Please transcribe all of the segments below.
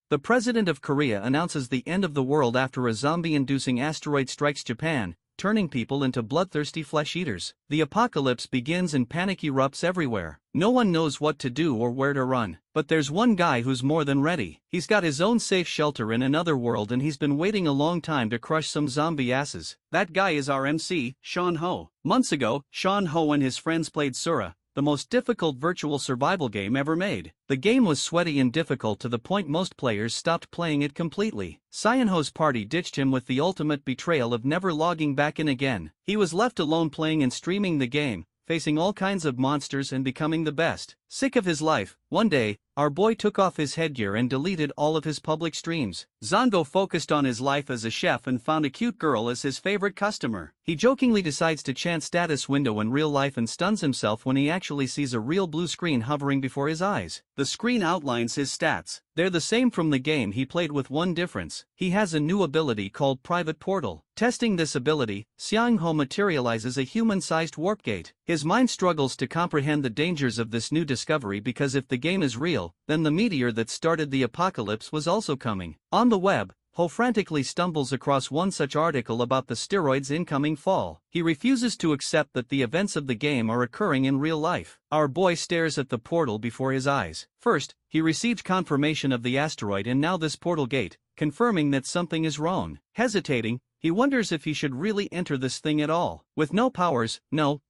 The president of Korea announces the end of the world after a zombie-inducing asteroid strikes Japan, turning people into bloodthirsty flesh-eaters. The apocalypse begins and panic erupts everywhere. No one knows what to do or where to run. But there's one guy who's more than ready. He's got his own safe shelter in another world and he's been waiting a long time to crush some zombie asses. That guy is our MC, Sean-ho. Months ago, Sean-ho and his friends played Sura, the most difficult virtual survival game ever made. The game was sweaty and difficult to the point most players stopped playing it completely. Seon-ho's party ditched him with the ultimate betrayal of never logging back in again. He was left alone playing and streaming the game, facing all kinds of monsters and becoming the best. Sick of his life, one day, our boy took off his headgear and deleted all of his public streams. Zango focused on his life as a chef and found a cute girl as his favorite customer. He jokingly decides to chant status window in real life and stuns himself when he actually sees a real blue screen hovering before his eyes. The screen outlines his stats. They're the same from the game he played with one difference. He has a new ability called Private Portal. Testing this ability, Seong-ho materializes a human-sized warp gate. His mind struggles to comprehend the dangers of this new discovery because if the game is real, then the meteor that started the apocalypse was also coming. On the web, Ho frantically stumbles across one such article about the steroids' incoming fall. He refuses to accept that the events of the game are occurring in real life. Our boy stares at the portal before his eyes. First, he received confirmation of the asteroid and now this portal gate, confirming that something is wrong. Hesitating, he wonders if he should really enter this thing at all. With no powers, no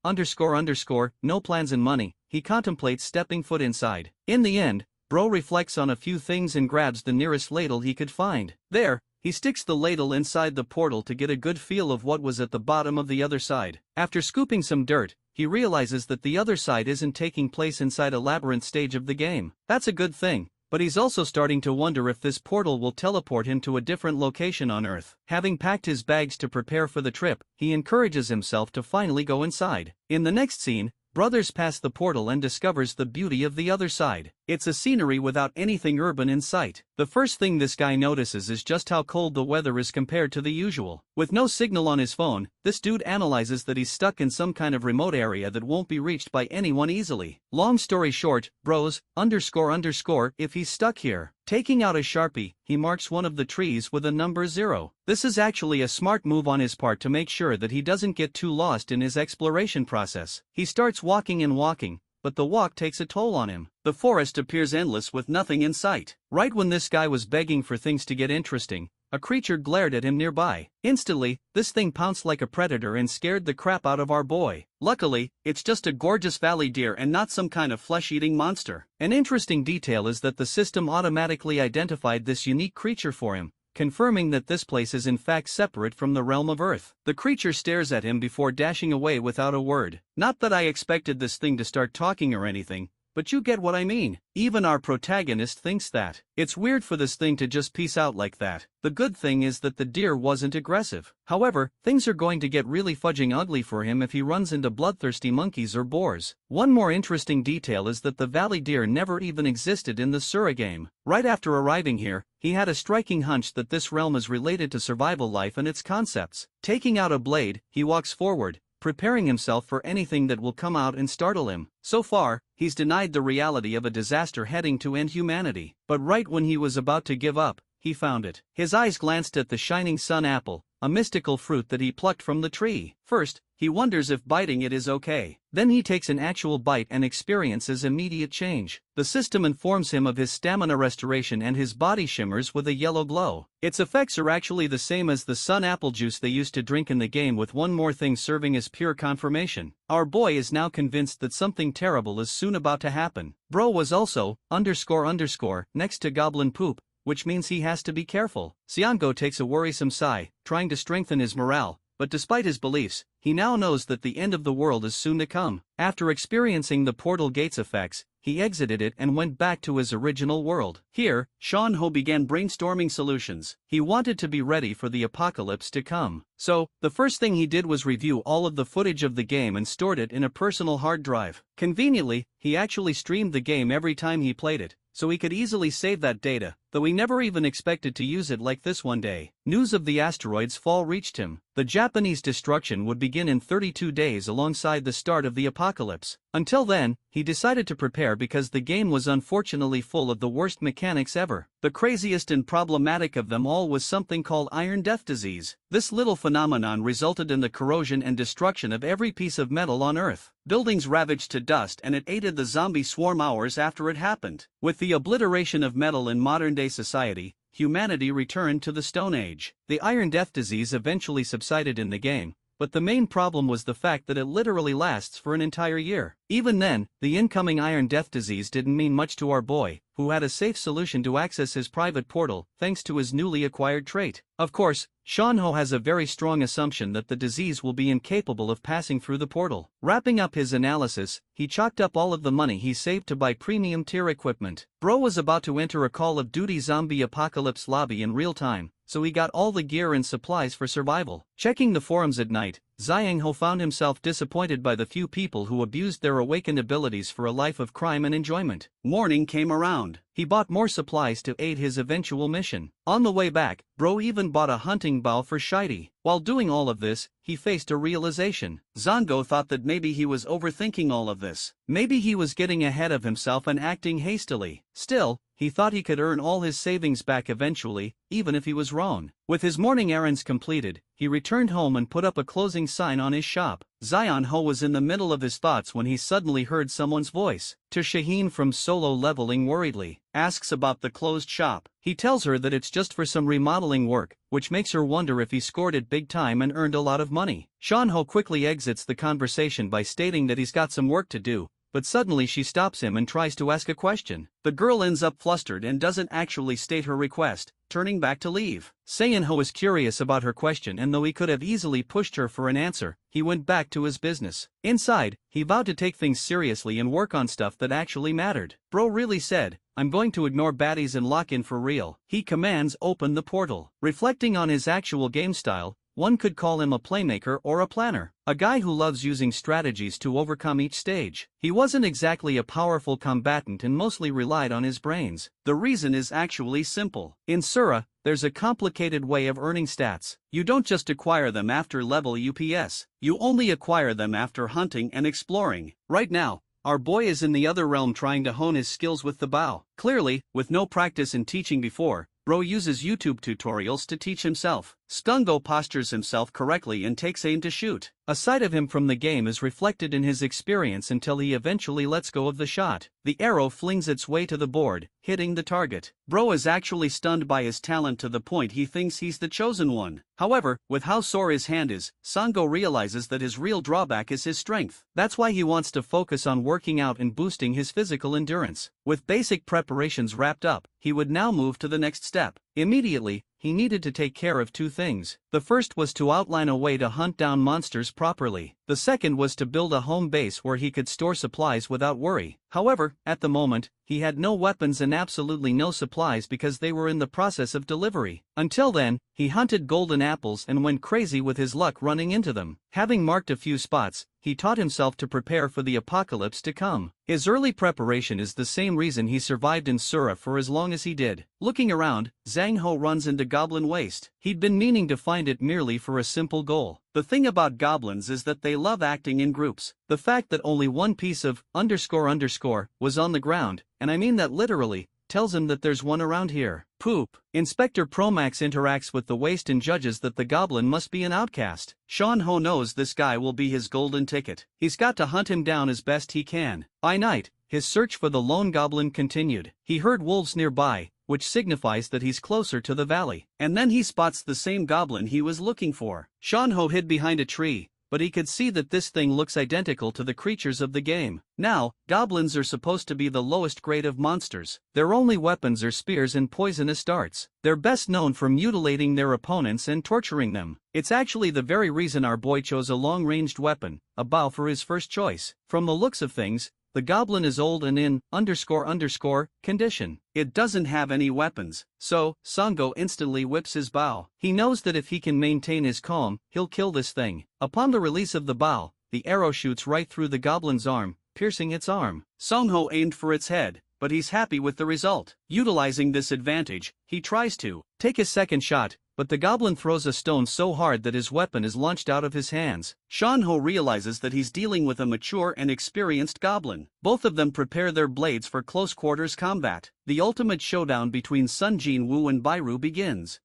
plans and money, he contemplates stepping foot inside. In the end, Bro reflects on a few things and grabs the nearest ladle he could find. There, he sticks the ladle inside the portal to get a good feel of what was at the bottom of the other side. After scooping some dirt, he realizes that the other side isn't taking place inside a labyrinth stage of the game. That's a good thing, but he's also starting to wonder if this portal will teleport him to a different location on Earth. Having packed his bags to prepare for the trip, he encourages himself to finally go inside. In the next scene, Brothers pass the portal and discovers the beauty of the other side. It's a scenery without anything urban in sight. The first thing this guy notices is just how cold the weather is compared to the usual. With no signal on his phone, this dude analyzes that he's stuck in some kind of remote area that won't be reached by anyone easily. Long story short, bros, if he's stuck here. Taking out a Sharpie, he marks one of the trees with a number 0. This is actually a smart move on his part to make sure that he doesn't get too lost in his exploration process. He starts walking and walking, but the walk takes a toll on him. The forest appears endless with nothing in sight. Right when this guy was begging for things to get interesting, a creature glared at him nearby. Instantly, this thing pounced like a predator and scared the crap out of our boy. Luckily, it's just a gorgeous valley deer and not some kind of flesh-eating monster. An interesting detail is that the system automatically identified this unique creature for him, confirming that this place is in fact separate from the realm of Earth. The creature stares at him before dashing away without a word. Not that I expected this thing to start talking or anything, but you get what I mean. Even our protagonist thinks that. It's weird for this thing to just peace out like that. The good thing is that the deer wasn't aggressive. However, things are going to get really fudging ugly for him if he runs into bloodthirsty monkeys or boars. One more interesting detail is that the valley deer never even existed in the Sura game. Right after arriving here, he had a striking hunch that this realm is related to survival life and its concepts. Taking out a blade, he walks forward, preparing himself for anything that will come out and startle him. So far, he's denied the reality of a disaster heading to end humanity. But right when he was about to give up, he found it. His eyes glanced at the shining sun apple, a mystical fruit that he plucked from the tree. First, he wonders if biting it is okay. Then he takes an actual bite and experiences immediate change. The system informs him of his stamina restoration and his body shimmers with a yellow glow. Its effects are actually the same as the sun apple juice they used to drink in the game, with one more thing serving as pure confirmation. Our boy is now convinced that something terrible is soon about to happen. Bro was also, next to goblin poop, which means he has to be careful. Seongo takes a worrisome sigh, trying to strengthen his morale, but despite his beliefs, he now knows that the end of the world is soon to come. After experiencing the portal gate's effects, he exited it and went back to his original world. Here, Seon-ho began brainstorming solutions. He wanted to be ready for the apocalypse to come. So, the first thing he did was review all of the footage of the game and stored it in a personal hard drive. Conveniently, he actually streamed the game every time he played it, so he could easily save that data, though he never even expected to use it like this one day. News of the asteroid's fall reached him. The Japanese destruction would begin in 32 days alongside the start of the apocalypse. Until then, he decided to prepare because the game was unfortunately full of the worst mechanics ever. The craziest and problematic of them all was something called Iron Death Disease. This little phenomenon resulted in the corrosion and destruction of every piece of metal on Earth. Buildings ravaged to dust, and it aided the zombie swarm hours after it happened. With the obliteration of metal in modern-day society, humanity returned to the Stone Age. The Iron Death Disease eventually subsided in the game, but the main problem was the fact that it literally lasts for an entire year. Even then, the incoming Iron Death Disease didn't mean much to our boy, who had a safe solution to access his private portal thanks to his newly acquired trait. Of course, Shanho has a very strong assumption that the disease will be incapable of passing through the portal. Wrapping up his analysis, he chalked up all of the money he saved to buy premium tier equipment. Bro was about to enter a Call of Duty zombie apocalypse lobby in real time, so he got all the gear and supplies for survival. Checking the forums at night, Xiangho found himself disappointed by the few people who abused their awakened abilities for a life of crime and enjoyment. Morning came around. He bought more supplies to aid his eventual mission. On the way back, Bro even bought a hunting bow for Shidi. While doing all of this, he faced a realization. Zango thought that maybe he was overthinking all of this. Maybe he was getting ahead of himself and acting hastily. Still, he thought he could earn all his savings back eventually, even if he was wrong. With his morning errands completed, he returned home and put up a closing sign on his shop. Xianho was in the middle of his thoughts when he suddenly heard someone's voice. To Shaheen from Solo Leveling worriedly, asks about the closed shop. He tells her that it's just for some remodeling work, which makes her wonder if he scored it big time and earned a lot of money. Shanho quickly exits the conversation by stating that he's got some work to do, but suddenly she stops him and tries to ask a question. The girl ends up flustered and doesn't actually state her request, turning back to leave. Seienho is curious about her question, and though he could have easily pushed her for an answer, he went back to his business. Inside, he vowed to take things seriously and work on stuff that actually mattered. Bro really said, "I'm going to ignore baddies and lock in for real." He commands open the portal. Reflecting on his actual game style, one could call him a playmaker or a planner, a guy who loves using strategies to overcome each stage. He wasn't exactly a powerful combatant and mostly relied on his brains. The reason is actually simple. In Sura, there's a complicated way of earning stats. You don't just acquire them after level UPS, you only acquire them after hunting and exploring. Right now, our boy is in the other realm trying to hone his skills with the bow. Clearly, with no practice in teaching before, Bro uses YouTube tutorials to teach himself. Stungo postures himself correctly and takes aim to shoot. A sight of him from the game is reflected in his experience until he eventually lets go of the shot. The arrow flings its way to the board, hitting the target. Bro is actually stunned by his talent to the point he thinks he's the chosen one. However, with how sore his hand is, Sango realizes that his real drawback is his strength. That's why he wants to focus on working out and boosting his physical endurance. With basic preparations wrapped up, he would now move to the next step. Immediately, he needed to take care of two things. The first was to outline a way to hunt down monsters properly. The second was to build a home base where he could store supplies without worry. However, at the moment, he had no weapons and absolutely no supplies because they were in the process of delivery. Until then, he hunted golden apples and went crazy with his luck running into them. Having marked a few spots, he taught himself to prepare for the apocalypse to come. His early preparation is the same reason he survived in Sura for as long as he did. Looking around, Zhang Ho runs into Goblin Waste. He'd been meaning to find it merely for a simple goal. The thing about goblins is that they love acting in groups. The fact that only one piece of __ was on the ground, and I mean that literally, tells him that there's one around here. Poop. Inspector Promax interacts with the waste and judges that the goblin must be an outcast. Sean Ho knows this guy will be his golden ticket. He's got to hunt him down as best he can. By night, his search for the lone goblin continued. He heard wolves nearby, which signifies that he's closer to the valley. And then he spots the same goblin he was looking for. Sean Ho hid behind a tree, but he could see that this thing looks identical to the creatures of the game. Now, goblins are supposed to be the lowest grade of monsters. Their only weapons are spears and poisonous darts. They're best known for mutilating their opponents and torturing them. It's actually the very reason our boy chose a long-ranged weapon, a bow, for his first choice. From the looks of things, the goblin is old and in __ condition. It doesn't have any weapons, so Sango instantly whips his bow. He knows that if he can maintain his calm, he'll kill this thing. Upon the release of the bow, the arrow shoots right through the goblin's arm, piercing its arm. Songho aimed for its head, but he's happy with the result. Utilizing this advantage, he tries to take his second shot, but the goblin throws a stone so hard that his weapon is launched out of his hands. Shanho realizes that he's dealing with a mature and experienced goblin. Both of them prepare their blades for close quarters combat. The ultimate showdown between Sun Jin-woo and Bairu begins.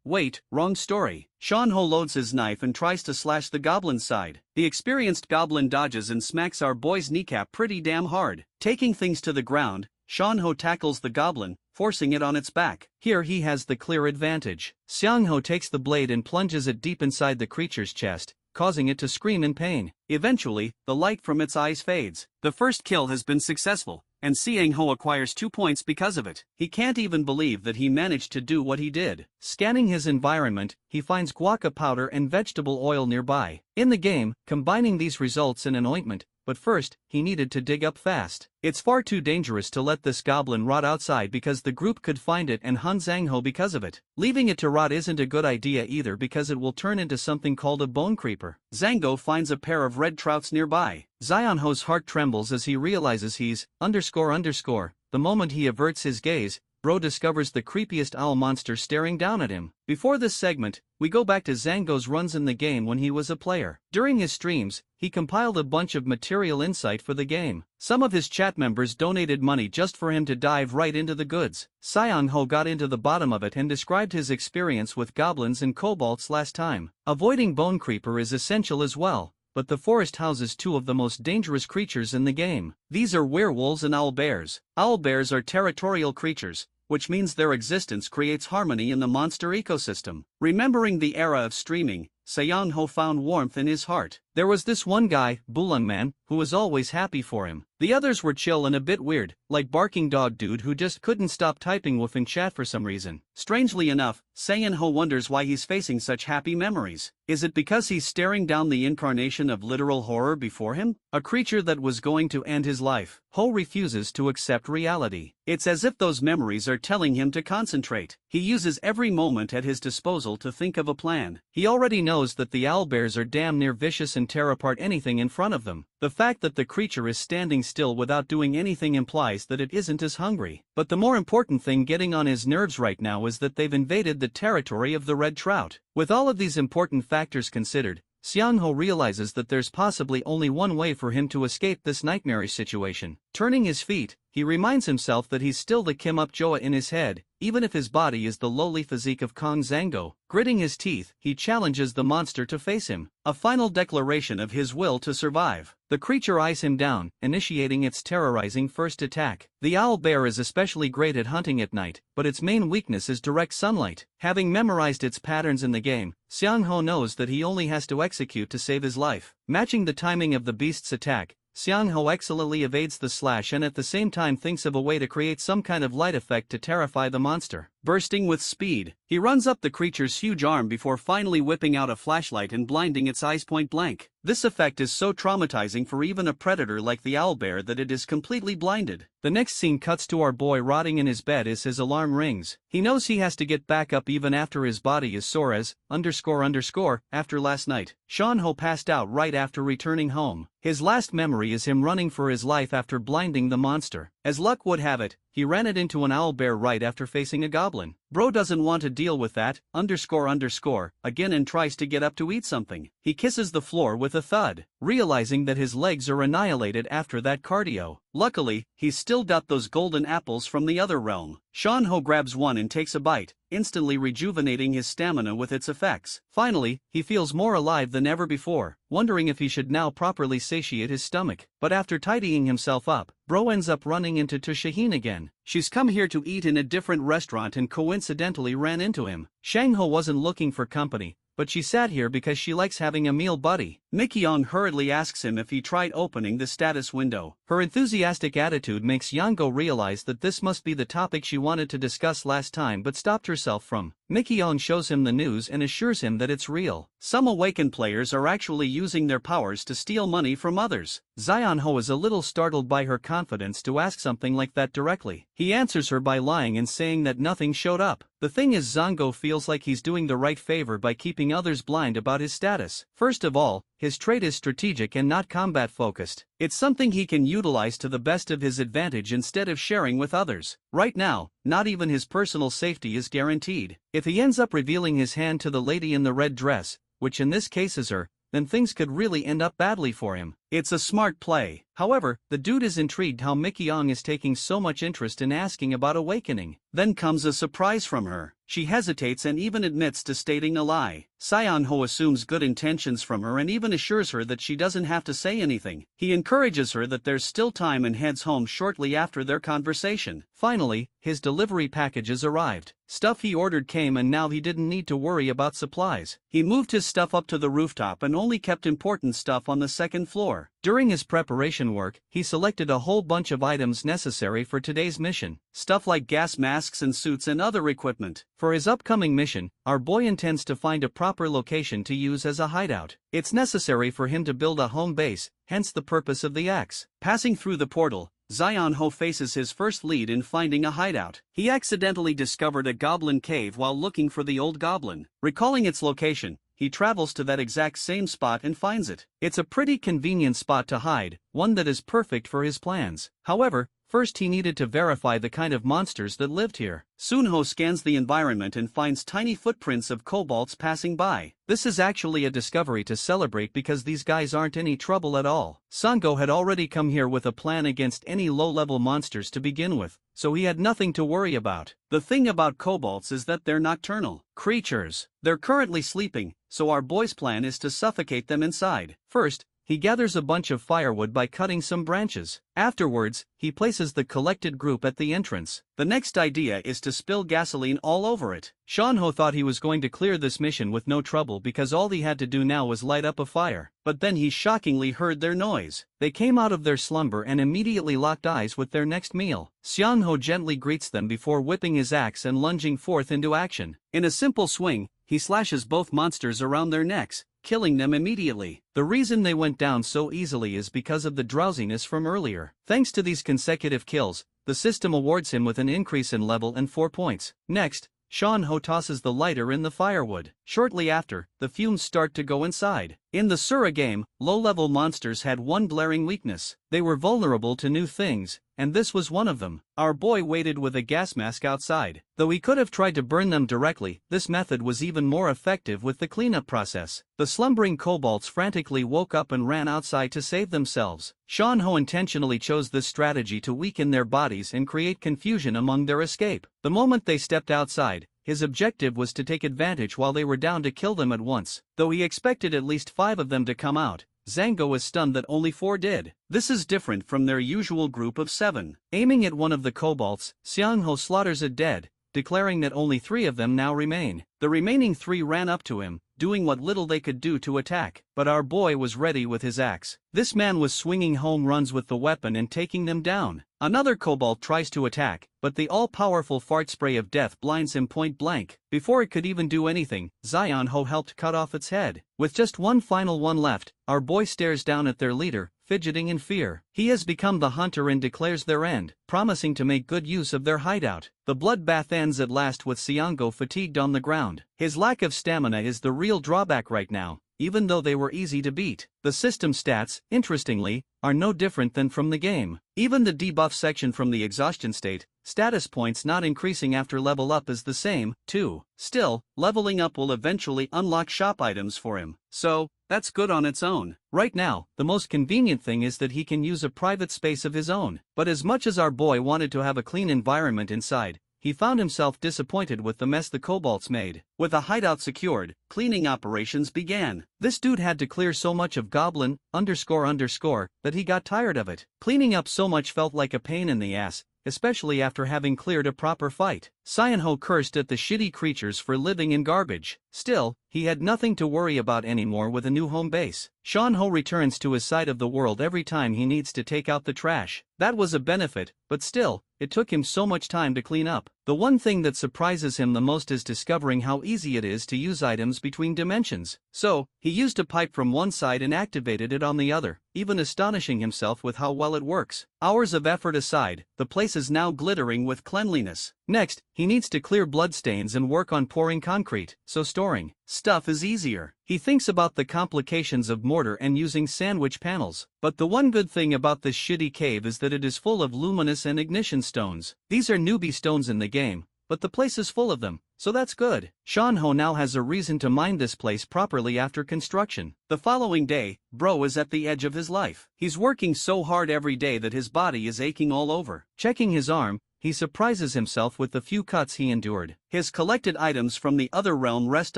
Wait, wrong story. Shanho loads his knife and tries to slash the goblin's side. The experienced goblin dodges and smacks our boy's kneecap pretty damn hard. Taking things to the ground, Shanho tackles the goblin, forcing it on its back. Here he has the clear advantage. Xiangho takes the blade and plunges it deep inside the creature's chest, causing it to scream in pain. Eventually, the light from its eyes fades. The first kill has been successful, and Xiangho acquires 2 points because of it. He can't even believe that he managed to do what he did. Scanning his environment, he finds guaca powder and vegetable oil nearby. In the game, combining these results in an ointment, but first, he needed to dig up fast. It's far too dangerous to let this goblin rot outside because the group could find it and hunt Zhangho because of it. Leaving it to rot isn't a good idea either because it will turn into something called a bone creeper. Zhangho finds a pair of red trouts nearby. Xianho's heart trembles as he realizes he's __. The moment he averts his gaze, Bro discovers the creepiest owl monster staring down at him. Before this segment, we go back to Zhangho's runs in the game when he was a player. During his streams, he compiled a bunch of material insight for the game. Some of his chat members donated money just for him to dive right into the goods. Xiangho got into the bottom of it and described his experience with goblins and kobolds last time. Avoiding bone creeper is essential as well, but the forest houses 2 of the most dangerous creatures in the game. These are werewolves and owlbears. Owlbears are territorial creatures, which means their existence creates harmony in the monster ecosystem. Remembering the era of streaming, Xiangho found warmth in his heart. There was this one guy, Bulung Man, who was always happy for him. The others were chill and a bit weird, like Barking Dog Dude who just couldn't stop typing woofing chat for some reason. Strangely enough, Xiangho wonders why he's facing such happy memories. Is it because he's staring down the incarnation of literal horror before him? A creature that was going to end his life. Ho refuses to accept reality. It's as if those memories are telling him to concentrate. He uses every moment at his disposal to think of a plan. He already knows that the owlbears are damn near vicious and tear apart anything in front of them. The fact that the creature is standing still without doing anything implies that it isn't as hungry. But the more important thing getting on his nerves right now is that they've invaded the territory of the red trout. With all of these important factors considered, Xiangho realizes that there's possibly only one way for him to escape this nightmarish situation. Turning his feet, he reminds himself that he's still the Kim Up Joa in his head, even if his body is the lowly physique of Kong Zhangho. Gritting his teeth, he challenges the monster to face him, a final declaration of his will to survive. The creature eyes him down, initiating its terrorizing first attack. The owl bear is especially great at hunting at night, but its main weakness is direct sunlight. Having memorized its patterns in the game, Xiangho knows that he only has to execute to save his life. Matching the timing of the beast's attack, Xiangho excellently evades the slash and at the same time thinks of a way to create some kind of light effect to terrify the monster. Bursting with speed, he runs up the creature's huge arm before finally whipping out a flashlight and blinding its eyes point blank. This effect is so traumatizing for even a predator like the owlbear that it is completely blinded. The next scene cuts to our boy rotting in his bed as his alarm rings. He knows he has to get back up even after his body is sore as _ after last night. Shanho passed out right after returning home. His last memory is him running for his life after blinding the monster. As luck would have it, he ran it into an owlbear right after facing a goblin. Bro doesn't want to deal with that, _ again and tries to get up to eat something. He kisses the floor with a thud, realizing that his legs are annihilated after that cardio. Luckily, he's still got those golden apples from the other realm. Shanho grabs one and takes a bite, instantly rejuvenating his stamina with its effects. Finally, he feels more alive than ever before, wondering if he should now properly satiate his stomach. But after tidying himself up, Bro ends up running into Shaheen again. She's come here to eat in a different restaurant and coincidentally ran into him. Shangho wasn't looking for company, but she sat here because she likes having a meal buddy. Mikyong hurriedly asks him if he tried opening the status window. Her enthusiastic attitude makes Yango realize that this must be the topic she wanted to discuss last time but stopped herself from. Mikyong shows him the news and assures him that it's real. Some awakened players are actually using their powers to steal money from others. Xianho is a little startled by her confidence to ask something like that directly. He answers her by lying and saying that nothing showed up. The thing is, Zhangho feels like he's doing the right favor by keeping others blind about his status. First of all, his trait is strategic and not combat-focused. It's something he can utilize to the best of his advantage instead of sharing with others. Right now, not even his personal safety is guaranteed. If he ends up revealing his hand to the lady in the red dress, which in this case is her, then things could really end up badly for him. It's a smart play. However, the dude is intrigued how Mikyung is taking so much interest in asking about awakening. Then comes a surprise from her. She hesitates and even admits to stating a lie. Seon-ho assumes good intentions from her and even assures her that she doesn't have to say anything. He encourages her that there's still time and heads home shortly after their conversation. Finally, his delivery packages arrived. Stuff he ordered came and now he didn't need to worry about supplies. He moved his stuff up to the rooftop and only kept important stuff on the second floor. During his preparation work, he selected a whole bunch of items necessary for today's mission. Stuff like gas masks and suits and other equipment. For his upcoming mission, our boy intends to find a proper location to use as a hideout. It's necessary for him to build a home base, hence the purpose of the axe. Passing through the portal, Seon-ho faces his first lead in finding a hideout. He accidentally discovered a goblin cave while looking for the old goblin. Recalling its location, he travels to that exact same spot and finds it. It's a pretty convenient spot to hide, one that is perfect for his plans. However, first he needed to verify the kind of monsters that lived here. Sunho scans the environment and finds tiny footprints of kobolds passing by. This is actually a discovery to celebrate because these guys aren't any trouble at all. Sango had already come here with a plan against any low-level monsters to begin with, so he had nothing to worry about. The thing about kobolds is that they're nocturnal creatures. They're currently sleeping, so our boy's plan is to suffocate them inside. First, he gathers a bunch of firewood by cutting some branches. Afterwards, he places the collected group at the entrance. The next idea is to spill gasoline all over it. Seon-ho thought he was going to clear this mission with no trouble because all he had to do now was light up a fire. But then he shockingly heard their noise. They came out of their slumber and immediately locked eyes with their next meal. Seon-ho gently greets them before whipping his axe and lunging forth into action. In a simple swing, he slashes both monsters around their necks, killing them immediately. The reason they went down so easily is because of the drowsiness from earlier. Thanks to these consecutive kills, the system awards him with an increase in level and 4 points. Next, Seon-ho tosses the lighter in the firewood. Shortly after, the fumes start to go inside. In the Sura game, low-level monsters had one glaring weakness. They were vulnerable to new things, and this was one of them. Our boy waited with a gas mask outside. Though he could have tried to burn them directly, this method was even more effective with the cleanup process. The slumbering kobolds frantically woke up and ran outside to save themselves. Seon-ho intentionally chose this strategy to weaken their bodies and create confusion among their escape. The moment they stepped outside, his objective was to take advantage while they were down to kill them at once. Though he expected at least 5 of them to come out, Zango was stunned that only 4 did. This is different from their usual group of 7. Aiming at one of the kobolds, Seon-ho slaughters it dead, declaring that only 3 of them now remain. The remaining 3 ran up to him, doing what little they could do to attack, but our boy was ready with his axe. This man was swinging home runs with the weapon and taking them down. Another kobold tries to attack, but the all-powerful fart spray of death blinds him point blank. Before it could even do anything, Seon-ho helped cut off its head. With just one final one left, our boy stares down at their leader, fidgeting in fear. He has become the hunter and declares their end, promising to make good use of their hideout. The bloodbath ends at last with Seongo fatigued on the ground. His lack of stamina is the real drawback right now, even though they were easy to beat. The system stats, interestingly, are no different than from the game. Even the debuff section from the exhaustion state, status points not increasing after level up, is the same, too. Still, leveling up will eventually unlock shop items for him, so that's good on its own. Right now, the most convenient thing is that he can use a private space of his own. But as much as our boy wanted to have a clean environment inside, he found himself disappointed with the mess the kobolds made. With a hideout secured, cleaning operations began. This dude had to clear so much of goblin that he got tired of it. Cleaning up so much felt like a pain in the ass, especially after having cleared a proper fight. Seon-ho cursed at the shitty creatures for living in garbage. Still, he had nothing to worry about anymore with a new home base. Seon-ho returns to his side of the world every time he needs to take out the trash. That was a benefit, but still, it took him so much time to clean up. The one thing that surprises him the most is discovering how easy it is to use items between dimensions. So, he used a pipe from one side and activated it on the other, even astonishing himself with how well it works. Hours of effort aside, the place is now glittering with cleanliness. Next, he needs to clear bloodstains and work on pouring concrete, so storing stuff is easier. He thinks about the complications of mortar and using sandwich panels. But the one good thing about this shitty cave is that it is full of luminous and ignition stones. These are newbie stones in the game, but the place is full of them, so that's good. Shanho now has a reason to mine this place properly after construction. The following day, bro is at the edge of his life. He's working so hard every day that his body is aching all over. Checking his arm, he surprises himself with the few cuts he endured. His collected items from the other realm rest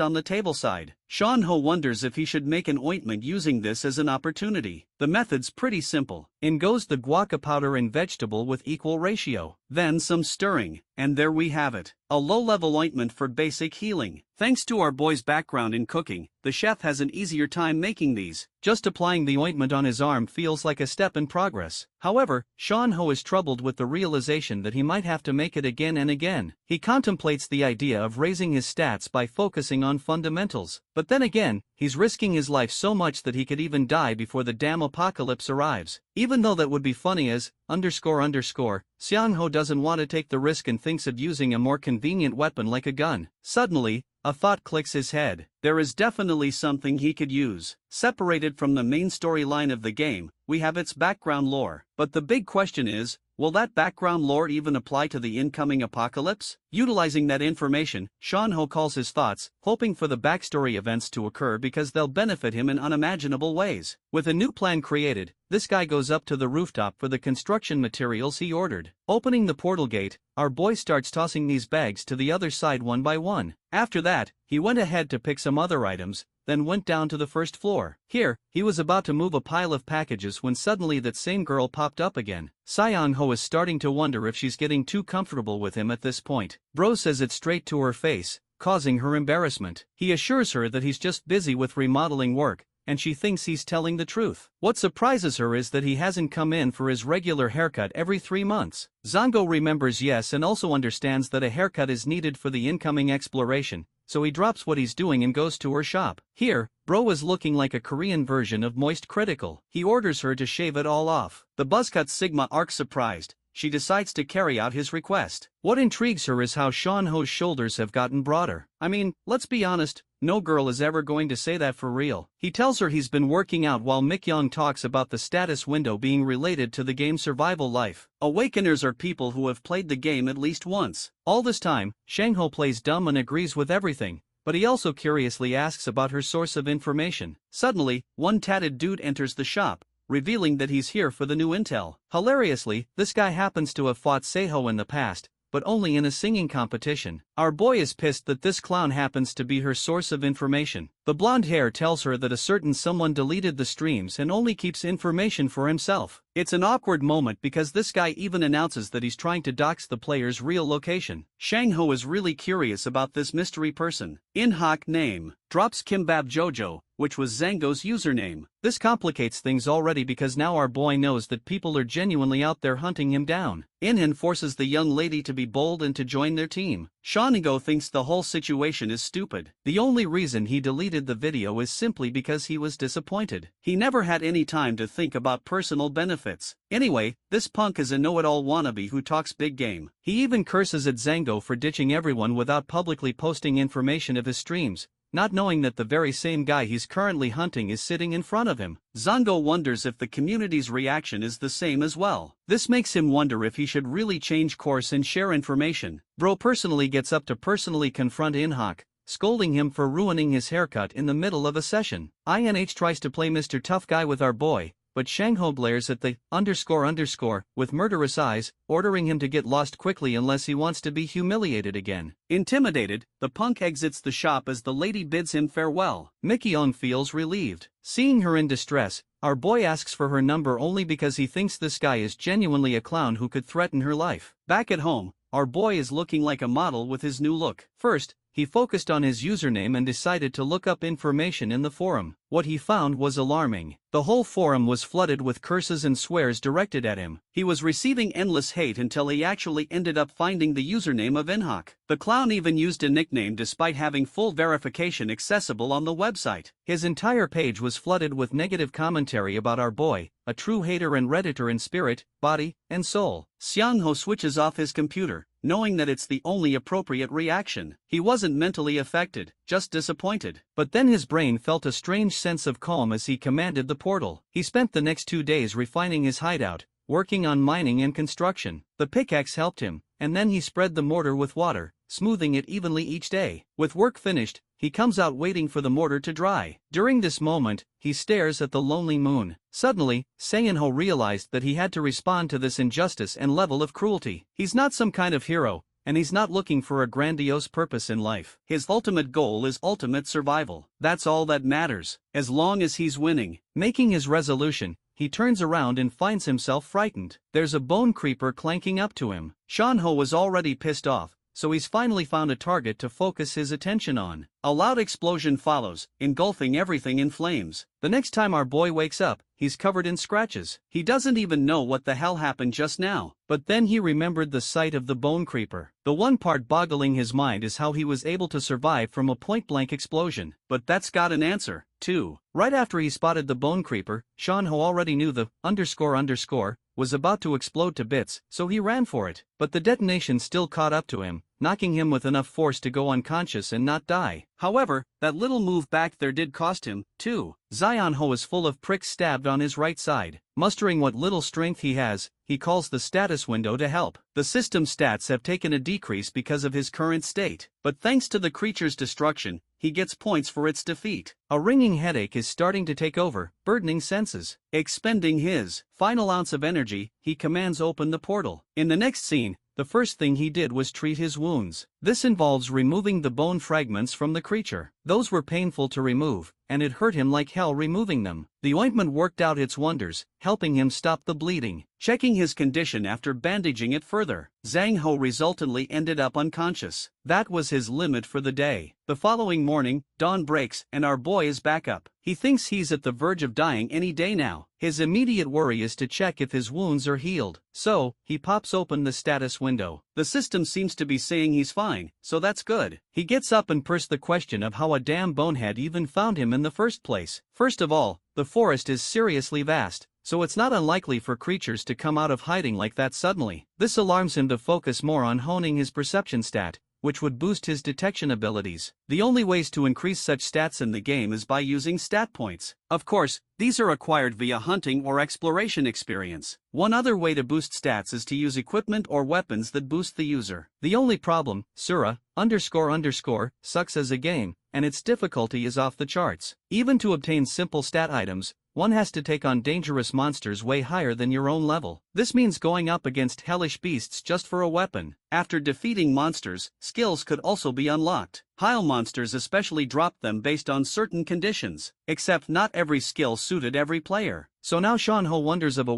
on the table side. Shanho wonders if he should make an ointment using this as an opportunity. The method's pretty simple. In goes the guaca powder and vegetable with equal ratio. Then some stirring, and there we have it. A low-level ointment for basic healing. Thanks to our boy's background in cooking, the chef has an easier time making these. Just applying the ointment on his arm feels like a step in progress. However, Shanho is troubled with the realization that he might have to make it again and again. He contemplates the idea of raising his stats by focusing on fundamentals. But then again, he's risking his life so much that he could even die before the damn apocalypse arrives. Even though that would be funny as, Shanho doesn't want to take the risk and thinks of using a more convenient weapon like a gun. Suddenly, a thought clicks his head. There is definitely something he could use. Separated from the main storyline of the game, we have its background lore. But the big question is, will that background lore even apply to the incoming apocalypse? Utilizing that information, Shanho calls his thoughts, hoping for the backstory events to occur because they'll benefit him in unimaginable ways. With a new plan created, this guy goes up to the rooftop for the construction materials he ordered. Opening the portal gate, our boy starts tossing these bags to the other side one by one. After that, he went ahead to pick some other items, then went down to the first floor. Here, he was about to move a pile of packages when suddenly that same girl popped up again. Syanho is starting to wonder if she's getting too comfortable with him at this point. Bro says it straight to her face, causing her embarrassment. He assures her that he's just busy with remodeling work, and she thinks he's telling the truth. What surprises her is that he hasn't come in for his regular haircut every 3 months. Zango remembers yes and also understands that a haircut is needed for the incoming exploration, so he drops what he's doing and goes to her shop. Here, bro is looking like a Korean version of Moist Critical. He orders her to shave it all off. The buzzcut Sigma arc surprised. She decides to carry out his request. What intrigues her is how Shanho's shoulders have gotten broader. I mean, let's be honest, no girl is ever going to say that for real. He tells her he's been working out while Mikyung talks about the status window being related to the game's survival life. Awakeners are people who have played the game at least once. All this time, Shangho plays dumb and agrees with everything, but he also curiously asks about her source of information. Suddenly, one tatted dude enters the shop, revealing that he's here for the new intel. Hilariously, this guy happens to have fought Seiho in the past, but only in a singing competition. Our boy is pissed that this clown happens to be her source of information. The blonde hair tells her that a certain someone deleted the streams and only keeps information for himself. It's an awkward moment because this guy even announces that he's trying to dox the player's real location. Shangho is really curious about this mystery person. In-Hawk name, drops Kimbab Jojo, which was Zango's username. This complicates things already because now our boy knows that people are genuinely out there hunting him down. Inhan forces the young lady to be bold and to join their team. Shanigo thinks the whole situation is stupid. The only reason he deleted the video is simply because he was disappointed. He never had any time to think about personal benefits. Anyway, this punk is a know-it-all wannabe who talks big game. He even curses at Zango for ditching everyone without publicly posting information of his streams, not knowing that the very same guy he's currently hunting is sitting in front of him. Zango wonders if the community's reaction is the same as well. This makes him wonder if he should really change course and share information. Bro personally gets up to personally confront In-Hawk, scolding him for ruining his haircut in the middle of a session. INH tries to play Mr. Tough Guy with our boy, but Shangho glares at the __ with murderous eyes, ordering him to get lost quickly unless he wants to be humiliated again. Intimidated, the punk exits the shop as the lady bids him farewell. Mikyung feels relieved. Seeing her in distress, our boy asks for her number only because he thinks this guy is genuinely a clown who could threaten her life. Back at home, our boy is looking like a model with his new look. First, he focused on his username and decided to look up information in the forum. What he found was alarming. The whole forum was flooded with curses and swears directed at him. He was receiving endless hate until he actually ended up finding the username of In-Hawk. The clown even used a nickname despite having full verification accessible on the website. His entire page was flooded with negative commentary about our boy, a true hater and redditor in spirit, body, and soul. Xiangho switches off his computer, knowing that it's the only appropriate reaction. He wasn't mentally affected, just disappointed. But then his brain felt a strange sense of calm as he commanded the portal. He spent the next 2 days refining his hideout, working on mining and construction. The pickaxe helped him, and then he spread the mortar with water, smoothing it evenly each day. With work finished, he comes out waiting for the mortar to dry. During this moment, he stares at the lonely moon. Suddenly, Sang-ho realized that he had to respond to this injustice and level of cruelty. He's not some kind of hero, and he's not looking for a grandiose purpose in life. His ultimate goal is ultimate survival. That's all that matters, as long as he's winning. Making his resolution, he turns around and finds himself frightened. There's a bone creeper clanking up to him. Shan-ho was already pissed off, so he's finally found a target to focus his attention on. A loud explosion follows, engulfing everything in flames. The next time our boy wakes up, he's covered in scratches. He doesn't even know what the hell happened just now. But then he remembered the sight of the bone creeper. The one part boggling his mind is how he was able to survive from a point-blank explosion. But that's got an answer, too. Right after he spotted the bone creeper, Shan-ho already knew the __ was about to explode to bits, so he ran for it. But the detonation still caught up to him, knocking him with enough force to go unconscious and not die. However, that little move back there did cost him, too. Zion-ho is full of pricks stabbed on his right side. Mustering what little strength he has, he calls the status window to help. The system's stats have taken a decrease because of his current state. But thanks to the creature's destruction, he gets points for its defeat. A ringing headache is starting to take over, burdening senses. Expending his final ounce of energy, he commands open the portal. In the next scene, the first thing he did was treat his wounds. This involves removing the bone fragments from the creature. Those were painful to remove, and it hurt him like hell removing them. The ointment worked out its wonders, helping him stop the bleeding. Checking his condition after bandaging it further, Zhang-ho resultantly ended up unconscious. That was his limit for the day. The following morning, dawn breaks and our boy is back up. He thinks he's at the verge of dying any day now. His immediate worry is to check if his wounds are healed. So, he pops open the status window. The system seems to be saying he's fine, so that's good. He gets up and pursues the question of how a damn bonehead even found him in the first place. First of all, the forest is seriously vast, so it's not unlikely for creatures to come out of hiding like that suddenly. This alarms him to focus more on honing his perception stat, which would boost his detection abilities. The only ways to increase such stats in the game is by using stat points. Of course, these are acquired via hunting or exploration experience. One other way to boost stats is to use equipment or weapons that boost the user. The only problem, Sura __, sucks as a game, and its difficulty is off the charts. Even to obtain simple stat items, one has to take on dangerous monsters way higher than your own level. This means going up against hellish beasts just for a weapon. After defeating monsters, skills could also be unlocked. Hile monsters especially drop them based on certain conditions, except not every skill suited every player. So now Shan-ho wonders of a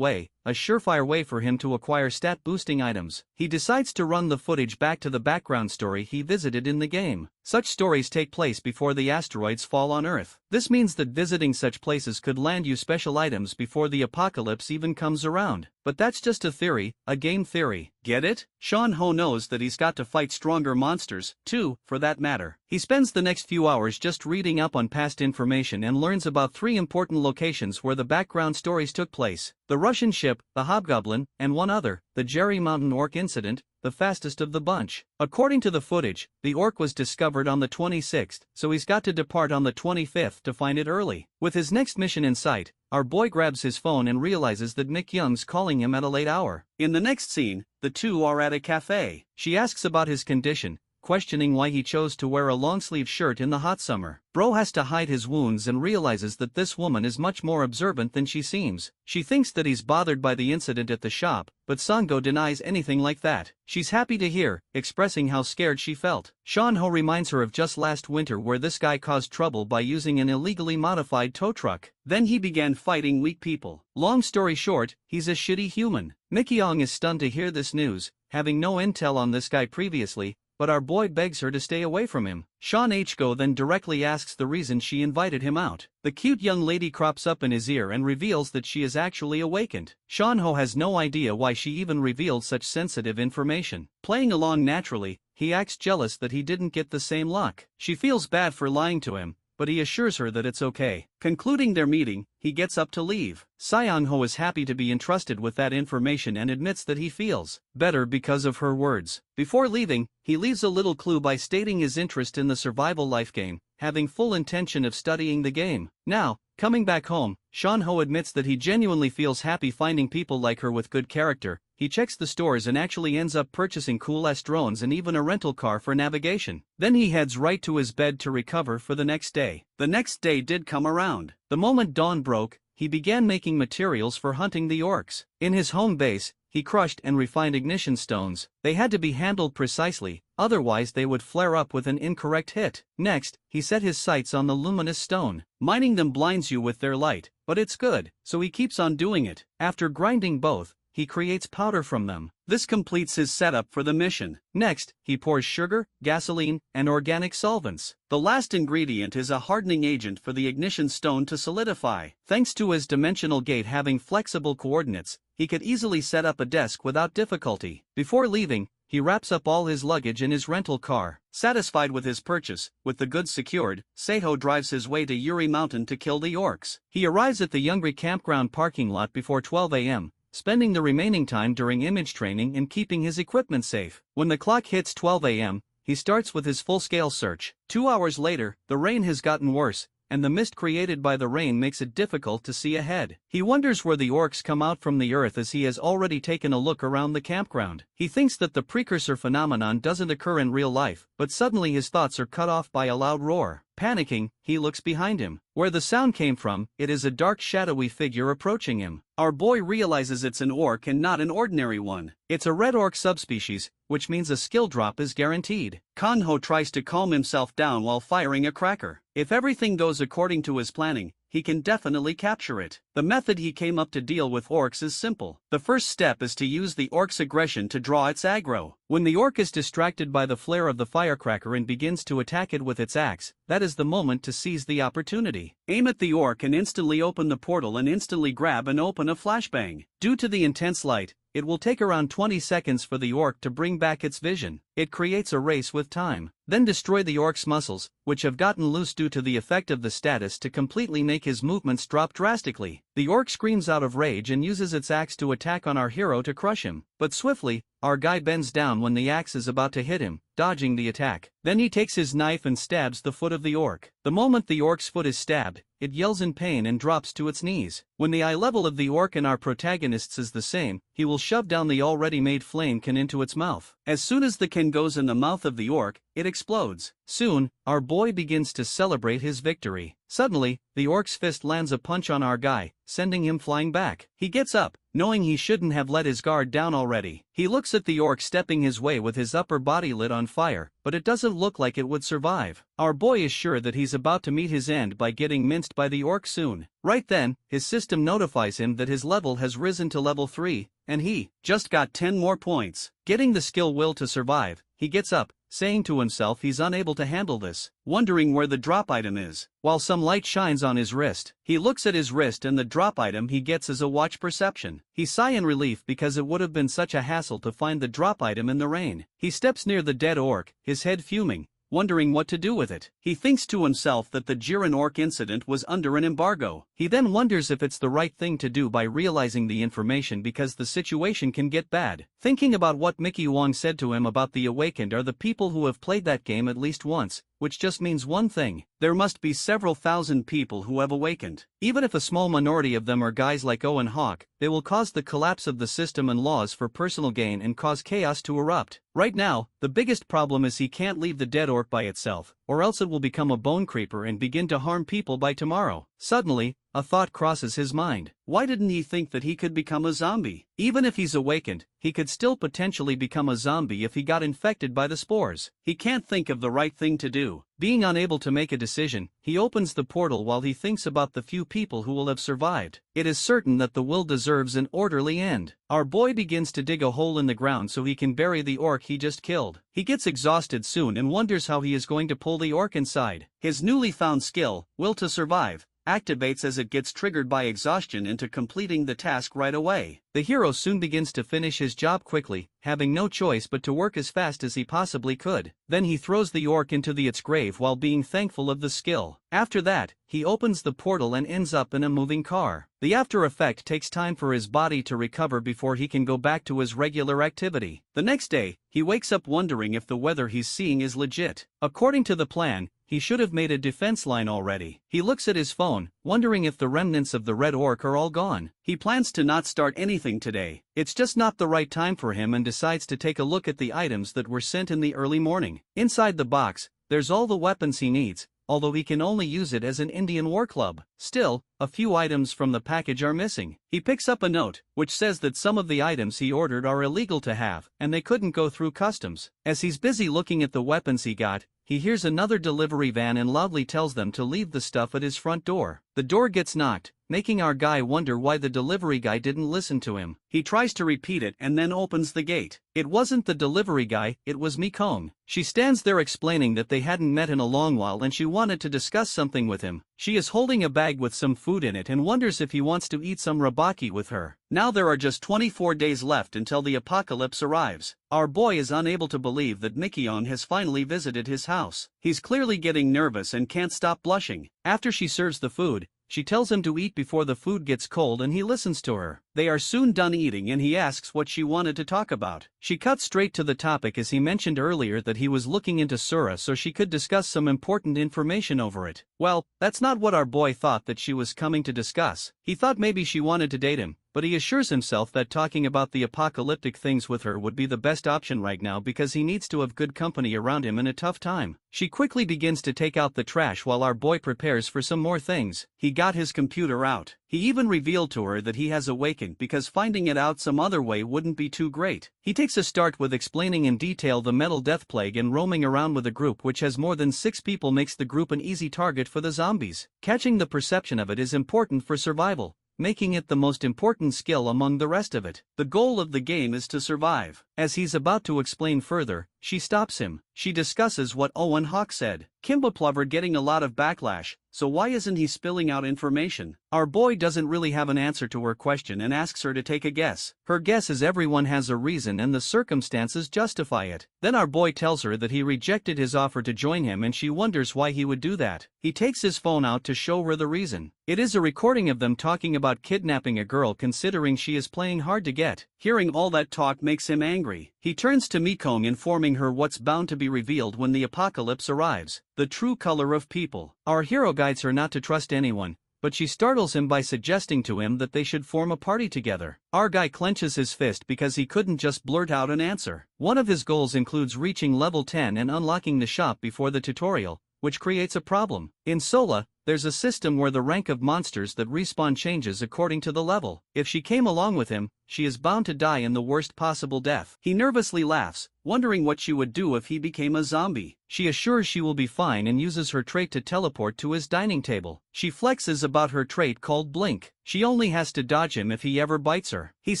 surefire way for him to acquire stat-boosting items. He decides to run the footage back to the background story he visited in the game. Such stories take place before the asteroids fall on Earth. This means that visiting such places could land you special items before the apocalypse even comes around. But that's just a theory, a game theory. Get it? Shan-ho knows that he's got to fight stronger monsters, too, for that matter. He spends the next few hours just reading up on past information and learns about 3 important locations where the background stories took place: the Russian ship, the Hobgoblin, and one other, the Jerry Mountain Orc incident, the fastest of the bunch. According to the footage, the orc was discovered on the 26th, so he's got to depart on the 25th to find it early. With his next mission in sight, our boy grabs his phone and realizes that Mick Young's calling him at a late hour. In the next scene, the two are at a cafe. She asks about his condition, questioning why he chose to wear a long-sleeve shirt in the hot summer. Bro has to hide his wounds and realizes that this woman is much more observant than she seems. She thinks that he's bothered by the incident at the shop, but Sango denies anything like that. She's happy to hear, expressing how scared she felt. Shan-ho reminds her of just last winter where this guy caused trouble by using an illegally modified tow truck. Then he began fighting weak people. Long story short, he's a shitty human. Mick Young is stunned to hear this news, having no intel on this guy previously, but our boy begs her to stay away from him. Sean H. Go then directly asks the reason she invited him out. The cute young lady crops up in his ear and reveals that she is actually awakened. Shan-ho has no idea why she even revealed such sensitive information. Playing along naturally, he acts jealous that he didn't get the same luck. She feels bad for lying to him, but he assures her that it's okay. Concluding their meeting, he gets up to leave. Seong-ho is happy to be entrusted with that information and admits that he feels better because of her words. Before leaving, he leaves a little clue by stating his interest in the survival life game, having full intention of studying the game. Now, coming back home, Seong-ho admits that he genuinely feels happy finding people like her with good character. He checks the stores and actually ends up purchasing cool-ass drones and even a rental car for navigation. Then he heads right to his bed to recover for the next day. The next day did come around. The moment dawn broke, he began making materials for hunting the orcs. In his home base, he crushed and refined ignition stones. They had to be handled precisely, otherwise they would flare up with an incorrect hit. Next, he set his sights on the luminous stone. Mining them blinds you with their light, but it's good, so he keeps on doing it. After grinding both, he creates powder from them. This completes his setup for the mission. Next, he pours sugar, gasoline, and organic solvents. The last ingredient is a hardening agent for the ignition stone to solidify. Thanks to his dimensional gate having flexible coordinates, he could easily set up a desk without difficulty. Before leaving, he wraps up all his luggage in his rental car. Satisfied with his purchase, with the goods secured, Seiho drives his way to Yuri Mountain to kill the orcs. He arrives at the Yungri campground parking lot before 12 a.m., spending the remaining time during image training and keeping his equipment safe. When the clock hits 12 a.m., he starts with his full-scale search. 2 hours later, the rain has gotten worse, and the mist created by the rain makes it difficult to see ahead. He wonders where the orcs come out from the earth as he has already taken a look around the campground. He thinks that the precursor phenomenon doesn't occur in real life, but suddenly his thoughts are cut off by a loud roar. Panicking, he looks behind him. Where the sound came from, it is a dark shadowy figure approaching him. Our boy realizes it's an orc and not an ordinary one. It's a red orc subspecies, which means a skill drop is guaranteed. Kanho tries to calm himself down while firing a cracker. If everything goes according to his planning, he can definitely capture it. The method he came up to deal with orcs is simple. The first step is to use the orc's aggression to draw its aggro. When the orc is distracted by the flare of the firecracker and begins to attack it with its axe, that is the moment to seize the opportunity. Aim at the orc and instantly open the portal and instantly grab and open a flashbang. Due to the intense light, it will take around 20 seconds for the orc to bring back its vision. It creates a race with time. Then destroy the orc's muscles, which have gotten loose due to the effect of the status to completely make his movements drop drastically. The orc screams out of rage and uses its axe to attack on our hero to crush him. But swiftly, our guy bends down when the axe is about to hit him, dodging the attack. Then he takes his knife and stabs the foot of the orc. The moment the orc's foot is stabbed, it yells in pain and drops to its knees. When the eye level of the orc and our protagonist's is the same, he will shove down the already made flame can into its mouth. As soon as the can goes in the mouth of the orc, it explodes. Soon, our boy begins to celebrate his victory. Suddenly, the orc's fist lands a punch on our guy, sending him flying back. He gets up, knowing he shouldn't have let his guard down already. He looks at the orc stepping his way with his upper body lit on fire, but it doesn't look like it would survive. Our boy is sure that he's about to meet his end by getting minced by the orc soon. Right then, his system notifies him that his level has risen to level 3, and he just got 10 more points. Getting the skill will to survive, he gets up, saying to himself he's unable to handle this, wondering where the drop item is. While some light shines on his wrist, he looks at his wrist and the drop item he gets is a watch perception. He sighs in relief because it would have been such a hassle to find the drop item in the rain. He steps near the dead orc, his head fuming, wondering what to do with it. He thinks to himself that the Jiren orc incident was under an embargo. He then wonders if it's the right thing to do by realizing the information because the situation can get bad. Thinking about what Mickey Wong said to him about the awakened are the people who have played that game at least once, which just means one thing: there must be several thousand people who have awakened. Even if a small minority of them are guys like Owen Hawk, they will cause the collapse of the system and laws for personal gain and cause chaos to erupt. Right now, the biggest problem is he can't leave the dead orc by itself, or else it will become a bone creeper and begin to harm people by tomorrow. Suddenly, a thought crosses his mind. Why didn't he think that he could become a zombie? Even if he's awakened, he could still potentially become a zombie if he got infected by the spores. He can't think of the right thing to do. Being unable to make a decision, he opens the portal while he thinks about the few people who will have survived. It is certain that the will deserves an orderly end. Our boy begins to dig a hole in the ground so he can bury the orc he just killed. He gets exhausted soon and wonders how he is going to pull the orc inside. His newly found skill, will to survive, activates as it gets triggered by exhaustion into completing the task right away. The hero soon begins to finish his job quickly, having no choice but to work as fast as he possibly could. Then he throws the orc into its grave while being thankful of the skill. After that, he opens the portal and ends up in a moving car. The after effect takes time for his body to recover before he can go back to his regular activity. The next day, he wakes up wondering if the weather he's seeing is legit. According to the plan, he should have made a defense line already. He looks at his phone, wondering if the remnants of the red orc are all gone. He plans to not start anything today. It's just not the right time for him and decides to take a look at the items that were sent in the early morning. Inside the box, there's all the weapons he needs, although he can only use it as an Indian war club. Still, a few items from the package are missing. He picks up a note, which says that some of the items he ordered are illegal to have, and they couldn't go through customs. As he's busy looking at the weapons he got, he hears another delivery van and loudly tells them to leave the stuff at his front door. The door gets knocked, making our guy wonder why the delivery guy didn't listen to him. He tries to repeat it and then opens the gate. It wasn't the delivery guy, it was Mikong. She stands there explaining that they hadn't met in a long while and she wanted to discuss something with him. She is holding a bag with some food in it and wonders if he wants to eat some rabaki with her. Now there are just 24 days left until the apocalypse arrives. Our boy is unable to believe that Mikong has finally visited his house. He's clearly getting nervous and can't stop blushing. After she serves the food, she tells him to eat before the food gets cold and he listens to her. They are soon done eating and he asks what she wanted to talk about. She cuts straight to the topic as he mentioned earlier that he was looking into Sura so she could discuss some important information over it. Well, that's not what our boy thought that she was coming to discuss. He thought maybe she wanted to date him, but he assures himself that talking about the apocalyptic things with her would be the best option right now because he needs to have good company around him in a tough time. She quickly begins to take out the trash while our boy prepares for some more things. He got his computer out. He even revealed to her that he has awakened because finding it out some other way wouldn't be too great. He takes a start with explaining in detail the metal death plague and roaming around with a group which has more than 6 people makes the group an easy target for the zombies. Catching the perception of it is important for survival, making it the most important skill among the rest of it. The goal of the game is to survive. As he's about to explain further, she stops him. She discusses what Owen Hawk said. Kimba Plover getting a lot of backlash, so why isn't he spilling out information? Our boy doesn't really have an answer to her question and asks her to take a guess. Her guess is everyone has a reason and the circumstances justify it. Then our boy tells her that he rejected his offer to join him and she wonders why he would do that. He takes his phone out to show her the reason. It is a recording of them talking about kidnapping a girl considering she is playing hard to get. Hearing all that talk makes him angry. He turns to Mikong informing her what's bound to be revealed when the apocalypse arrives. The true color of people. Our hero guides her not to trust anyone, but she startles him by suggesting to him that they should form a party together. Our guy clenches his fist because he couldn't just blurt out an answer. One of his goals includes reaching level 10 and unlocking the shop before the tutorial, which creates a problem. In Sola, there's a system where the rank of monsters that respawn changes according to the level. If she came along with him, she is bound to die in the worst possible death. He nervously laughs, wondering what she would do if he became a zombie. She assures she will be fine and uses her trait to teleport to his dining table. She flexes about her trait called Blink. She only has to dodge him if he ever bites her. He's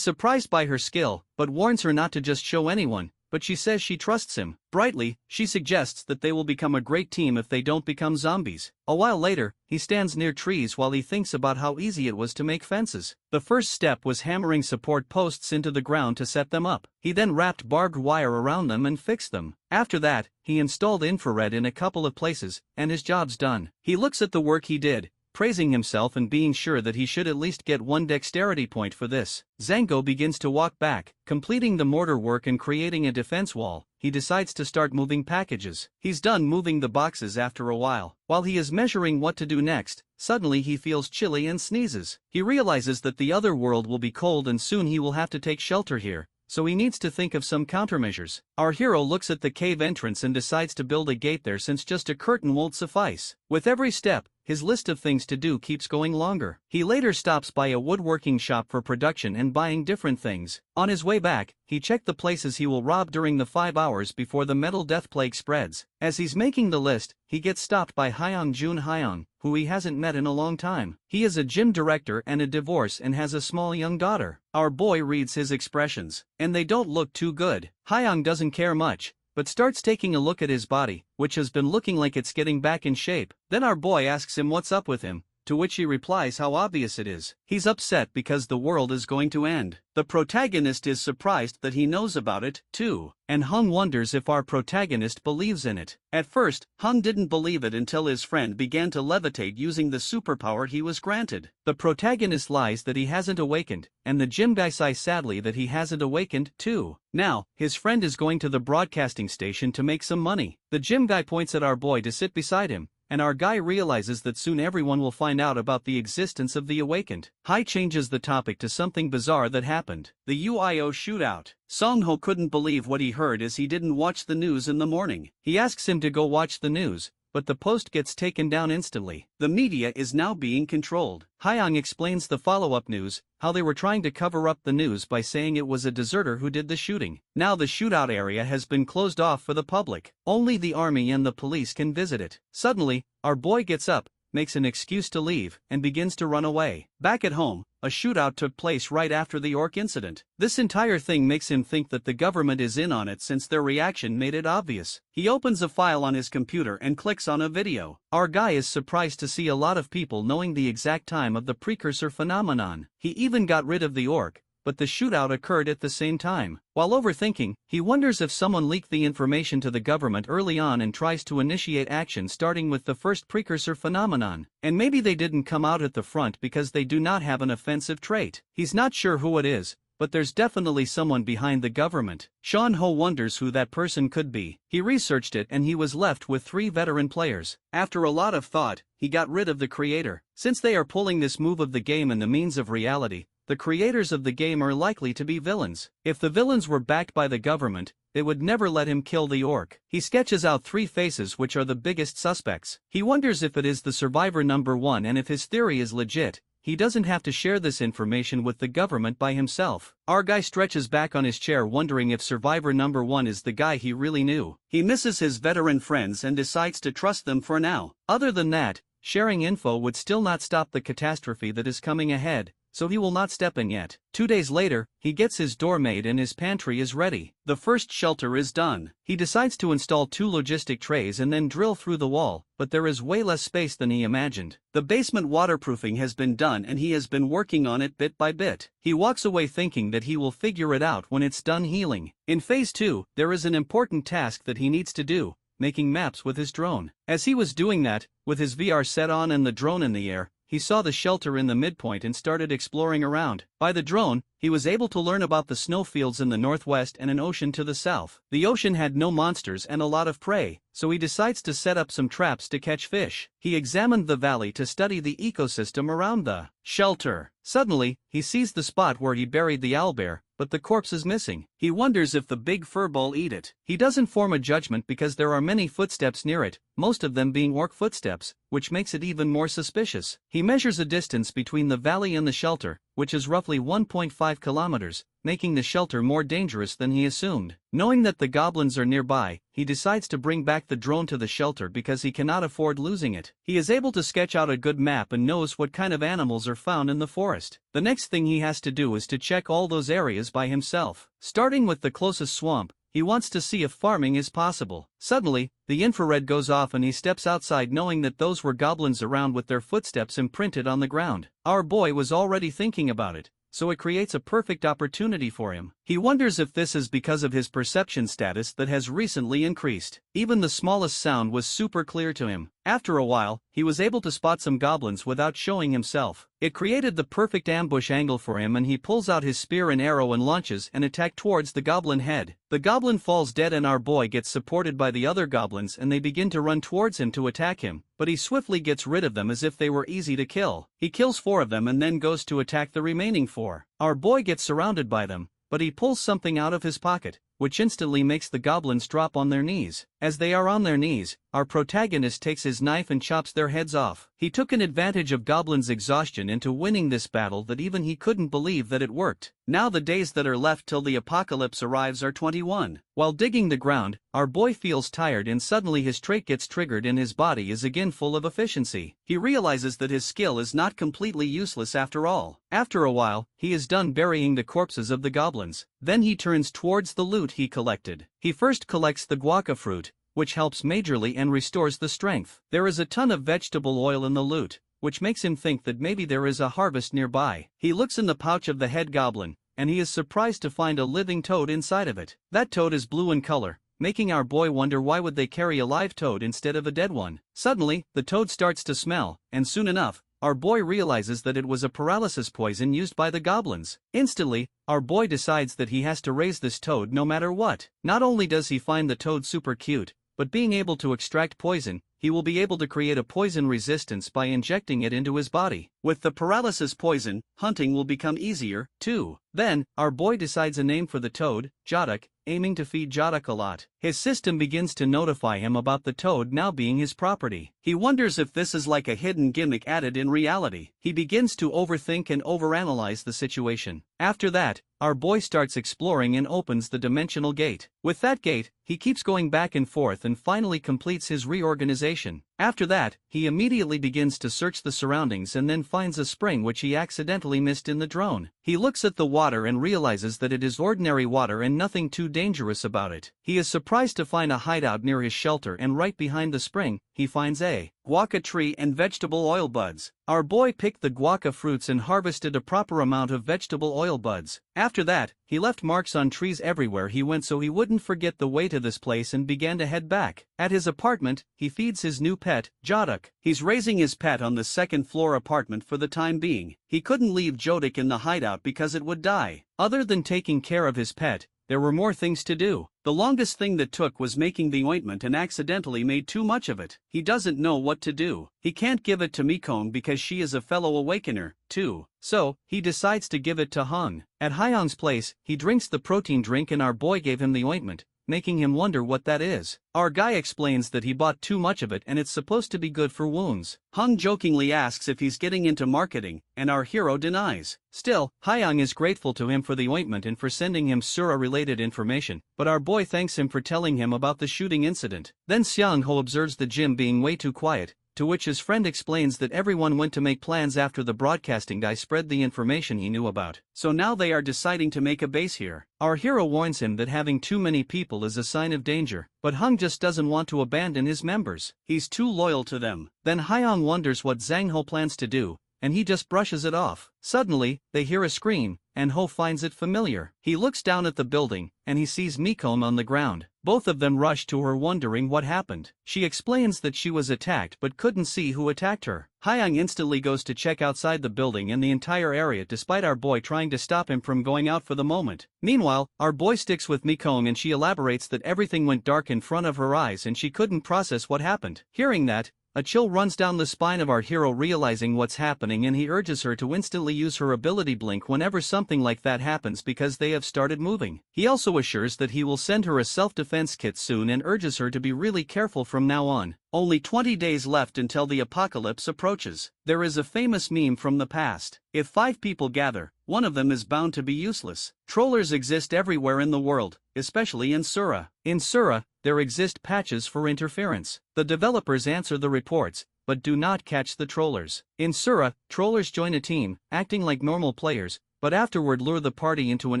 surprised by her skill, but warns her not to just show anyone. But she says she trusts him. Brightly, she suggests that they will become a great team if they don't become zombies. A while later, he stands near trees while he thinks about how easy it was to make fences. The first step was hammering support posts into the ground to set them up. He then wrapped barbed wire around them and fixed them. After that, he installed infrared in a couple of places, and his job's done. He looks at the work he did, praising himself and being sure that he should at least get 1 dexterity point for this. Zango begins to walk back, completing the mortar work and creating a defense wall. He decides to start moving packages. He's done moving the boxes after a while. While he is measuring what to do next, suddenly he feels chilly and sneezes. He realizes that the other world will be cold and soon he will have to take shelter here, so he needs to think of some countermeasures. Our hero looks at the cave entrance and decides to build a gate there since just a curtain won't suffice. With every step, his list of things to do keeps going longer. He later stops by a woodworking shop for production and buying different things. On his way back, he checked the places he will rob during the 5 hours before the metal death plague spreads. As he's making the list, he gets stopped by Hyung Jun Hyung, who he hasn't met in a long time. He is a gym director and a divorce and has a small young daughter. Our boy reads his expressions, and they don't look too good. Hyung doesn't care much, but starts taking a look at his body, which has been looking like it's getting back in shape. Then our boy asks him what's up with him, to which he replies how obvious it is. He's upset because the world is going to end. The protagonist is surprised that he knows about it, too, and Hung wonders if our protagonist believes in it. At first, Hung didn't believe it until his friend began to levitate using the superpower he was granted. The protagonist lies that he hasn't awakened, and the gym guy sighs sadly that he hasn't awakened, too. Now, his friend is going to the broadcasting station to make some money. The gym guy points at our boy to sit beside him, and our guy realizes that soon everyone will find out about the existence of the awakened. Hai changes the topic to something bizarre that happened: the UIO shootout. Song-ho couldn't believe what he heard as he didn't watch the news in the morning. He asks him to go watch the news, but the post gets taken down instantly. The media is now being controlled. Hyung explains the follow-up news, how they were trying to cover up the news by saying it was a deserter who did the shooting. Now the shootout area has been closed off for the public. Only the army and the police can visit it. Suddenly, our boy gets up, makes an excuse to leave, and begins to run away. Back at home, a shootout took place right after the Orc incident. This entire thing makes him think that the government is in on it since their reaction made it obvious. He opens a file on his computer and clicks on a video. Our guy is surprised to see a lot of people knowing the exact time of the precursor phenomenon. He even got rid of the Orc, but the shootout occurred at the same time. While overthinking, he wonders if someone leaked the information to the government early on and tries to initiate action starting with the first precursor phenomenon. And maybe they didn't come out at the front because they do not have an offensive trait. He's not sure who it is, but there's definitely someone behind the government. Sean-ho wonders who that person could be. He researched it and he was left with 3 veteran players. After a lot of thought, he got rid of the creator. Since they are pulling this move of the game and the means of reality, the creators of the game are likely to be villains. If the villains were backed by the government, they would never let him kill the Orc. He sketches out 3 faces which are the biggest suspects. He wonders if it is the survivor number 1, and if his theory is legit, he doesn't have to share this information with the government by himself. Our guy stretches back on his chair wondering if survivor number 1 is the guy he really knew. He misses his veteran friends and decides to trust them for now. Other than that, sharing info would still not stop the catastrophe that is coming ahead, so he will not step in yet. 2 days later, he gets his door made and his pantry is ready. The first shelter is done. He decides to install 2 logistic trays and then drill through the wall, but there is way less space than he imagined. The basement waterproofing has been done and he has been working on it bit by bit. He walks away thinking that he will figure it out when it's done healing. In phase 2, there is an important task that he needs to do: making maps with his drone. As he was doing that, with his VR set on and the drone in the air, he saw the shelter in the midpoint and started exploring around. By the drone, he was able to learn about the snowfields in the northwest and an ocean to the south. The ocean had no monsters and a lot of prey, so he decides to set up some traps to catch fish. He examined the valley to study the ecosystem around the shelter. Suddenly, he sees the spot where he buried the owlbear, but the corpse is missing. He wonders if the big furball ate it. He doesn't form a judgment because there are many footsteps near it, most of them being Orc footsteps, which makes it even more suspicious. He measures a distance between the valley and the shelter, which is roughly 1.5 kilometers, making the shelter more dangerous than he assumed. Knowing that the goblins are nearby, he decides to bring back the drone to the shelter because he cannot afford losing it. He is able to sketch out a good map and knows what kind of animals are found in the forest. The next thing he has to do is to check all those areas by himself. Starting with the closest swamp, he wants to see if farming is possible. Suddenly, the infrared goes off and he steps outside knowing that those were goblins around with their footsteps imprinted on the ground. Our boy was already thinking about it, so it creates a perfect opportunity for him. He wonders if this is because of his perception status that has recently increased. Even the smallest sound was super clear to him. After a while, he was able to spot some goblins without showing himself. It created the perfect ambush angle for him and he pulls out his spear and arrow and launches an attack towards the goblin head. The goblin falls dead and our boy gets supported by the other goblins and they begin to run towards him to attack him, but he swiftly gets rid of them as if they were easy to kill. He kills 4 of them and then goes to attack the remaining 4. Our boy gets surrounded by them, but he pulls something out of his pocket, which instantly makes the goblins drop on their knees. As they are on their knees, our protagonist takes his knife and chops their heads off. He took an advantage of goblins' exhaustion into winning this battle that even he couldn't believe that it worked. Now the days that are left till the apocalypse arrives are 21. While digging the ground, our boy feels tired and suddenly his trait gets triggered and his body is again full of efficiency. He realizes that his skill is not completely useless after all. After a while, he is done burying the corpses of the goblins. Then he turns towards the loot he collected. He first collects the guaca fruit, which helps majorly and restores the strength. There is a ton of vegetable oil in the loot, which makes him think that maybe there is a harvest nearby. He looks in the pouch of the head goblin, and he is surprised to find a living toad inside of it. That toad is blue in color, making our boy wonder why would they carry a live toad instead of a dead one. Suddenly, the toad starts to smell, and soon enough, our boy realizes that it was a paralysis poison used by the goblins. Instantly, our boy decides that he has to raise this toad no matter what. Not only does he find the toad super cute, but being able to extract poison, he will be able to create a poison resistance by injecting it into his body. With the paralysis poison, hunting will become easier, too. Then, our boy decides a name for the toad, Jodok, aiming to feed Jodok a lot. His system begins to notify him about the toad now being his property. He wonders if this is like a hidden gimmick added in reality. He begins to overthink and overanalyze the situation. After that, our boy starts exploring and opens the dimensional gate. With that gate, he keeps going back and forth and finally completes his reorganization. After that, he immediately begins to search the surroundings and then finds a spring which he accidentally missed in the drone. He looks at the water and realizes that it is ordinary water and nothing too dangerous about it. He is surprised to find a hideout near his shelter, and right behind the spring, he finds a guaca tree and vegetable oil buds. Our boy picked the guaca fruits and harvested a proper amount of vegetable oil buds. After that, he left marks on trees everywhere he went so he wouldn't forget the way to this place and began to head back. At his apartment, he feeds his new pet, Jodok. He's raising his pet on the second floor apartment for the time being. He couldn't leave Jodok in the hideout because it would die. Other than taking care of his pet, there were more things to do. The longest thing that took was making the ointment and accidentally made too much of it. He doesn't know what to do. He can't give it to Mikong because she is a fellow awakener, too. So, he decides to give it to Hung. At Hyung's place, he drinks the protein drink and our boy gave him the ointment, making him wonder what that is. Our guy explains that he bought too much of it and it's supposed to be good for wounds. Hung jokingly asks if he's getting into marketing, and our hero denies. Still, Hyung is grateful to him for the ointment and for sending him Sura-related information, but our boy thanks him for telling him about the shooting incident. Then Seung-ho observes the gym being way too quiet, to which his friend explains that everyone went to make plans after the broadcasting guy spread the information he knew about. So now they are deciding to make a base here. Our hero warns him that having too many people is a sign of danger, but Hung just doesn't want to abandon his members. He's too loyal to them. Then Hyung wonders what Zhang-ho plans to do, and he just brushes it off. Suddenly, they hear a scream, and Ho finds it familiar. He looks down at the building, and he sees Mikon on the ground. Both of them rush to her wondering what happened. She explains that she was attacked but couldn't see who attacked her. Hyung instantly goes to check outside the building and the entire area despite our boy trying to stop him from going out for the moment. Meanwhile, our boy sticks with Mikong and she elaborates that everything went dark in front of her eyes and she couldn't process what happened. Hearing that, a chill runs down the spine of our hero realizing what's happening and he urges her to instantly use her ability blink whenever something like that happens because they have started moving. He also assures that he will send her a self-defense kit soon and urges her to be really careful from now on. Only 20 days left until the apocalypse approaches. There is a famous meme from the past. If 5 people gather, one of them is bound to be useless. Trollers exist everywhere in the world, especially in Sura. In Sura, there exist patches for interference. The developers answer the reports, but do not catch the trollers. In Sura, trollers join a team, acting like normal players, but afterward lure the party into an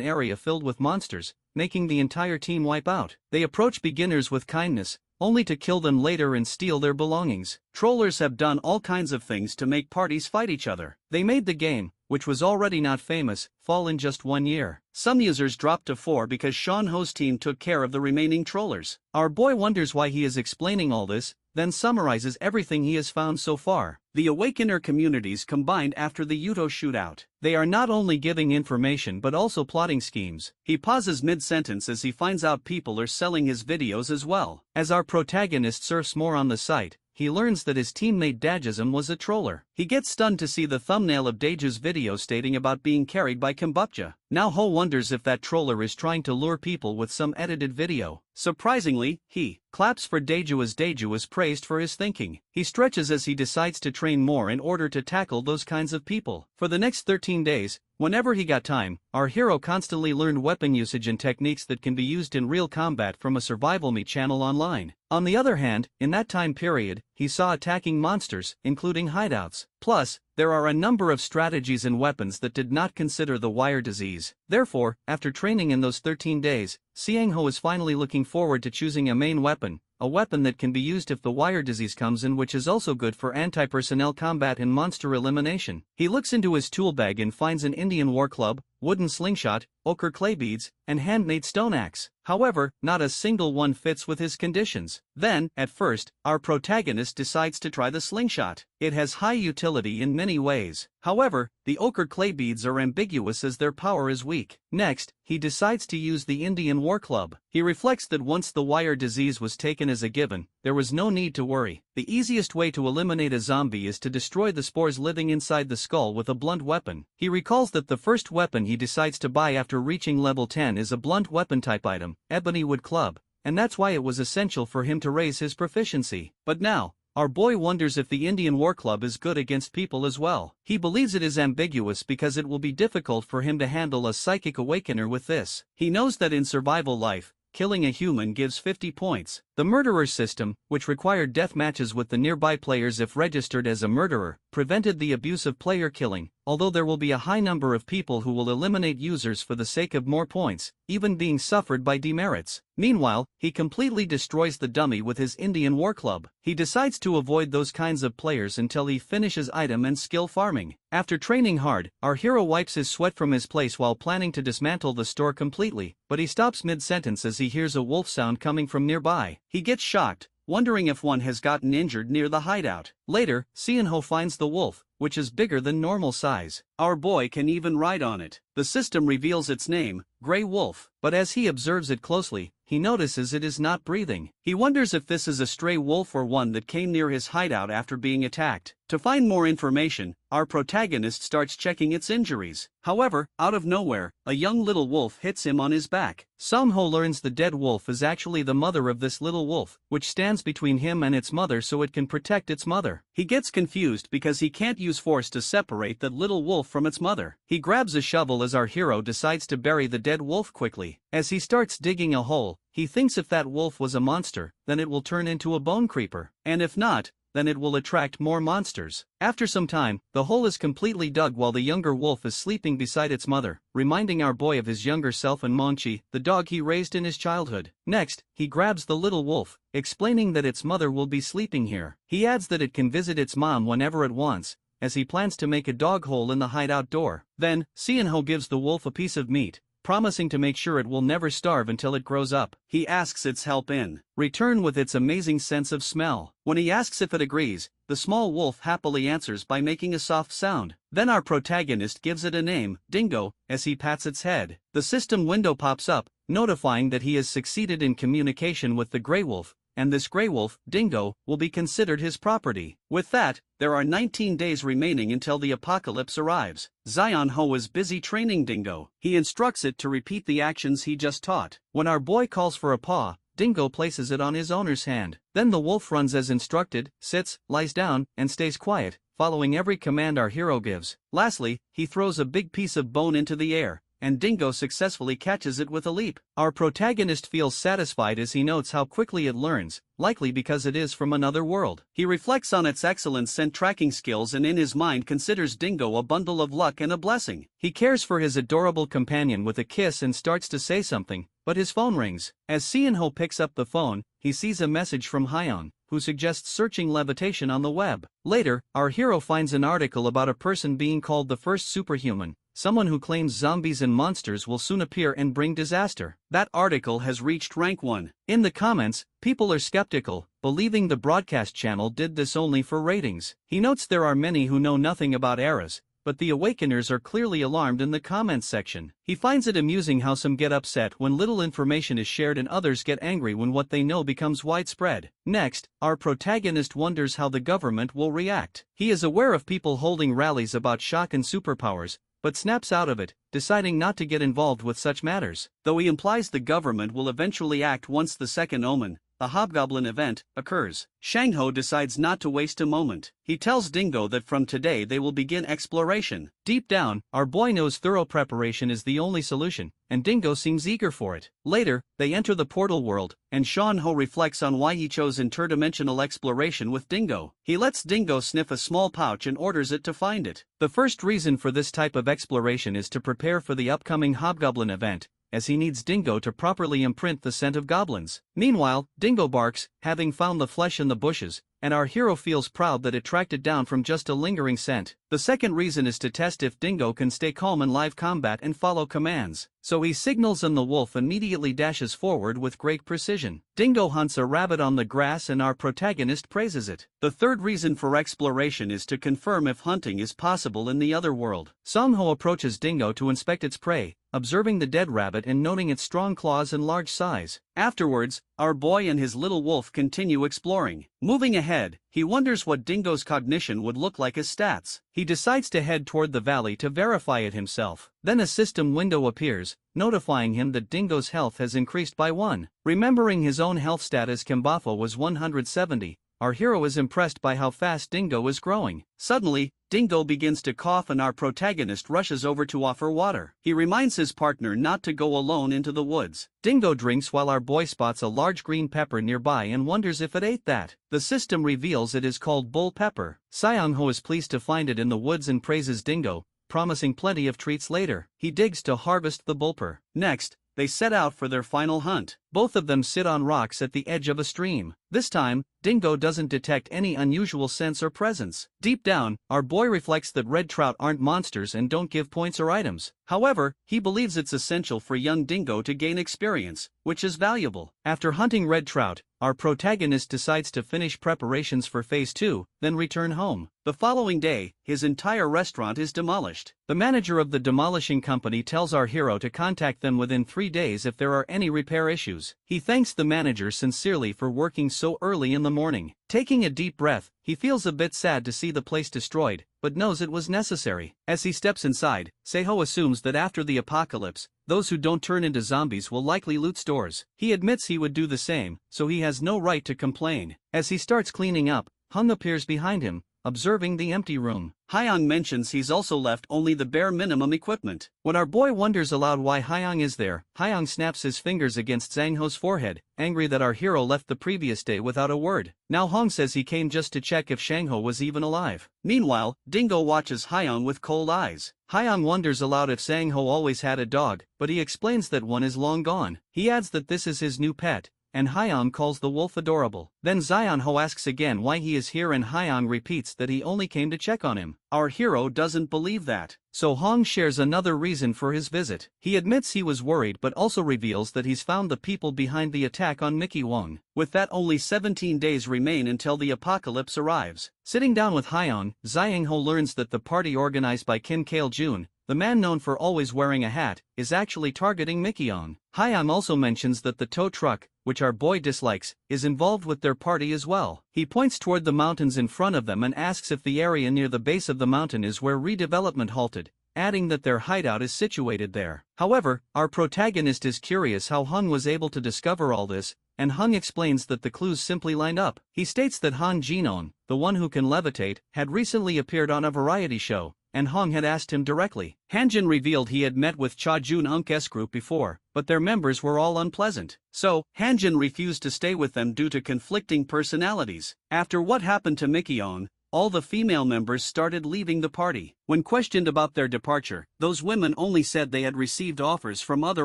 area filled with monsters, making the entire team wipe out. They approach beginners with kindness, only to kill them later and steal their belongings. Trollers have done all kinds of things to make parties fight each other. They made the game, which was already not famous, fall in just 1 year. Some users dropped to 4 because Sean Ho's team took care of the remaining trollers. Our boy wonders why he is explaining all this, then summarizes everything he has found so far. The Awakener communities combined after the Yuto shootout. They are not only giving information but also plotting schemes. He pauses mid-sentence as he finds out people are selling his videos as well. As our protagonist surfs more on the site, he learns that his teammate Dajism was a troller. He gets stunned to see the thumbnail of Daju's video stating about being carried by Kombucha. Now Ho wonders if that troller is trying to lure people with some edited video. Surprisingly, he claps for Daju as Daju is praised for his thinking. He stretches as he decides to train more in order to tackle those kinds of people. For the next 13 days, whenever he got time, our hero constantly learned weapon usage and techniques that can be used in real combat from a Survival Me channel online. On the other hand, in that time period, he saw attacking monsters, including hideouts. Plus, there are a number of strategies and weapons that did not consider the wire disease. Therefore, after training in those 13 days, Xiangho is finally looking forward to choosing a main weapon, a weapon that can be used if the wire disease comes in, which is also good for anti-personnel combat and monster elimination. He looks into his tool bag and finds an Indian war club, wooden slingshot, ochre clay beads, and handmade stone axe. However, not a single one fits with his conditions. Then, at first, our protagonist decides to try the slingshot. It has high utility in many ways. However, the ochre clay beads are ambiguous as their power is weak. Next, he decides to use the Indian war club. He reflects that once the wire disease was taken as a given, there was no need to worry. The easiest way to eliminate a zombie is to destroy the spores living inside the skull with a blunt weapon. He recalls that the first weapon he decides to buy after reaching level 10 is a blunt weapon type item, ebony wood club, and that's why it was essential for him to raise his proficiency. But now, our boy wonders if the Indian war club is good against people as well. He believes it is ambiguous because it will be difficult for him to handle a psychic awakener with this. He knows that in survival life, killing a human gives 50 points. The murderer system, which required death matches with the nearby players if registered as a murderer, prevented the abuse of player killing, although there will be a high number of people who will eliminate users for the sake of more points, even being suffered by demerits. Meanwhile, he completely destroys the dummy with his Indian war club. He decides to avoid those kinds of players until he finishes item and skill farming. After training hard, our hero wipes his sweat from his place while planning to dismantle the store completely, but he stops mid-sentence as he hears a wolf sound coming from nearby. He gets shocked, wondering if one has gotten injured near the hideout. Later, Xianho finds the wolf, which is bigger than normal size. Our boy can even ride on it. The system reveals its name, Grey Wolf, but as he observes it closely, he notices it is not breathing. He wonders if this is a stray wolf or one that came near his hideout after being attacked. To find more information, our protagonist starts checking its injuries. However, out of nowhere, a young little wolf hits him on his back. Samho learns the dead wolf is actually the mother of this little wolf, which stands between him and its mother so it can protect its mother. He gets confused because he can't use force to separate that little wolf from its mother. He grabs a shovel as our hero decides to bury the dead wolf quickly. As he starts digging a hole, he thinks if that wolf was a monster, then it will turn into a bone creeper, and if not, then it will attract more monsters. After some time, the hole is completely dug while the younger wolf is sleeping beside its mother, reminding our boy of his younger self and Monchi, the dog he raised in his childhood. Next, he grabs the little wolf, explaining that its mother will be sleeping here. He adds that it can visit its mom whenever it wants, as he plans to make a dog hole in the hideout door. Then, Xianho gives the wolf a piece of meat, promising to make sure it will never starve until it grows up. He asks its help in return with its amazing sense of smell. When he asks if it agrees, the small wolf happily answers by making a soft sound. Then our protagonist gives it a name, Dingo, as he pats its head. The system window pops up, notifying that he has succeeded in communication with the Grey Wolf, and this Grey Wolf, Dingo, will be considered his property. With that, there are 19 days remaining until the apocalypse arrives. Zion Ho is busy training Dingo. He instructs it to repeat the actions he just taught. When our boy calls for a paw, Dingo places it on his owner's hand. Then the wolf runs as instructed, sits, lies down, and stays quiet, following every command our hero gives. Lastly, he throws a big piece of bone into the air, and Dingo successfully catches it with a leap. Our protagonist feels satisfied as he notes how quickly it learns, likely because it is from another world. He reflects on its excellent scent tracking skills and in his mind considers Dingo a bundle of luck and a blessing. He cares for his adorable companion with a kiss and starts to say something, but his phone rings. As Xianho picks up the phone, he sees a message from Hyeon, who suggests searching levitation on the web. Later, our hero finds an article about a person being called the first superhuman, someone who claims zombies and monsters will soon appear and bring disaster. That article has reached rank 1. In the comments, people are skeptical, believing the broadcast channel did this only for ratings. He notes there are many who know nothing about eras, but the Awakeners are clearly alarmed in the comments section. He finds it amusing how some get upset when little information is shared and others get angry when what they know becomes widespread. Next, our protagonist wonders how the government will react. He is aware of people holding rallies about shock and superpowers, but snaps out of it, deciding not to get involved with such matters. Though he implies the government will eventually act once the second omen, the hobgoblin event, occurs. Shang-ho decides not to waste a moment. He tells Dingo that from today they will begin exploration. Deep down, our boy knows thorough preparation is the only solution, and Dingo seems eager for it. Later, they enter the portal world, and Shang-ho reflects on why he chose interdimensional exploration with Dingo. He lets Dingo sniff a small pouch and orders it to find it. The first reason for this type of exploration is to prepare for the upcoming hobgoblin event, as he needs Dingo to properly imprint the scent of goblins. Meanwhile, Dingo barks, having found the flesh in the bushes, and our hero feels proud that it tracked it down from just a lingering scent. The second reason is to test if Dingo can stay calm in live combat and follow commands. So he signals and the wolf immediately dashes forward with great precision. Dingo hunts a rabbit on the grass and our protagonist praises it. The third reason for exploration is to confirm if hunting is possible in the other world. Shang-ho approaches Dingo to inspect its prey, observing the dead rabbit and noting its strong claws and large size. Afterwards, our boy and his little wolf continue exploring. Moving ahead, he wonders what Dingo's cognition would look like as stats. He decides to head toward the valley to verify it himself. Then a system window appears, notifying him that Dingo's health has increased by 1. Remembering his own health stat as Kimbafo was 170, our hero is impressed by how fast Dingo is growing. Suddenly, Dingo begins to cough and our protagonist rushes over to offer water. He reminds his partner not to go alone into the woods. Dingo drinks while our boy spots a large green pepper nearby and wonders if it ate that. The system reveals it is called bull pepper. Shang-ho is pleased to find it in the woods and praises Dingo, promising plenty of treats later. He digs to harvest the bullper. Next, they set out for their final hunt. Both of them sit on rocks at the edge of a stream. This time, Dingo doesn't detect any unusual sense or presence. Deep down, our boy reflects that red trout aren't monsters and don't give points or items. However, he believes it's essential for young Dingo to gain experience, which is valuable. After hunting red trout, our protagonist decides to finish preparations for Phase 2, then return home. The following day, his entire restaurant is demolished. The manager of the demolishing company tells our hero to contact them within 3 days if there are any repair issues. He thanks the manager sincerely for working so early in the morning. Taking a deep breath, he feels a bit sad to see the place destroyed, but knows it was necessary. As he steps inside, Seiho assumes that after the apocalypse, those who don't turn into zombies will likely loot stores. He admits he would do the same, so he has no right to complain. As he starts cleaning up, Hung appears behind him, observing the empty room. Hyung mentions he's also left only the bare minimum equipment. When our boy wonders aloud why Hyung is there, Hyung snaps his fingers against Zhang-ho's forehead, angry that our hero left the previous day without a word. Now Hong says he came just to check if Shang-ho was even alive. Meanwhile, Dingo watches Hyung with cold eyes. Hyung wonders aloud if Zhang-ho always had a dog, but he explains that one is long gone. He adds that this is his new pet, and Hyung calls the wolf adorable. Then Zion-ho asks again why he is here and Hyung repeats that he only came to check on him. Our hero doesn't believe that. So Hong shares another reason for his visit. He admits he was worried but also reveals that he's found the people behind the attack on Mickey Wong. With that, only 17 days remain until the apocalypse arrives. Sitting down with Hyung, Zion-ho learns that the party organized by Kim Kale-jun, the man known for always wearing a hat, is actually targeting Mickey-on. Hyung also mentions that the tow truck, which our boy dislikes, is involved with their party as well. He points toward the mountains in front of them and asks if the area near the base of the mountain is where redevelopment halted, adding that their hideout is situated there. However, our protagonist is curious how Hung was able to discover all this, and Hung explains that the clues simply lined up. He states that Han Jinon, the one who can levitate, had recently appeared on a variety show, and Hong had asked him directly. Hanjin revealed he had met with Cha-Jun-unk's group before, but their members were all unpleasant. So, Hanjin refused to stay with them due to conflicting personalities. After what happened to Mickey-on, all the female members started leaving the party. When questioned about their departure, those women only said they had received offers from other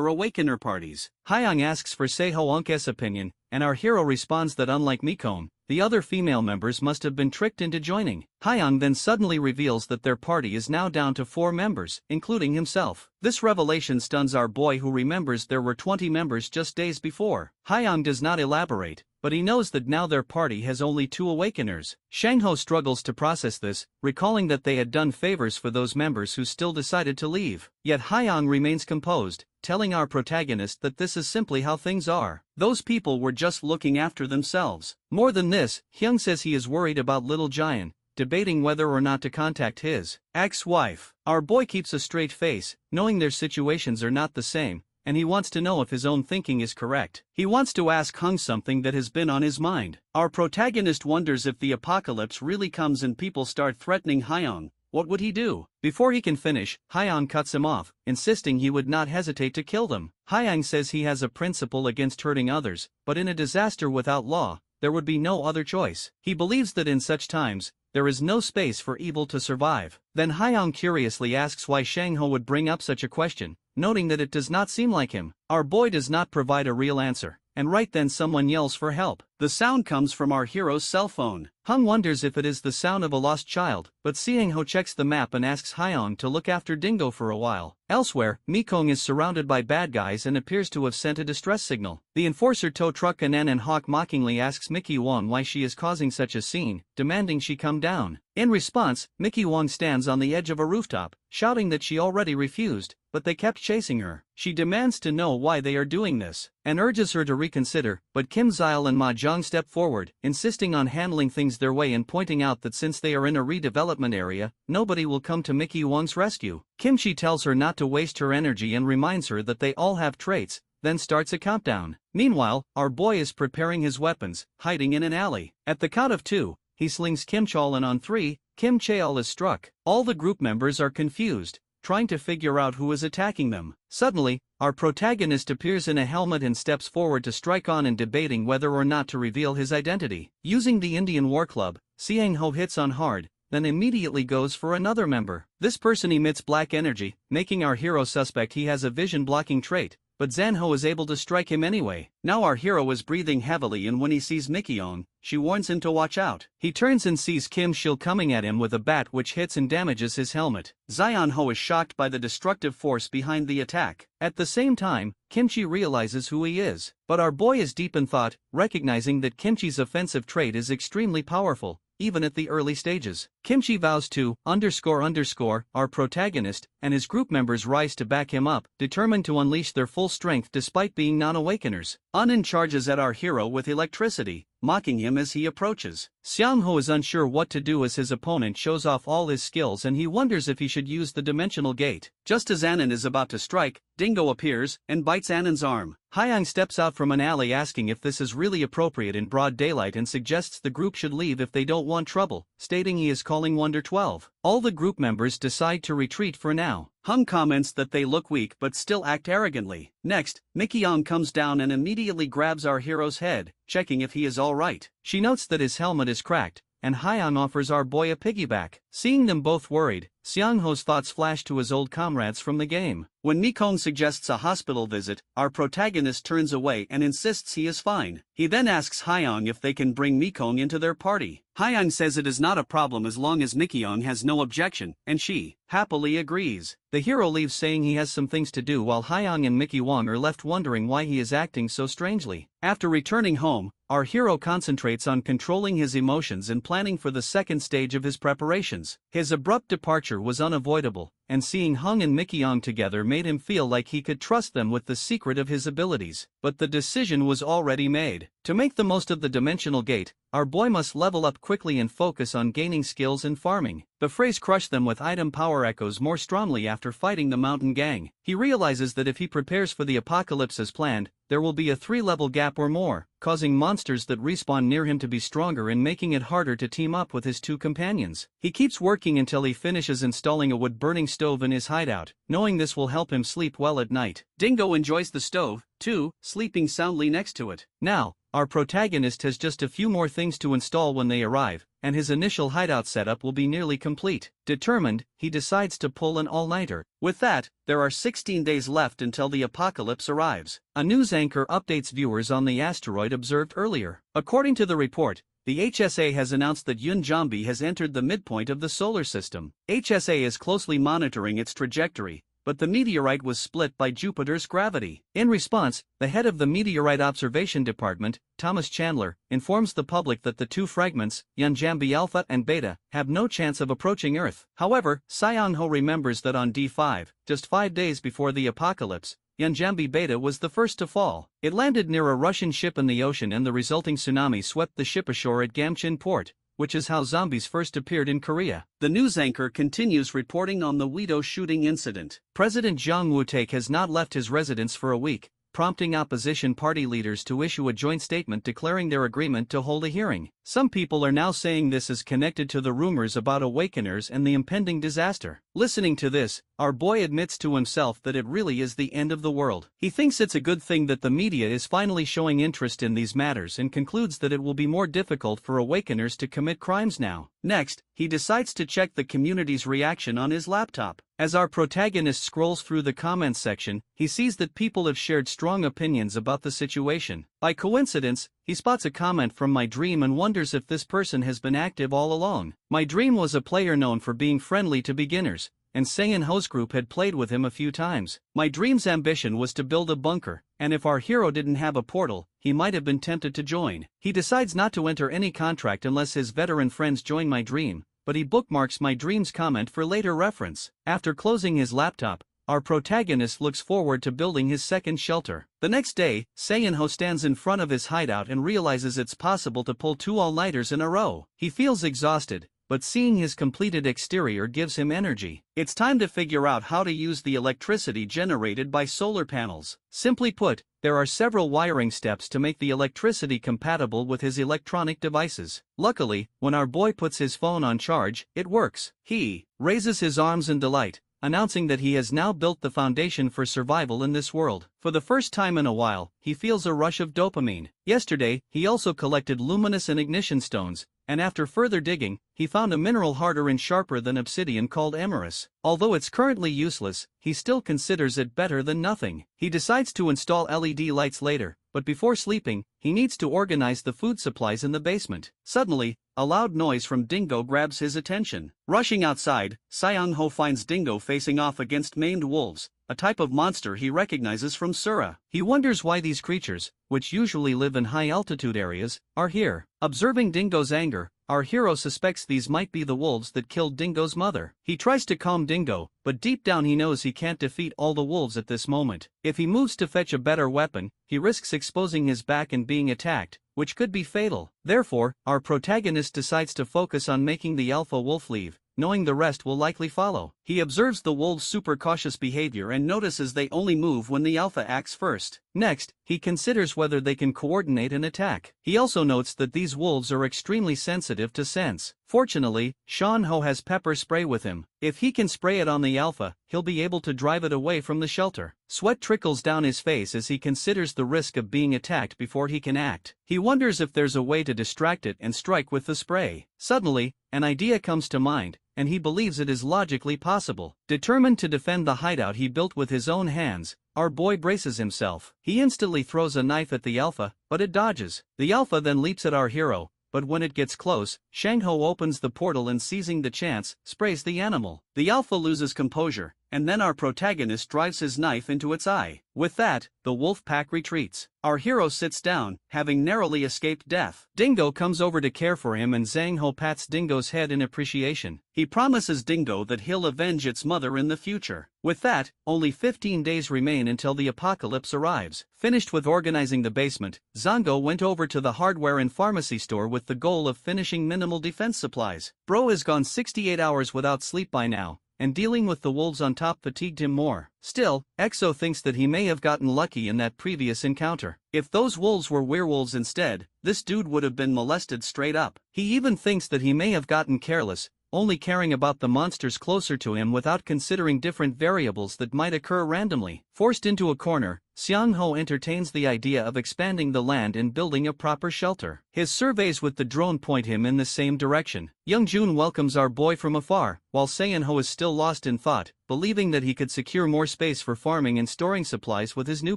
Awakener parties. Hyung asks for Seo-unk's opinion, and our hero responds that unlike Mikon, the other female members must have been tricked into joining. Hyung then suddenly reveals that their party is now down to 4 members, including himself. This revelation stuns our boy, who remembers there were 20 members just days before. Hyung does not elaborate, but he knows that now their party has only 2 Awakeners. Shang-ho struggles to process this, recalling that they had done favors for those members who still decided to leave. Yet Hyung remains composed, telling our protagonist that this is simply how things are. Those people were just looking after themselves. More than this, Hyung says he is worried about Little Giant, debating whether or not to contact his ex-wife. Our boy keeps a straight face, knowing their situations are not the same, and he wants to know if his own thinking is correct. He wants to ask Hung something that has been on his mind. Our protagonist wonders if the apocalypse really comes and people start threatening Hyung. What would he do? Before he can finish, Hyung cuts him off, insisting he would not hesitate to kill them. Hyung says he has a principle against hurting others, but in a disaster without law, there would be no other choice. He believes that in such times, there is no space for evil to survive. Then Hyung curiously asks why Shang-ho would bring up such a question, noting that it does not seem like him. Our boy does not provide a real answer, and right then someone yells for help. The sound comes from our hero's cell phone. Hung wonders if it is the sound of a lost child, but Seang-ho checks the map and asks Hyung to look after Dingo for a while. Elsewhere, Mekong is surrounded by bad guys and appears to have sent a distress signal. The enforcer tow truck Anan and Hawk mockingly asks Mickey Wong why she is causing such a scene, demanding she come down. In response, Mickey Wong stands on the edge of a rooftop, shouting that she already refused, but they kept chasing her. She demands to know why they are doing this, and urges her to reconsider, but Kim Zile and Ma Jong step forward, insisting on handling things their way and pointing out that since they are in a redevelopment area, nobody will come to Mickey Wong's rescue. Kimchi tells her not to waste her energy and reminds her that they all have traits, then starts a countdown. Meanwhile, our boy is preparing his weapons, hiding in an alley. At the count of 2, he slings Kim Chol, and on 3, Kim Chaol is struck. All the group members are confused, trying to figure out who is attacking them. Suddenly, our protagonist appears in a helmet and steps forward to strike on and debating whether or not to reveal his identity. Using the Indian War Club, Seang-ho hits on hard, then immediately goes for another member. This person emits black energy, making our hero suspect he has a vision-blocking trait, but Zanho is able to strike him anyway. Now our hero is breathing heavily, and when he sees Mikyeon, she warns him to watch out. He turns and sees Kim Shil coming at him with a bat which hits and damages his helmet. Zion Ho is shocked by the destructive force behind the attack. At the same time, Kimchi realizes who he is. But our boy is deep in thought, recognizing that Kimchi's offensive trait is extremely powerful, even at the early stages. Kimchi vows to our protagonist, and his group members rise to back him up, determined to unleash their full strength despite being non-awakeners. Unin charges at our hero with electricity, mocking him as he approaches. Xiang-ho is unsure what to do as his opponent shows off all his skills, and he wonders if he should use the dimensional gate. Just as Anan is about to strike, Dingo appears and bites Anan's arm. Hyang steps out from an alley asking if this is really appropriate in broad daylight and suggests the group should leave if they don't want trouble, stating he is calling Wonder 12. All the group members decide to retreat for now. Hung comments that they look weak but still act arrogantly. Next, Mikyeon comes down and immediately grabs our hero's head, checking if he is alright. She notes that his helmet is cracked, and Hyang offers our boy a piggyback. Seeing them both worried, Xiang-ho's thoughts flash to his old comrades from the game. When Mikong suggests a hospital visit, our protagonist turns away and insists he is fine. He then asks Hyang if they can bring Mikong into their party. Hyang says it is not a problem as long as Mikyeon has no objection, and she happily agrees. The hero leaves saying he has some things to do, while Hyang and Mickey Wong are left wondering why he is acting so strangely. After returning home, our hero concentrates on controlling his emotions and planning for the second stage of his preparations. His abrupt departure was unavoidable, and seeing Hung and Mikyeon together made him feel like he could trust them with the secret of his abilities. But the decision was already made. To make the most of the dimensional gate, our boy must level up quickly and focus on gaining skills in farming. The phrase "crush them with item power" echoes more strongly after fighting the mountain gang. He realizes that if he prepares for the apocalypse as planned, there will be a 3-level gap or more, causing monsters that respawn near him to be stronger and making it harder to team up with his 2 companions. He keeps working until he finishes installing a wood-burning stove in his hideout, knowing this will help him sleep well at night. Dingo enjoys the stove, too, sleeping soundly next to it. Now, our protagonist has just a few more things to install when they arrive, and his initial hideout setup will be nearly complete. Determined, he decides to pull an all-nighter. With that, there are 16 days left until the apocalypse arrives. A news anchor updates viewers on the asteroid observed earlier. According to the report, the HSA has announced that Yun Jambi has entered the midpoint of the solar system. HSA is closely monitoring its trajectory, but the meteorite was split by Jupiter's gravity. In response, the head of the Meteorite Observation Department, Thomas Chandler, informs the public that the 2 fragments, Yunjambi Alpha and Beta, have no chance of approaching Earth. However, Seong-ho remembers that on D5, just 5 days before the apocalypse, Yunjambi Beta was the first to fall. It landed near a Russian ship in the ocean, and the resulting tsunami swept the ship ashore at Gamchin port, which is how zombies first appeared in Korea. The news anchor continues reporting on the Wido shooting incident. President Jang Woo-taek has not left his residence for a week, prompting opposition party leaders to issue a joint statement declaring their agreement to hold a hearing. Some people are now saying this is connected to the rumors about awakeners and the impending disaster. Listening to this, our boy admits to himself that it really is the end of the world. He thinks it's a good thing that the media is finally showing interest in these matters and concludes that it will be more difficult for awakeners to commit crimes now. Next, he decides to check the community's reaction on his laptop. As our protagonist scrolls through the comments section, he sees that people have shared strong opinions about the situation. By coincidence, he spots a comment from My Dream and wonders if this person has been active all along. My Dream was a player known for being friendly to beginners, and Saiyan Ho's group had played with him a few times. My Dream's ambition was to build a bunker, and if our hero didn't have a portal, he might have been tempted to join. He decides not to enter any contract unless his veteran friends join My Dream, but he bookmarks My Dream's comment for later reference. After closing his laptop, our protagonist looks forward to building his second shelter. The next day, Saiyan Ho stands in front of his hideout and realizes it's possible to pull 2 all-nighters in a row. He feels exhausted, but seeing his completed exterior gives him energy. It's time to figure out how to use the electricity generated by solar panels. Simply put, there are several wiring steps to make the electricity compatible with his electronic devices. Luckily, when our boy puts his phone on charge, it works. He raises his arms in delight, announcing that he has now built the foundation for survival in this world. For the first time in a while, he feels a rush of dopamine. Yesterday, he also collected luminous and ignition stones, and after further digging, he found a mineral harder and sharper than obsidian called emerus. Although it's currently useless, he still considers it better than nothing. He decides to install LED lights later, but before sleeping, he needs to organize the food supplies in the basement. Suddenly, a loud noise from Dingo grabs his attention. Rushing outside, Saiyan Ho finds Dingo facing off against maimed wolves, a type of monster he recognizes from Sura. He wonders why these creatures, which usually live in high-altitude areas, are here. Observing Dingo's anger, our hero suspects these might be the wolves that killed Dingo's mother. He tries to calm Dingo, but deep down he knows he can't defeat all the wolves at this moment. If he moves to fetch a better weapon, he risks exposing his back and being attacked, which could be fatal. Therefore, our protagonist decides to focus on making the alpha wolf leave, knowing the rest will likely follow. He observes the wolves' super cautious behavior and notices they only move when the alpha acts first. Next, he considers whether they can coordinate an attack. He also notes that these wolves are extremely sensitive to scents. Fortunately, Shan Ho has pepper spray with him. If he can spray it on the alpha, he'll be able to drive it away from the shelter. Sweat trickles down his face as he considers the risk of being attacked before he can act. He wonders if there's a way to distract it and strike with the spray. Suddenly, an idea comes to mind, and he believes it is logically possible. Determined to defend the hideout he built with his own hands, our boy braces himself. He instantly throws a knife at the alpha, but it dodges. The alpha then leaps at our hero, but when it gets close, Shang Ho opens the portal and seizing the chance, sprays the animal. The alpha loses composure, and then our protagonist drives his knife into its eye. With that, the wolf pack retreats. Our hero sits down, having narrowly escaped death. Dingo comes over to care for him and Zhang Ho pats Dingo's head in appreciation. He promises Dingo that he'll avenge its mother in the future. With that, only 15 days remain until the apocalypse arrives. Finished with organizing the basement, Zango went over to the hardware and pharmacy store with the goal of finishing minimal defense supplies. Bro has gone 68 hours without sleep by now, and dealing with the wolves on top fatigued him more. Still, EXO thinks that he may have gotten lucky in that previous encounter. If those wolves were werewolves instead, this dude would have been molested straight up. He even thinks that he may have gotten careless, only caring about the monsters closer to him without considering different variables that might occur randomly. Forced into a corner, Xiang Ho entertains the idea of expanding the land and building a proper shelter. His surveys with the drone point him in the same direction. Young Jun welcomes our boy from afar, while Saiyan Ho is still lost in thought, believing that he could secure more space for farming and storing supplies with his new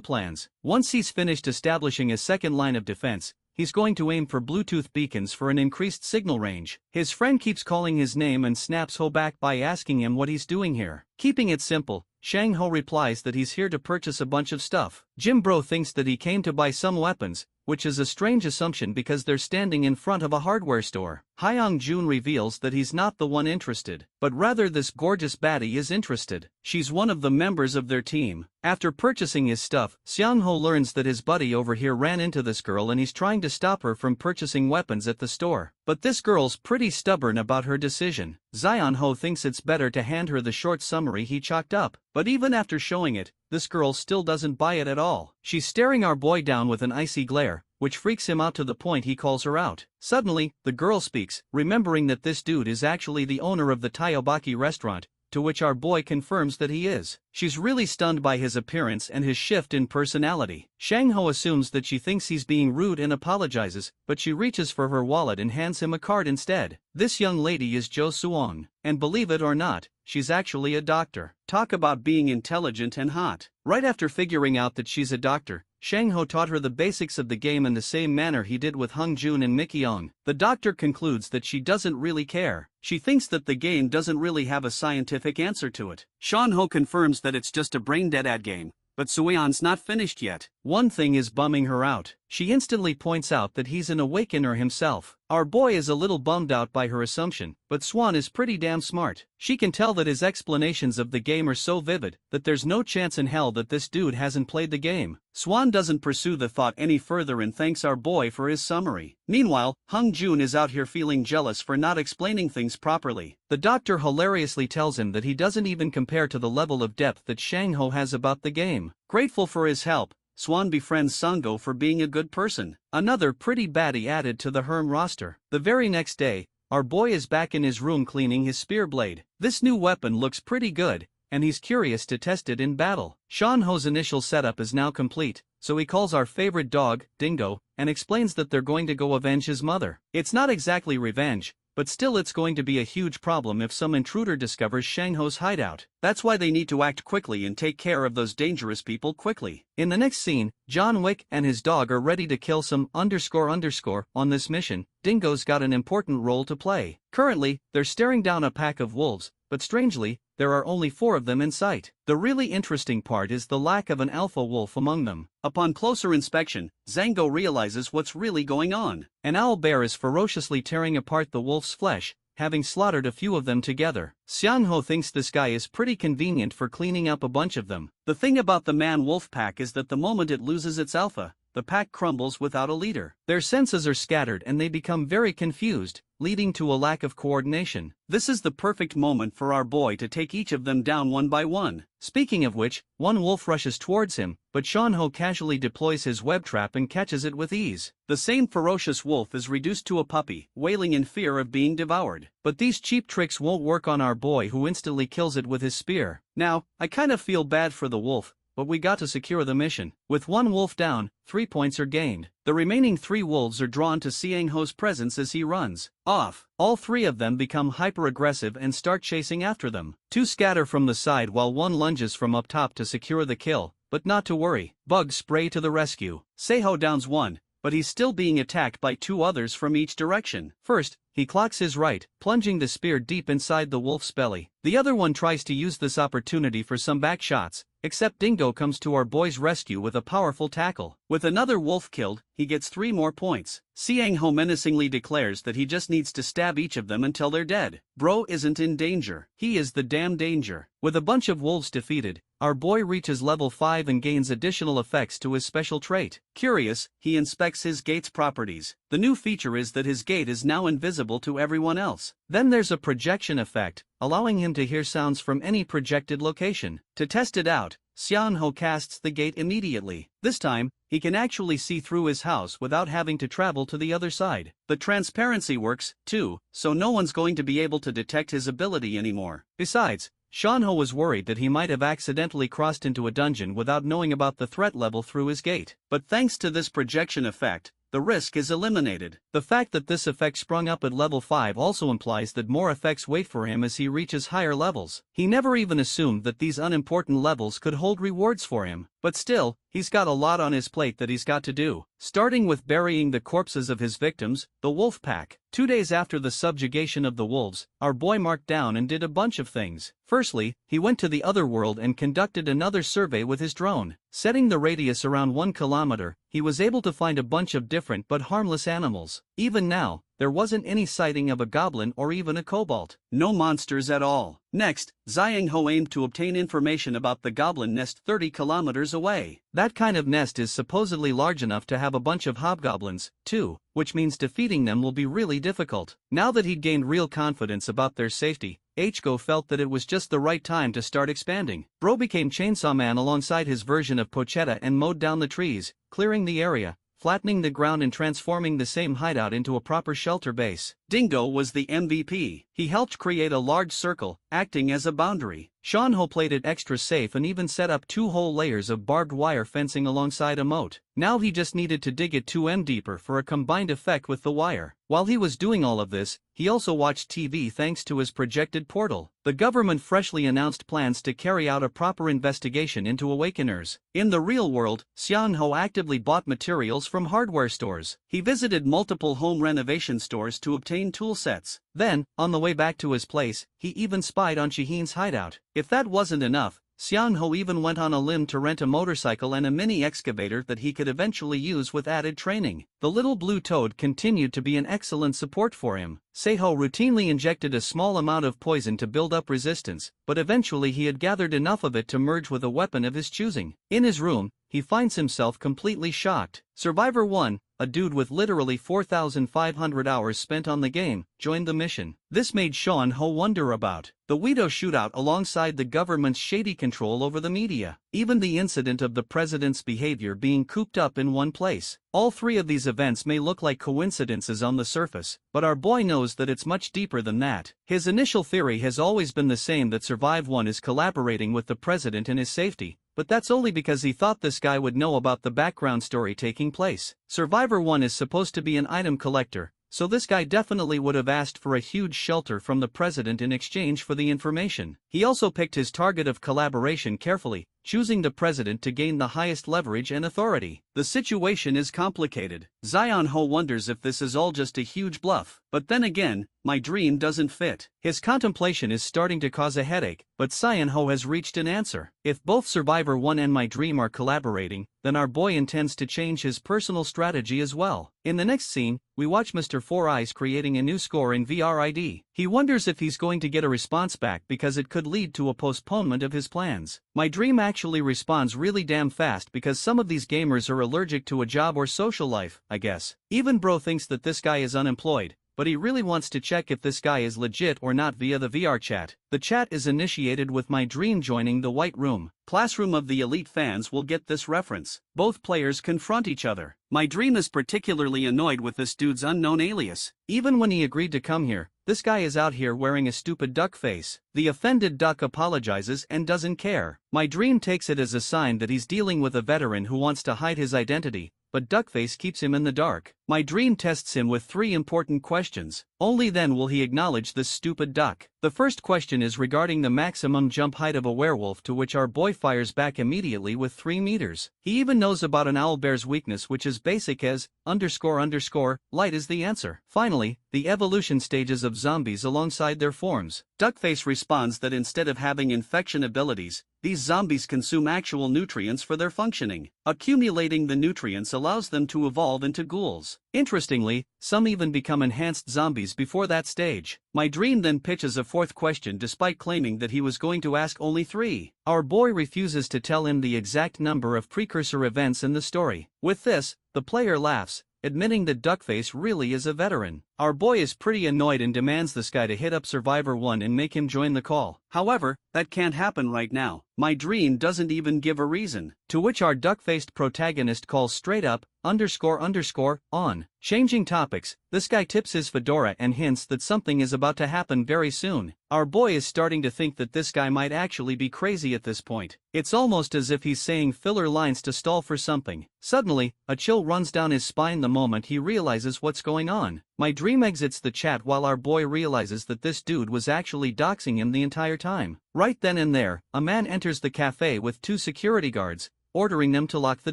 plans. Once he's finished establishing a second line of defense, he's going to aim for Bluetooth beacons for an increased signal range. His friend keeps calling his name and snaps Ho back by asking him what he's doing here. Keeping it simple, Shang Ho replies that he's here to purchase a bunch of stuff. Jim Bro thinks that he came to buy some weapons, which is a strange assumption because they're standing in front of a hardware store. Hyung-jun reveals that he's not the one interested, but rather this gorgeous baddie is interested. She's one of the members of their team. After purchasing his stuff, Seong-ho learns that his buddy over here ran into this girl and he's trying to stop her from purchasing weapons at the store. But this girl's pretty stubborn about her decision. Seong-ho thinks it's better to hand her the short summary he chalked up, but even after showing it, this girl still doesn't buy it at all. She's staring our boy down with an icy glare, which freaks him out to the point he calls her out. Suddenly, the girl speaks, remembering that this dude is actually the owner of the Taiyobaki restaurant, to which our boy confirms that he is. She's really stunned by his appearance and his shift in personality. Shang-ho assumes that she thinks he's being rude and apologizes, but she reaches for her wallet and hands him a card instead. This young lady is Jo Suong, and believe it or not, she's actually a doctor. Talk about being intelligent and hot. Right after figuring out that she's a doctor, Shang-ho taught her the basics of the game in the same manner he did with Hung-jun and Mikyong. The doctor concludes that she doesn't really care. She thinks that the game doesn't really have a scientific answer to it. Sean-ho confirms that it's just a brain-dead ad game, but Suyeon's not finished yet. One thing is bumming her out. She instantly points out that he's an awakener himself. Our boy is a little bummed out by her assumption, but Swan is pretty damn smart. She can tell that his explanations of the game are so vivid that there's no chance in hell that this dude hasn't played the game. Swan doesn't pursue the thought any further and thanks our boy for his summary. Meanwhile, Hung-jun is out here feeling jealous for not explaining things properly. The doctor hilariously tells him that he doesn't even compare to the level of depth that Shang-ho has about the game. Grateful for his help, Swan befriends Sung-go for being a good person. Another pretty baddie added to the Herm roster. The very next day, our boy is back in his room cleaning his spear blade. This new weapon looks pretty good, and he's curious to test it in battle. Sean-ho's initial setup is now complete, so he calls our favorite dog, Dingo, and explains that they're going to go avenge his mother. It's not exactly revenge, but still it's going to be a huge problem if some intruder discovers Shang-ho's hideout. That's why they need to act quickly and take care of those dangerous people quickly. In the next scene, John Wick and his dog are ready to kill some ___ on this mission. Dingo's got an important role to play. Currently, they're staring down a pack of wolves, but strangely, there are only 4 of them in sight. The really interesting part is the lack of an alpha wolf among them. Upon closer inspection, Zango realizes what's really going on. An owl bear is ferociously tearing apart the wolf's flesh, having slaughtered a few of them together. Seong-ho thinks this guy is pretty convenient for cleaning up a bunch of them. The thing about the man-wolf pack is that the moment it loses its alpha, the pack crumbles without a leader. Their senses are scattered and they become very confused, leading to a lack of coordination. This is the perfect moment for our boy to take each of them down one by one. Speaking of which, one wolf rushes towards him, but Seong-ho casually deploys his web trap and catches it with ease. The same ferocious wolf is reduced to a puppy, wailing in fear of being devoured. But these cheap tricks won't work on our boy, who instantly kills it with his spear. Now, I kind of feel bad for the wolf, but we got to secure the mission. With one wolf down, 3 points are gained. The remaining 3 wolves are drawn to Seong-ho's presence as he runs off. All 3 of them become hyper-aggressive and start chasing after them. 2 scatter from the side while 1 lunges from up top to secure the kill, but not to worry. Bug spray to the rescue. Seiho downs 1, but he's still being attacked by 2 others from each direction. First, he clocks his right, plunging the spear deep inside the wolf's belly. The other one tries to use this opportunity for some back shots, except Dingo comes to our boy's rescue with a powerful tackle. With another wolf killed, he gets 3 more points. Seong-ho menacingly declares that he just needs to stab each of them until they're dead. Bro isn't in danger. He is the damn danger. With a bunch of wolves defeated, our boy reaches level 5 and gains additional effects to his special trait. Curious, he inspects his gate's properties. The new feature is that his gate is now invisible to everyone else. Then there's a projection effect, allowing him to hear sounds from any projected location. To test it out, Seong-ho casts the gate immediately. This time, he can actually see through his house without having to travel to the other side. The transparency works, too, so no one's going to be able to detect his ability anymore. Besides, Seong-ho was worried that he might have accidentally crossed into a dungeon without knowing about the threat level through his gate. But thanks to this projection effect, the risk is eliminated. The fact that this effect sprung up at level 5 also implies that more effects wait for him as he reaches higher levels. He never even assumed that these unimportant levels could hold rewards for him. But still, he's got a lot on his plate that he's got to do. Starting with burying the corpses of his victims, the wolf pack. 2 days after the subjugation of the wolves, our boy marked down and did a bunch of things. Firstly, he went to the other world and conducted another survey with his drone. Setting the radius around 1 kilometer, he was able to find a bunch of different but harmless animals. Even now, there wasn't any sighting of a goblin or even a kobold. No monsters at all. Next, Zhang Ho aimed to obtain information about the goblin nest 30 kilometers away. That kind of nest is supposedly large enough to have a bunch of hobgoblins, too, which means defeating them will be really difficult. Now that he'd gained real confidence about their safety, H.Go felt that it was just the right time to start expanding. Bro became Chainsaw Man alongside his version of Pochetta and mowed down the trees, clearing the area, flattening the ground and transforming the same hideout into a proper shelter base. Dingo was the MVP. He helped create a large circle, acting as a boundary. Sean-ho played it extra safe and even set up 2 whole layers of barbed wire fencing alongside a moat. Now he just needed to dig it 2m deeper for a combined effect with the wire. While he was doing all of this, he also watched TV thanks to his projected portal. The government freshly announced plans to carry out a proper investigation into Awakeners. In the real world, Sean-ho actively bought materials from hardware stores. He visited multiple home renovation stores to obtain tool sets. Then, on the way back to his place, he even spied on Shiheen's hideout. If that wasn't enough, Sean-ho even went on a limb to rent a motorcycle and a mini excavator that he could eventually use with added training. The little blue toad continued to be an excellent support for him. Seiho routinely injected a small amount of poison to build up resistance, but eventually he had gathered enough of it to merge with a weapon of his choosing. In his room, he finds himself completely shocked. Survivor 1, a dude with literally 4,500 hours spent on the game, joined the mission. This made Sean-ho wonder about the Weedo shootout alongside the government's shady control over the media. Even the incident of the president's behavior being cooped up in one place. All 3 of these events may look like coincidences on the surface, but our boy knows that it's much deeper than that. His initial theory has always been the same, that Survive 1 is collaborating with the president in his safety, but that's only because he thought this guy would know about the background story taking place. Survivor 1 is supposed to be an item collector, so this guy definitely would have asked for a huge shelter from the president in exchange for the information. He also picked his target of collaboration carefully, choosing the president to gain the highest leverage and authority. The situation is complicated. Zion-ho wonders if this is all just a huge bluff. But then again, my dream doesn't fit. His contemplation is starting to cause a headache, but Zion-ho has reached an answer. If both Survivor 1 and My Dream are collaborating, then our boy intends to change his personal strategy as well. In the next scene, we watch Mr. Four Eyes creating a new score in VRID. He wonders if he's going to get a response back because it could lead to a postponement of his plans. My Dream actually responds really damn fast because some of these gamers are allergic to a job or social life, I guess. Even Bro thinks that this guy is unemployed, but he really wants to check if this guy is legit or not via the VR chat. The chat is initiated with My Dream joining the White Room. Classroom of the elite fans will get this reference. Both players confront each other. My Dream is particularly annoyed with this dude's unknown alias. Even when he agreed to come here, this guy is out here wearing a stupid duck face. The offended duck apologizes and doesn't care. My Dream takes it as a sign that he's dealing with a veteran who wants to hide his identity, but Duckface keeps him in the dark. My Dream tests him with 3 important questions. Only then will he acknowledge this stupid duck. The first question is regarding the maximum jump height of a werewolf, to which our boy fires back immediately with 3 meters. He even knows about an owlbear's weakness, which is basic as __, light is the answer. Finally, the evolution stages of zombies alongside their forms. Duckface responds that instead of having infection abilities, these zombies consume actual nutrients for their functioning. Accumulating the nutrients allows them to evolve into ghouls. Interestingly, some even become enhanced zombies before that stage. My Dream then pitches a 4th question despite claiming that he was going to ask only 3. Our boy refuses to tell him the exact number of precursor events in the story. With this, the player laughs, admitting that Duckface really is a veteran. Our boy is pretty annoyed and demands this guy to hit up Survivor 1 and make him join the call. However, that can't happen right now. My Dream doesn't even give a reason. To which our duck-faced protagonist calls straight up, __on. Changing topics, this guy tips his fedora and hints that something is about to happen very soon. Our boy is starting to think that this guy might actually be crazy at this point. It's almost as if he's saying filler lines to stall for something. Suddenly, a chill runs down his spine the moment he realizes what's going on. My Dream exits the chat while our boy realizes that this dude was actually doxing him the entire time. Right then and there, a man enters the cafe with 2 security guards, ordering them to lock the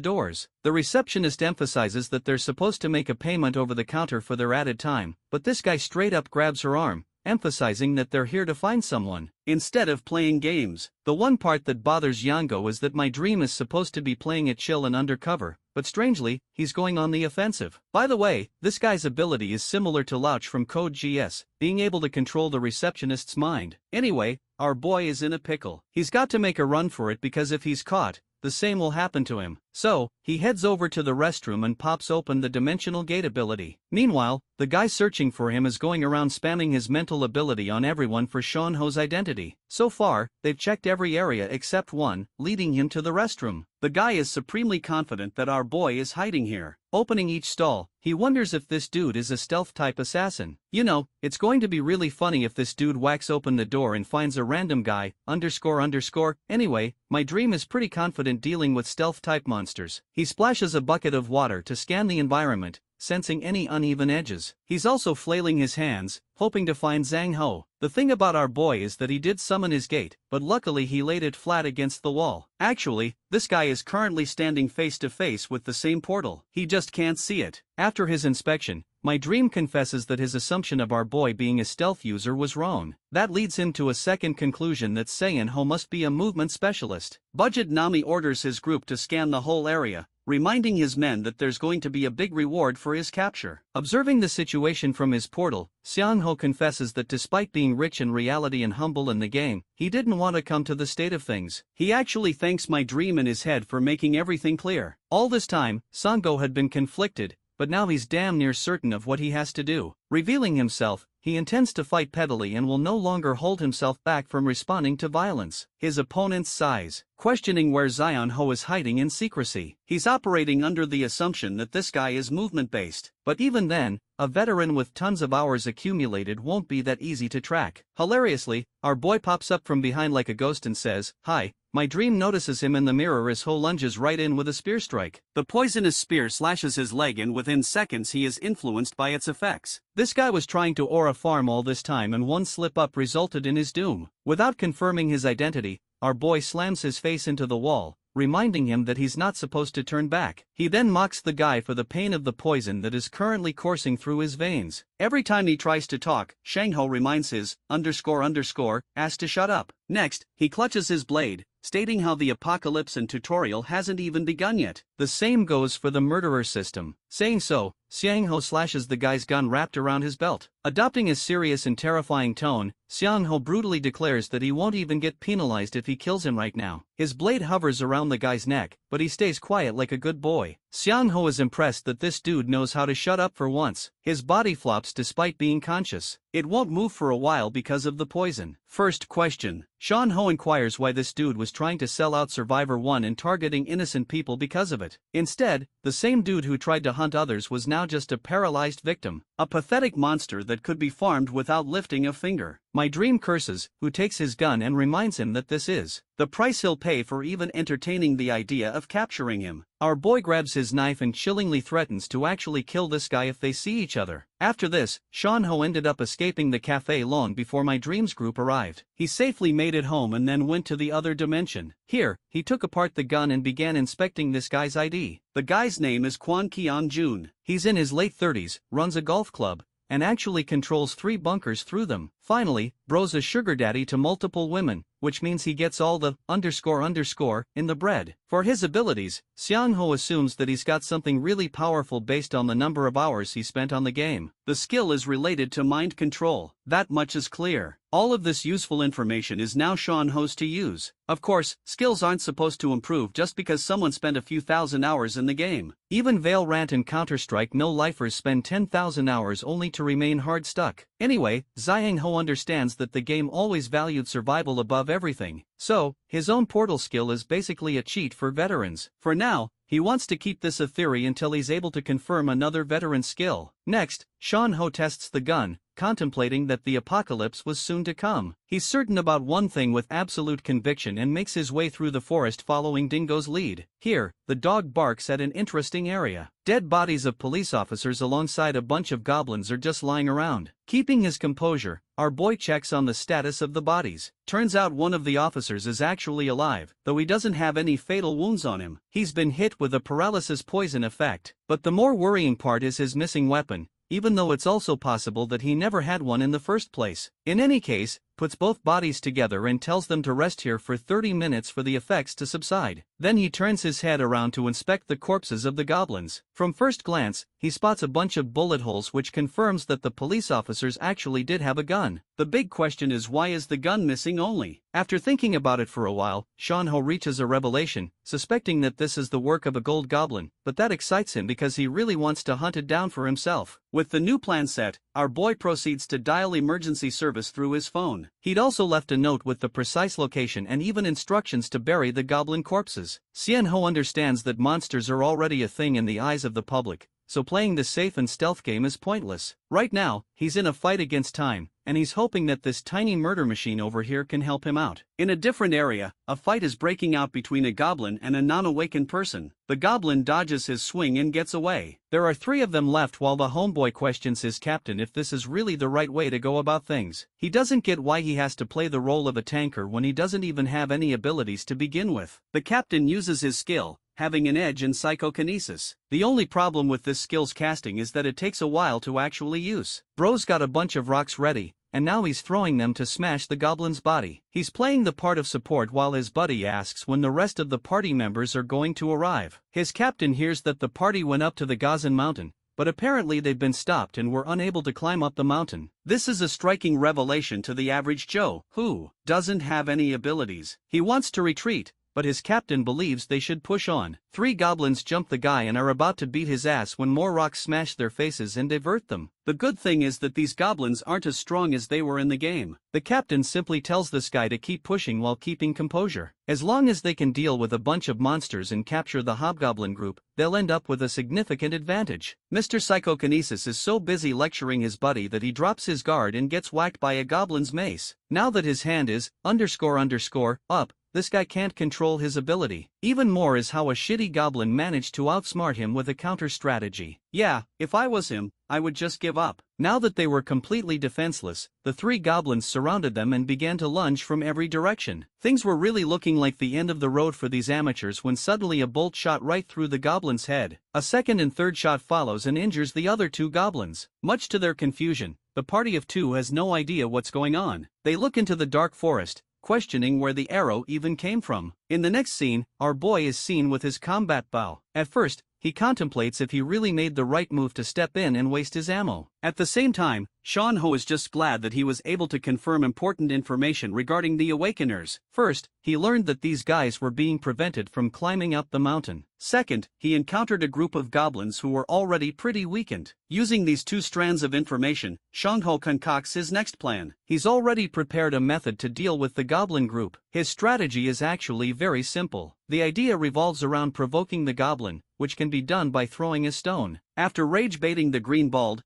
doors. The receptionist emphasizes that they're supposed to make a payment over the counter for their added time, but this guy straight up grabs her arm, emphasizing that they're here to find someone. instead of playing games. The one part that bothers Yango is that my dream is supposed to be playing it chill and undercover, but strangely, he's going on the offensive. By the way, this guy's ability is similar to Louch from Code GS, being able to control the receptionist's mind. Anyway, our boy is in a pickle. He's got to make a run for it because if he's caught, the same will happen to him. So, he heads over to the restroom and pops open the dimensional gate ability. Meanwhile, the guy searching for him is going around spamming his mental ability on everyone for Sean-ho's identity. So far, they've checked every area except one, leading him to the restroom. The guy is supremely confident that our boy is hiding here. Opening each stall, he wonders if this dude is a stealth-type assassin. You know, it's going to be really funny if this dude whacks open the door and finds a random guy, __. Anyway, my dream is pretty confident dealing with stealth-type monsters. He splashes a bucket of water to scan the environment, sensing any uneven edges. He's also flailing his hands, hoping to find Zhang Ho. The thing about our boy is that he did summon his gate, but luckily he laid it flat against the wall. Actually, this guy is currently standing face to face with the same portal. He just can't see it. After his inspection, my dream confesses that his assumption of our boy being a stealth user was wrong. That leads him to a second conclusion that Zhang Ho must be a movement specialist. Budget Nami orders his group to scan the whole area, reminding his men that there's going to be a big reward for his capture. Observing the situation from his portal, Xiangho confesses that despite being rich in reality and humble in the game, he didn't want to come to the state of things. He actually thanks my dream in his head for making everything clear. All this time, Sango had been conflicted, but now he's damn near certain of what he has to do. Revealing himself, he intends to fight pettily and will no longer hold himself back from responding to violence. His opponent's sighs, questioning where Zion Ho is hiding in secrecy. He's operating under the assumption that this guy is movement-based. But even then, a veteran with tons of hours accumulated won't be that easy to track. Hilariously, our boy pops up from behind like a ghost and says, "Hi." My dream notices him in the mirror as Ho lunges right in with a spear strike. The poisonous spear slashes his leg and within seconds he is influenced by its effects. This guy was trying to aura farm all this time and one slip-up resulted in his doom. Without confirming his identity, our boy slams his face into the wall, reminding him that he's not supposed to turn back. He then mocks the guy for the pain of the poison that is currently coursing through his veins. Every time he tries to talk, Shangho reminds his ___ ass to shut up. Next, he clutches his blade, stating how the apocalypse and tutorial hasn't even begun yet. The same goes for the murderer system. Saying so, Xiangho slashes the guy's gun wrapped around his belt. Adopting his serious and terrifying tone, Xiangho brutally declares that he won't even get penalized if he kills him right now. His blade hovers around the guy's neck, but he stays quiet like a good boy. Xiangho is impressed that this dude knows how to shut up for once. His body flops despite being conscious. It won't move for a while because of the poison. First question. Sean Ho inquires why this dude was trying to sell out Survivor 1 and targeting innocent people because of it. Instead, the same dude who tried to hunt others was now just a paralyzed victim. A pathetic monster that could be farmed without lifting a finger. My dream curses, who takes his gun and reminds him that this is the price he'll pay for even entertaining the idea of capturing him. Our boy grabs his knife and chillingly threatens to actually kill this guy if they see each other. After this, Sean Ho ended up escaping the cafe long before my dreams group arrived. He safely made it home and then went to the other dimension. Here, he took apart the gun and began inspecting this guy's ID. The guy's name is Kwon Kian Jun. He's in his late 30s, runs a golf club, and actually controls 3 bunkers through them. Finally, bro's a sugar daddy to multiple women, which means he gets all the ___ in the bread. For his abilities, Xiangho assumes that he's got something really powerful based on the number of hours he spent on the game. The skill is related to mind control. That much is clear. All of this useful information is now Sean Ho's to use. Of course, skills aren't supposed to improve just because someone spent a few thousand hours in the game. Even Valorant and Counter-Strike no-lifers spend 10,000 hours only to remain hard stuck. Anyway, Xiang Ho understands that the game always valued survival above everything, so his own portal skill is basically a cheat for veterans. For now, he wants to keep this a theory until he's able to confirm another veteran skill. Next, Sean Ho tests the gun, contemplating that the apocalypse was soon to come. He's certain about one thing with absolute conviction and makes his way through the forest following Dingo's lead. Here, the dog barks at an interesting area. Dead bodies of police officers alongside a bunch of goblins are just lying around. Keeping his composure, our boy checks on the status of the bodies. Turns out one of the officers is actually alive, though he doesn't have any fatal wounds on him. He's been hit with a paralysis poison effect. But the more worrying part is his missing weapon, even though it's also possible that he never had one in the first place. In any case, puts both bodies together and tells them to rest here for 30 minutes for the effects to subside. Then he turns his head around to inspect the corpses of the goblins. From first glance, he spots a bunch of bullet holes, which confirms that the police officers actually did have a gun. The big question is, why is the gun missing only? After thinking about it for a while, Shanho reaches a revelation, suspecting that this is the work of a gold goblin, but that excites him because he really wants to hunt it down for himself. With the new plan set, our boy proceeds to dial emergency service through his phone. He'd also left a note with the precise location and even instructions to bury the goblin corpses. Xianho understands that monsters are already a thing in the eyes of the public, so playing the safe and stealth game is pointless. Right now, he's in a fight against time, and he's hoping that this tiny murder machine over here can help him out. In a different area, a fight is breaking out between a goblin and a non-awakened person. The goblin dodges his swing and gets away. There are 3 of them left while the homeboy questions his captain if this is really the right way to go about things. He doesn't get why he has to play the role of a tanker when he doesn't even have any abilities to begin with. The captain uses his skill, having an edge in psychokinesis. The only problem with this skill's casting is that it takes a while to actually use. Bro's got a bunch of rocks ready, and now he's throwing them to smash the goblin's body. He's playing the part of support while his buddy asks when the rest of the party members are going to arrive. His captain hears that the party went up to the Gazan mountain, but apparently they've been stopped and were unable to climb up the mountain. This is a striking revelation to the average Joe, who doesn't have any abilities. He wants to retreat, but his captain believes they should push on. 3 goblins jump the guy and are about to beat his ass when more rocks smash their faces and divert them. The good thing is that these goblins aren't as strong as they were in the game. The captain simply tells this guy to keep pushing while keeping composure. As long as they can deal with a bunch of monsters and capture the hobgoblin group, they'll end up with a significant advantage. Mr. Psychokinesis is so busy lecturing his buddy that he drops his guard and gets whacked by a goblin's mace. Now that his hand is __up, this guy can't control his ability. Even more is how a shitty goblin managed to outsmart him with a counter strategy. Yeah, if I was him, I would just give up. Now that they were completely defenseless, the 3 goblins surrounded them and began to lunge from every direction. Things were really looking like the end of the road for these amateurs when suddenly a bolt shot right through the goblin's head. A second and third shot follows and injures the other 2 goblins. Much to their confusion, the party of 2 has no idea what's going on. They look into the dark forest, questioning where the arrow even came from. In the next scene, our boy is seen with his combat bow. At first, he contemplates if he really made the right move to step in and waste his ammo. At the same time, Shanho is just glad that he was able to confirm important information regarding the Awakeners. First, he learned that these guys were being prevented from climbing up the mountain. Second, he encountered a group of goblins who were already pretty weakened. Using these 2 strands of information, Shanho concocts his next plan. He's already prepared a method to deal with the goblin group. His strategy is actually very simple. The idea revolves around provoking the goblin, which can be done by throwing a stone. After rage-baiting the green bald,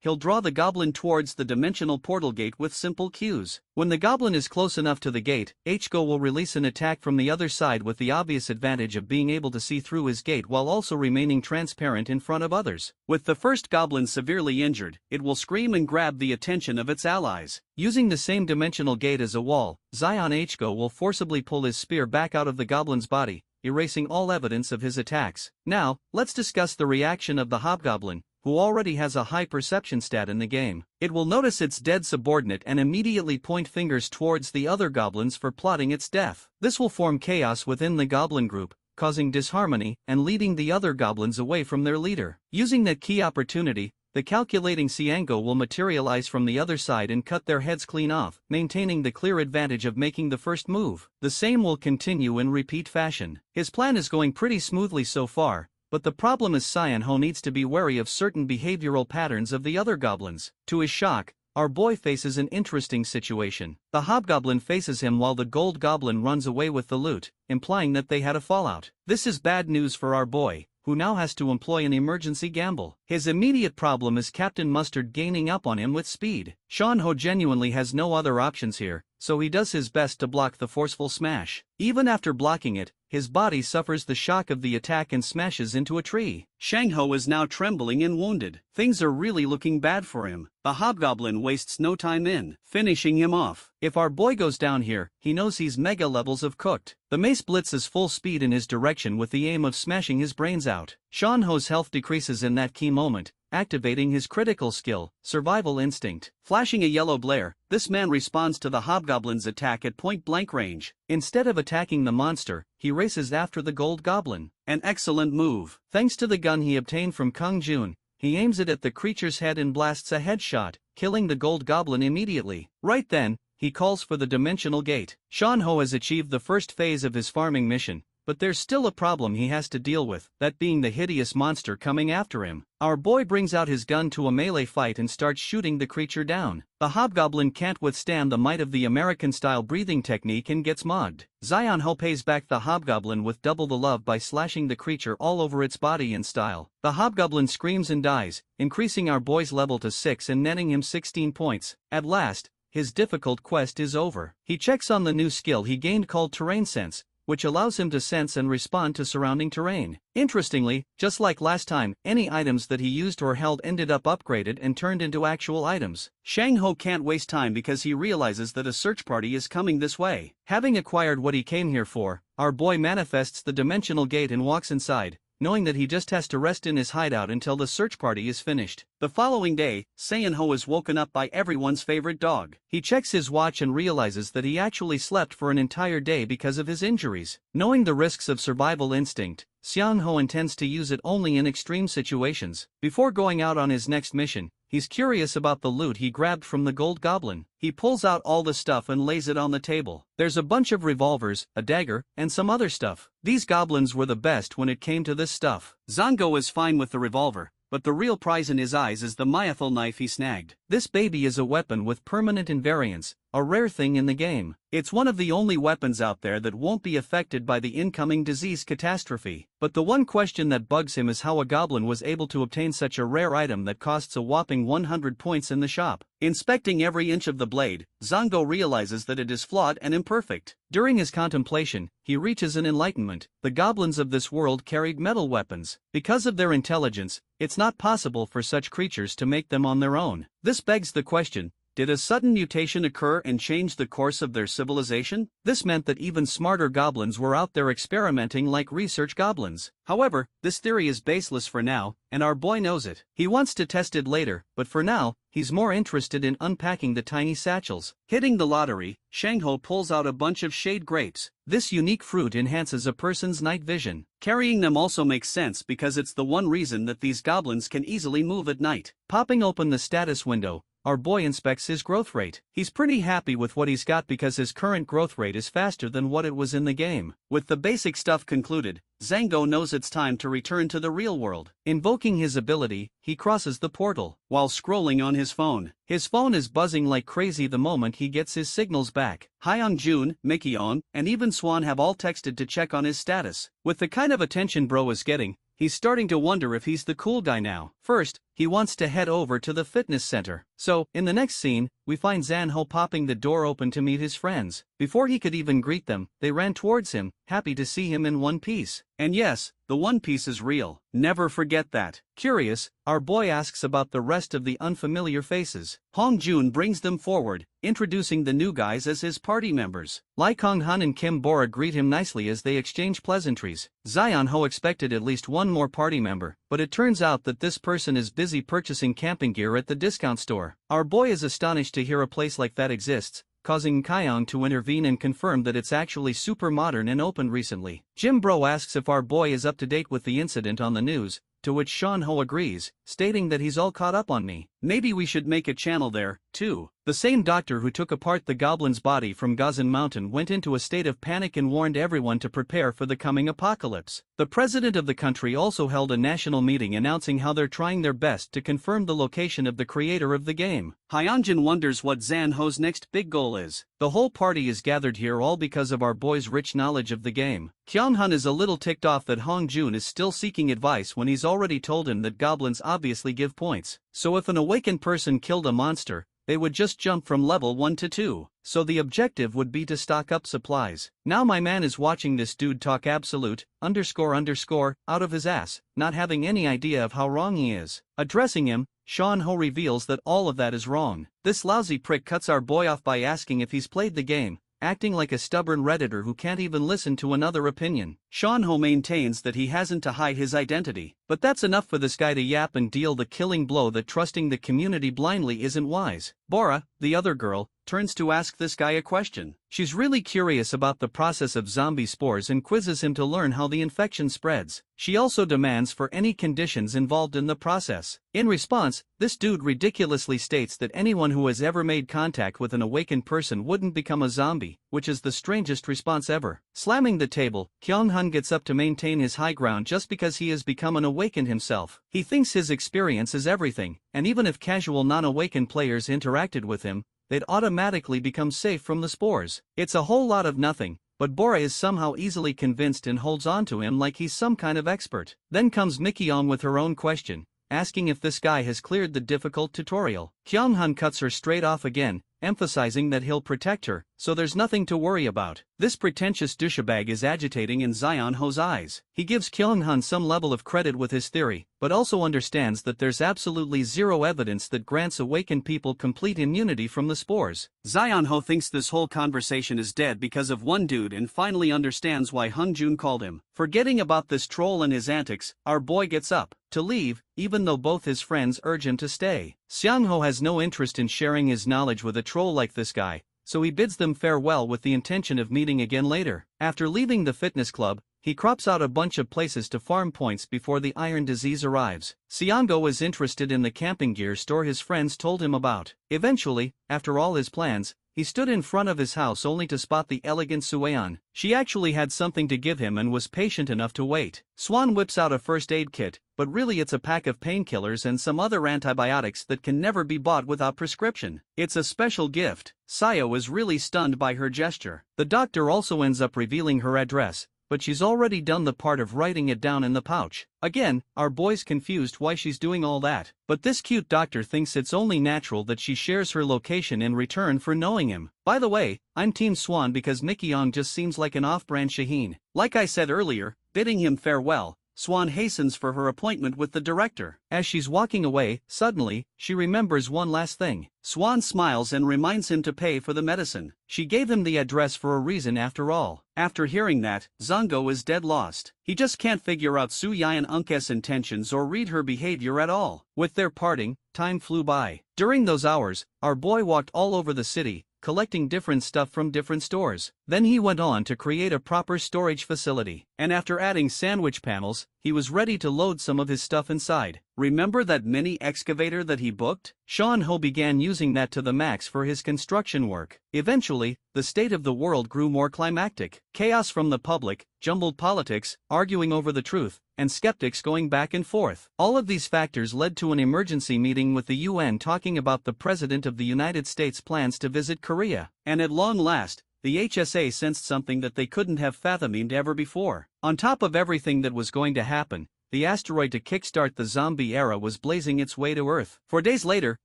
he'll draw the goblin towards the dimensional portal gate with simple cues. When the goblin is close enough to the gate, Ch.1 will release an attack from the other side with the obvious advantage of being able to see through his gate while also remaining transparent in front of others. With the first goblin severely injured, it will scream and grab the attention of its allies. Using the same dimensional gate as a wall, Zion Ch.1 will forcibly pull his spear back out of the goblin's body, erasing all evidence of his attacks. Now, let's discuss the reaction of the hobgoblin, who already has a high perception stat in the game. It will notice its dead subordinate and immediately point fingers towards the other goblins for plotting its death. This will form chaos within the goblin group, causing disharmony and leading the other goblins away from their leader. Using that key opportunity, the calculating Xiango will materialize from the other side and cut their heads clean off, maintaining the clear advantage of making the first move. The same will continue in repeat fashion. His plan is going pretty smoothly so far, but the problem is Xianho needs to be wary of certain behavioral patterns of the other goblins. To his shock, our boy faces an interesting situation. The hobgoblin faces him while the gold goblin runs away with the loot, implying that they had a fallout. This is bad news for our boy, who now has to employ an emergency gamble. His immediate problem is Captain Mustard gaining up on him with speed. Shanho genuinely has no other options here, so he does his best to block the forceful smash. Even after blocking it, his body suffers the shock of the attack and smashes into a tree. Shangho is now trembling and wounded. Things are really looking bad for him. The hobgoblin wastes no time in finishing him off. If our boy goes down here, he knows he's mega levels of cooked. The mace blitzes full speed in his direction with the aim of smashing his brains out. Shanho's health decreases in that key moment, activating his critical skill, survival instinct. Flashing a yellow blare, this man responds to the hobgoblin's attack at point-blank range. Instead of attacking the monster, he races after the gold goblin. An excellent move. Thanks to the gun he obtained from Kung Jun, he aims it at the creature's head and blasts a headshot, killing the gold goblin immediately. Right then, he calls for the dimensional gate. Shanho has achieved the first phase of his farming mission, but there's still a problem he has to deal with, that being the hideous monster coming after him. Our boy brings out his gun to a melee fight and starts shooting the creature down. The hobgoblin can't withstand the might of the American-style breathing technique and gets mugged. Zionho pays back the hobgoblin with double the love by slashing the creature all over its body in style. The hobgoblin screams and dies, increasing our boy's level to 6 and netting him 16 points. At last, his difficult quest is over. He checks on the new skill he gained called Terrain Sense, which allows him to sense and respond to surrounding terrain. Interestingly, just like last time, any items that he used or held ended up upgraded and turned into actual items. Shang-Ho can't waste time because he realizes that a search party is coming this way. Having acquired what he came here for, our boy manifests the dimensional gate and walks inside, knowing that he just has to rest in his hideout until the search party is finished. The following day, Saiyan-Ho is woken up by everyone's favorite dog. He checks his watch and realizes that he actually slept for an entire day because of his injuries. Knowing the risks of survival instinct, Xiang-Ho intends to use it only in extreme situations. Before going out on his next mission, he's curious about the loot he grabbed from the gold goblin. He pulls out all the stuff and lays it on the table. There's a bunch of revolvers, a dagger, and some other stuff. These goblins were the best when it came to this stuff. Zango is fine with the revolver, but the real prize in his eyes is the myethal knife he snagged. This baby is a weapon with permanent invariance, a rare thing in the game. It's one of the only weapons out there that won't be affected by the incoming disease catastrophe. But the one question that bugs him is how a goblin was able to obtain such a rare item that costs a whopping 100 points in the shop. Inspecting every inch of the blade, Zango realizes that it is flawed and imperfect. During his contemplation, he reaches an enlightenment. The goblins of this world carried metal weapons. Because of their intelligence, it's not possible for such creatures to make them on their own. This begs the question, did a sudden mutation occur and change the course of their civilization? This meant that even smarter goblins were out there experimenting like research goblins. However, this theory is baseless for now, and our boy knows it. He wants to test it later, but for now, he's more interested in unpacking the tiny satchels. Hitting the lottery, Shang-Ho pulls out a bunch of shade grapes. This unique fruit enhances a person's night vision. Carrying them also makes sense because it's the one reason that these goblins can easily move at night. Popping open the status window, our boy inspects his growth rate. He's pretty happy with what he's got because his current growth rate is faster than what it was in the game. With the basic stuff concluded, Zango knows it's time to return to the real world. Invoking his ability, he crosses the portal. While scrolling on his phone is buzzing like crazy the moment he gets his signals back. Hyung-Jun, Mikion, and even Swan have all texted to check on his status. With the kind of attention bro is getting, he's starting to wonder if he's the cool guy now. First, he wants to head over to the fitness center. So, in the next scene, we find Zanho popping the door open to meet his friends. Before he could even greet them, they ran towards him, happy to see him in one piece. And yes, the one piece is real. Never forget that. Curious, our boy asks about the rest of the unfamiliar faces. Hong Jun brings them forward, introducing the new guys as his party members. Lai Kong-han and Kim Bora greet him nicely as they exchange pleasantries. Zion Ho expected at least one more party member, but it turns out that this person is busy purchasing camping gear at the discount store. Our boy is astonished to hear a place like that exists, causing Kyung to intervene and confirm that it's actually super modern and opened recently. Jim Bro asks if our boy is up to date with the incident on the news, to which Sean Ho agrees, stating that he's all caught up on me. Maybe we should make a channel there, too. The same doctor who took apart the goblin's body from Gazan Mountain went into a state of panic and warned everyone to prepare for the coming apocalypse. The president of the country also held a national meeting announcing how they're trying their best to confirm the location of the creator of the game. Hyunjin wonders what Zan Ho's next big goal is. The whole party is gathered here all because of our boy's rich knowledge of the game. Kyung-hun is a little ticked off that Hong Jun is still seeking advice when he's already told him that goblins obviously give points. So if an awakened person killed a monster, they would just jump from level 1 to 2. So the objective would be to stock up supplies. Now my man is watching this dude talk absolute, out of his ass, not having any idea of how wrong he is. Addressing him, Sean Ho reveals that all of that is wrong. This lousy prick cuts our boy off by asking if he's played the game, acting like a stubborn Redditor who can't even listen to another opinion. Sean-ho maintains that he hasn't to hide his identity. But that's enough for this guy to yap and deal the killing blow that trusting the community blindly isn't wise. Bora, the other girl, turns to ask this guy a question. She's really curious about the process of zombie spores and quizzes him to learn how the infection spreads. She also demands for any conditions involved in the process. In response, this dude ridiculously states that anyone who has ever made contact with an awakened person wouldn't become a zombie, which is the strangest response ever. Slamming the table, Kyung-hun gets up to maintain his high ground just because he has become an awakened himself. He thinks his experience is everything, and even if casual non-awakened players interacted with him, they'd automatically become safe from the spores. It's a whole lot of nothing, but Bora is somehow easily convinced and holds on to him like he's some kind of expert. Then comes Mikyong with her own question, asking if this guy has cleared the difficult tutorial. Kyung-hun cuts her straight off again, emphasizing that he'll protect her, so there's nothing to worry about. This pretentious douchebag is agitating in Zion-ho's eyes. He gives Kyung-hun some level of credit with his theory, but also understands that there's absolutely zero evidence that grants awakened people complete immunity from the spores. Zion-ho thinks this whole conversation is dead because of one dude and finally understands why Hung-jun called him. Forgetting about this troll and his antics, our boy gets up to leave, even though both his friends urge him to stay. Seong-ho has no interest in sharing his knowledge with a troll like this guy, so he bids them farewell with the intention of meeting again later. After leaving the fitness club, he crops out a bunch of places to farm points before the iron disease arrives. Seong-go is interested in the camping gear store his friends told him about. Eventually, after all his plans, he stood in front of his house only to spot the elegant Sueon. She actually had something to give him and was patient enough to wait. Swan whips out a first aid kit, but really it's a pack of painkillers and some other antibiotics that can never be bought without prescription. It's a special gift. Sayo is really stunned by her gesture. The doctor also ends up revealing her address, but she's already done the part of writing it down in the pouch. Again, our boy's confused why she's doing all that, but this cute doctor thinks it's only natural that she shares her location in return for knowing him. By the way, I'm Team Swan because Mikyong just seems like an off-brand Shaheen. Like I said earlier, bidding him farewell, Swan hastens for her appointment with the director. As she's walking away, suddenly, she remembers one last thing. Swan smiles and reminds him to pay for the medicine. She gave him the address for a reason after all. After hearing that, Zango is dead lost. He just can't figure out Su Yan Unk's intentions or read her behavior at all. With their parting, time flew by. During those hours, our boy walked all over the city, collecting different stuff from different stores. Then he went on to create a proper storage facility. And after adding sandwich panels, he was ready to load some of his stuff inside. Remember that mini excavator that he booked? Sean-ho began using that to the max for his construction work. Eventually, the state of the world grew more climactic. Chaos from the public, jumbled politics, arguing over the truth, and skeptics going back and forth. All of these factors led to an emergency meeting with the UN talking about the President of the United States' plans to visit Korea. And at long last, the HSA sensed something that they couldn't have fathomed ever before. On top of everything that was going to happen, the asteroid to kickstart the zombie era was blazing its way to Earth. 4 days later,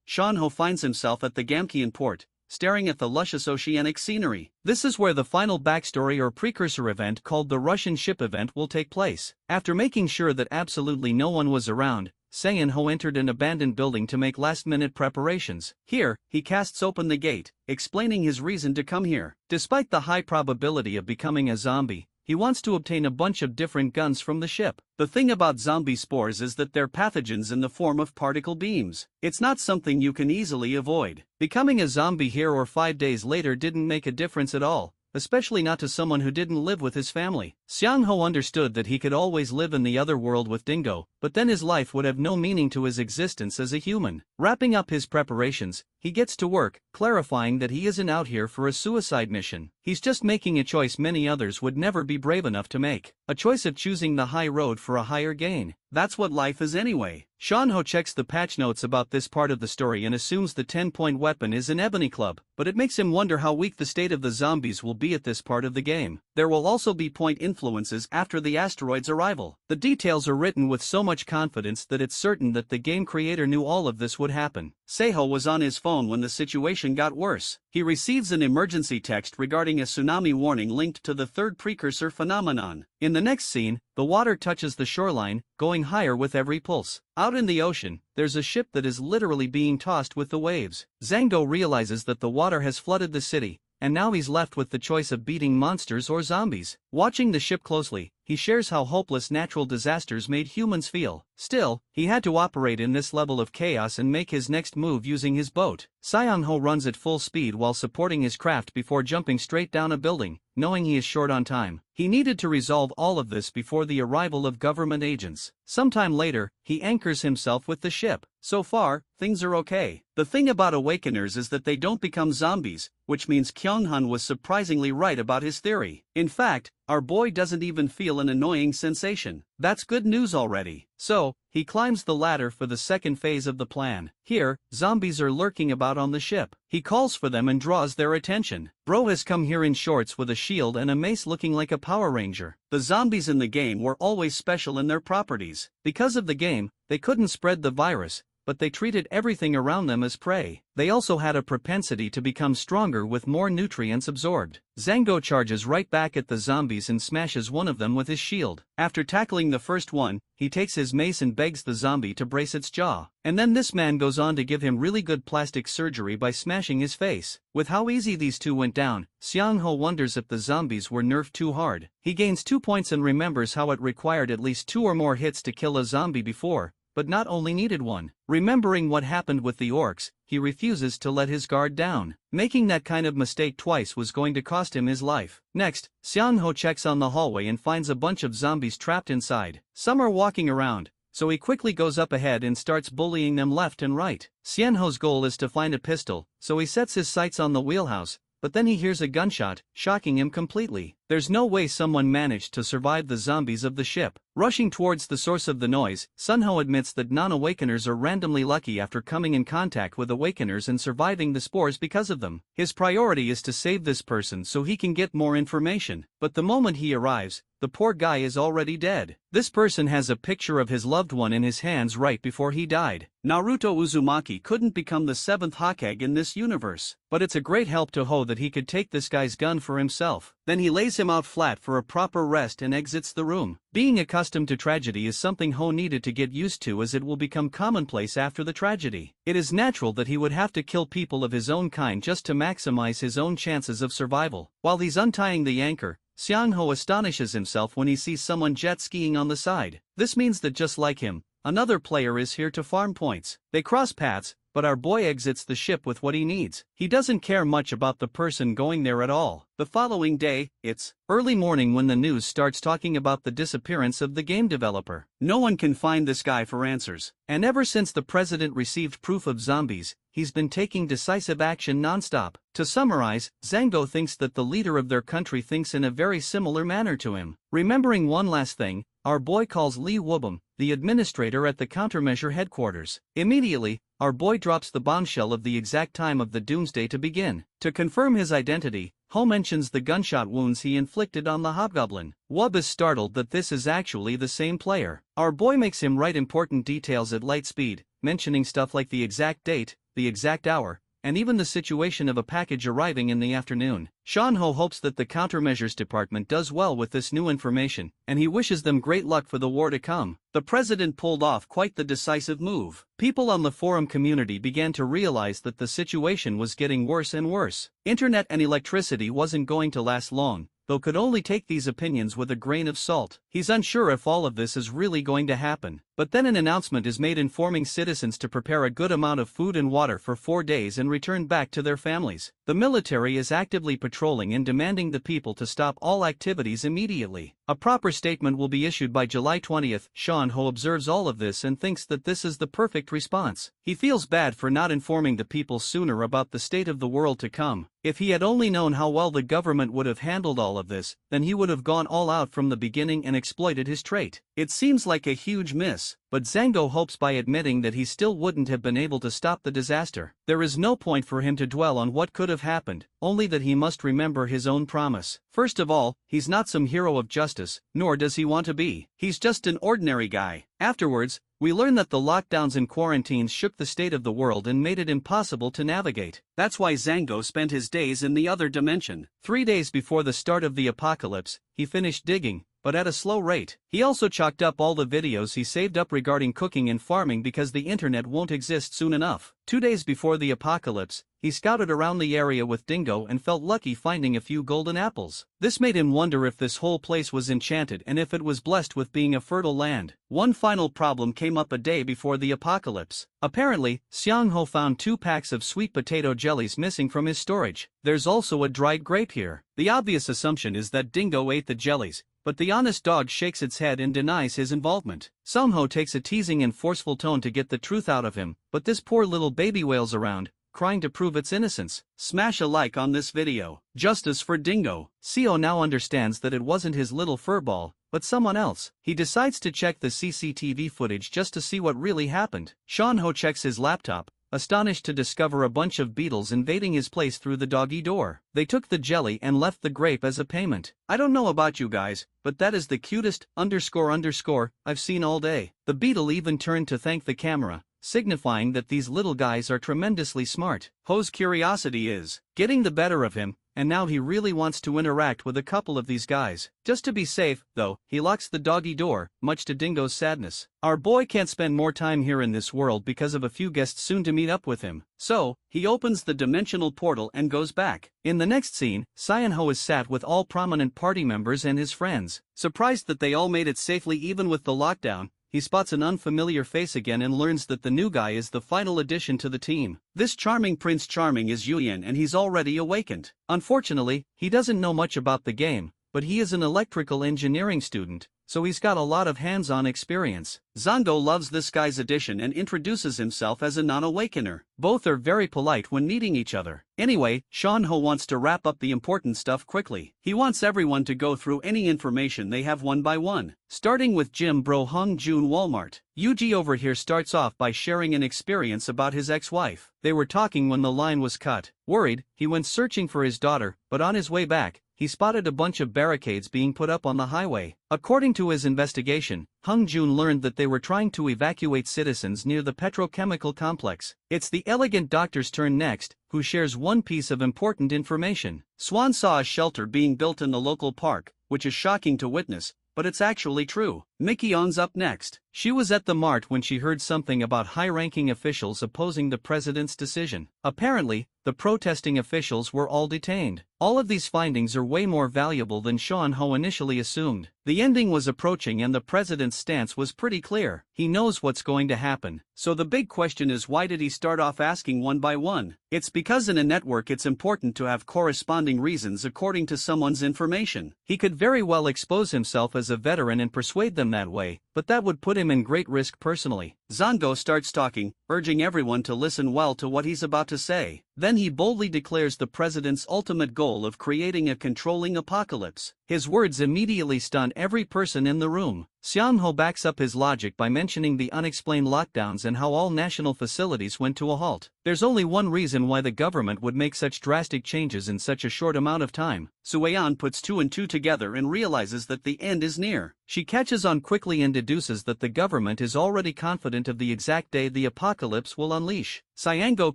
Sean-ho finds himself at the Gamkeon port, staring at the luscious oceanic scenery. This is where the final backstory or precursor event called the Russian ship event will take place. After making sure that absolutely no one was around, Seon-ho entered an abandoned building to make last-minute preparations. Here, he casts open the gate, explaining his reason to come here. Despite the high probability of becoming a zombie, he wants to obtain a bunch of different guns from the ship. The thing about zombie spores is that they're pathogens in the form of particle beams. It's not something you can easily avoid. Becoming a zombie here or 5 days later didn't make a difference at all, especially not to someone who didn't live with his family. Seong-ho understood that he could always live in the other world with Dingo, but then his life would have no meaning to his existence as a human. Wrapping up his preparations, he gets to work, clarifying that he isn't out here for a suicide mission. He's just making a choice many others would never be brave enough to make. A choice of choosing the high road for a higher gain. That's what life is anyway. Sean-ho checks the patch notes about this part of the story and assumes the 10-point weapon is an ebony club, but it makes him wonder how weak the state of the zombies will be at this part of the game. There will also be point influences after the asteroid's arrival. The details are written with so much confidence that it's certain that the game creator knew all of this would happen. Seiho was on his phone when the situation got worse. He receives an emergency text regarding a tsunami warning linked to the third precursor phenomenon. In the next scene, the water touches the shoreline, going higher with every pulse. Out in the ocean, there's a ship that is literally being tossed with the waves. Zango realizes that the water has flooded the city, and now he's left with the choice of beating monsters or zombies. Watching the ship closely, he shares how hopeless natural disasters made humans feel. Still, he had to operate in this level of chaos and make his next move using his boat. Seong-ho runs at full speed while supporting his craft before jumping straight down a building, knowing he is short on time. He needed to resolve all of this before the arrival of government agents. Sometime later, he anchors himself with the ship. So far, things are okay. The thing about awakeners is that they don't become zombies, which means Kyung-hun was surprisingly right about his theory. In fact, our boy doesn't even feel an annoying sensation. That's good news already. So, he climbs the ladder for the second phase of the plan. Here, zombies are lurking about on the ship. He calls for them and draws their attention. Bro has come here in shorts with a shield and a mace looking like a Power Ranger. The zombies in the game were always special in their properties. Because of the game, they couldn't spread the virus, but they treated everything around them as prey. They also had a propensity to become stronger with more nutrients absorbed. Zango charges right back at the zombies and smashes one of them with his shield. After tackling the first one, he takes his mace and begs the zombie to brace its jaw. And then this man goes on to give him really good plastic surgery by smashing his face. With how easy these two went down, Seong-ho wonders if the zombies were nerfed too hard. He gains 2 points and remembers how it required at least 2 or more hits to kill a zombie before, but not only needed one. Remembering what happened with the orcs, he refuses to let his guard down. Making that kind of mistake twice was going to cost him his life. Next, Seong-ho checks on the hallway and finds a bunch of zombies trapped inside. Some are walking around, so he quickly goes up ahead and starts bullying them left and right. Seong-ho's goal is to find a pistol, so he sets his sights on the wheelhouse, but then he hears a gunshot, shocking him completely. There's no way someone managed to survive the zombies of the ship. Rushing towards the source of the noise, Sunho admits that non-awakeners are randomly lucky after coming in contact with awakeners and surviving the spores because of them. His priority is to save this person so he can get more information, but the moment he arrives, the poor guy is already dead. This person has a picture of his loved one in his hands right before he died. Naruto Uzumaki couldn't become the 7th Hokage in this universe, but it's a great help to Ho that he could take this guy's gun for himself. Then he lays him out flat for a proper rest and exits the room. Being accustomed to tragedy is something Ho needed to get used to, as it will become commonplace after the tragedy. It is natural that he would have to kill people of his own kind just to maximize his own chances of survival. While he's untying the anchor, Seong-ho astonishes himself when he sees someone jet skiing on the side. This means that just like him, another player is here to farm points. They cross paths, but our boy exits the ship with what he needs. He doesn't care much about the person going there at all. The following day, it's early morning when the news starts talking about the disappearance of the game developer. No one can find this guy for answers. And ever since the president received proof of zombies, he's been taking decisive action non-stop. To summarize, Zango thinks that the leader of their country thinks in a very similar manner to him. Remembering one last thing, our boy calls Lee Woobum, the administrator at the countermeasure headquarters. Immediately, our boy drops the bombshell of the exact time of the doomsday to begin. To confirm his identity, Ho mentions the gunshot wounds he inflicted on the hobgoblin. Wub is startled that this is actually the same player. Our boy makes him write important details at light speed, mentioning stuff like the exact date, the exact hour, and even the situation of a package arriving in the afternoon. Seong-ho hopes that the countermeasures department does well with this new information, and he wishes them great luck for the war to come. The president pulled off quite the decisive move. People on the forum community began to realize that the situation was getting worse and worse. Internet and electricity wasn't going to last long, though could only take these opinions with a grain of salt. He's unsure if all of this is really going to happen. But then an announcement is made informing citizens to prepare a good amount of food and water for 4 days and return back to their families. The military is actively patrolling and demanding the people to stop all activities immediately. A proper statement will be issued by July 20th. Seong-ho observes all of this and thinks that this is the perfect response. He feels bad for not informing the people sooner about the state of the world to come. If he had only known how well the government would have handled all of this, then he would have gone all out from the beginning and exploited his trait. It seems like a huge miss, but Zango hopes by admitting that he still wouldn't have been able to stop the disaster. There is no point for him to dwell on what could have happened, only that he must remember his own promise. First of all, he's not some hero of justice, nor does he want to be. He's just an ordinary guy. Afterwards, we learn that the lockdowns and quarantines shook the state of the world and made it impossible to navigate. That's why Zango spent his days in the other dimension. 3 days before the start of the apocalypse, he finished digging, but at a slow rate. He also chalked up all the videos he saved up regarding cooking and farming because the internet won't exist soon enough. 2 days before the apocalypse, he scouted around the area with Dingo and felt lucky finding a few golden apples. This made him wonder if this whole place was enchanted and if it was blessed with being a fertile land. One final problem came up a day before the apocalypse. Apparently, Xiang-ho found 2 packs of sweet potato jellies missing from his storage. There's also a dried grape here. The obvious assumption is that Dingo ate the jellies, but the honest dog shakes its head and denies his involvement. Xiang-ho takes a teasing and forceful tone to get the truth out of him, but this poor little baby wails around, crying to prove its innocence. Smash a like on this video. Justice for Dingo. Seo now understands that it wasn't his little furball, but someone else. He decides to check the CCTV footage just to see what really happened. Xiang-ho checks his laptop, astonished to discover a bunch of beetles invading his place through the doggy door. They took the jelly and left the grape as a payment. I don't know about you guys, but that is the cutest __ I've seen all day. The beetle even turned to thank the camera, signifying that these little guys are tremendously smart. Ho's curiosity is getting the better of him, and now he really wants to interact with a couple of these guys. Just to be safe, though, he locks the doggy door, much to Dingo's sadness. Our boy can't spend more time here in this world because of a few guests soon to meet up with him. So, he opens the dimensional portal and goes back. In the next scene, Xian-ho is sat with all prominent party members and his friends. Surprised that they all made it safely even with the lockdown, he spots an unfamiliar face again and learns that the new guy is the final addition to the team. This charming Prince Charming is Yuyan and he's already awakened. Unfortunately, he doesn't know much about the game, but he is an electrical engineering student, so he's got a lot of hands-on experience. Zango loves this guy's addition and introduces himself as a non-awakener. Both are very polite when meeting each other. Anyway, Xiang-ho wants to wrap up the important stuff quickly. He wants everyone to go through any information they have one by one. Starting with Jim Bro Hung Jun Walmart. Yuji over here starts off by sharing an experience about his ex-wife. They were talking when the line was cut. Worried, he went searching for his daughter, but on his way back, he spotted a bunch of barricades being put up on the highway. According to his investigation, Hung Jun learned that they were trying to evacuate citizens near the petrochemical complex. It's the elegant doctor's turn next, who shares one piece of important information. Swan saw a shelter being built in the local park, which is shocking to witness, but it's actually true. Mickey-on's up next. She was at the mart when she heard something about high-ranking officials opposing the president's decision. Apparently, the protesting officials were all detained. All of these findings are way more valuable than Xiang-ho initially assumed. The ending was approaching and the president's stance was pretty clear. He knows what's going to happen. So the big question is, why did he start off asking one by one? It's because in a network it's important to have corresponding reasons according to someone's information. He could very well expose himself as a veteran and persuade them that way, but that would put him in great risk personally. Zango starts talking, urging everyone to listen well to what he's about to say. Then he boldly declares the president's ultimate goal of creating a controlling apocalypse. His words immediately stun every person in the room. Xiang-ho backs up his logic by mentioning the unexplained lockdowns and how all national facilities went to a halt. There's only one reason why the government would make such drastic changes in such a short amount of time. Sueyan puts 2 and 2 together and realizes that the end is near. She catches on quickly and deduces that the government is already confident of the exact day the apocalypse will unleash. Cyango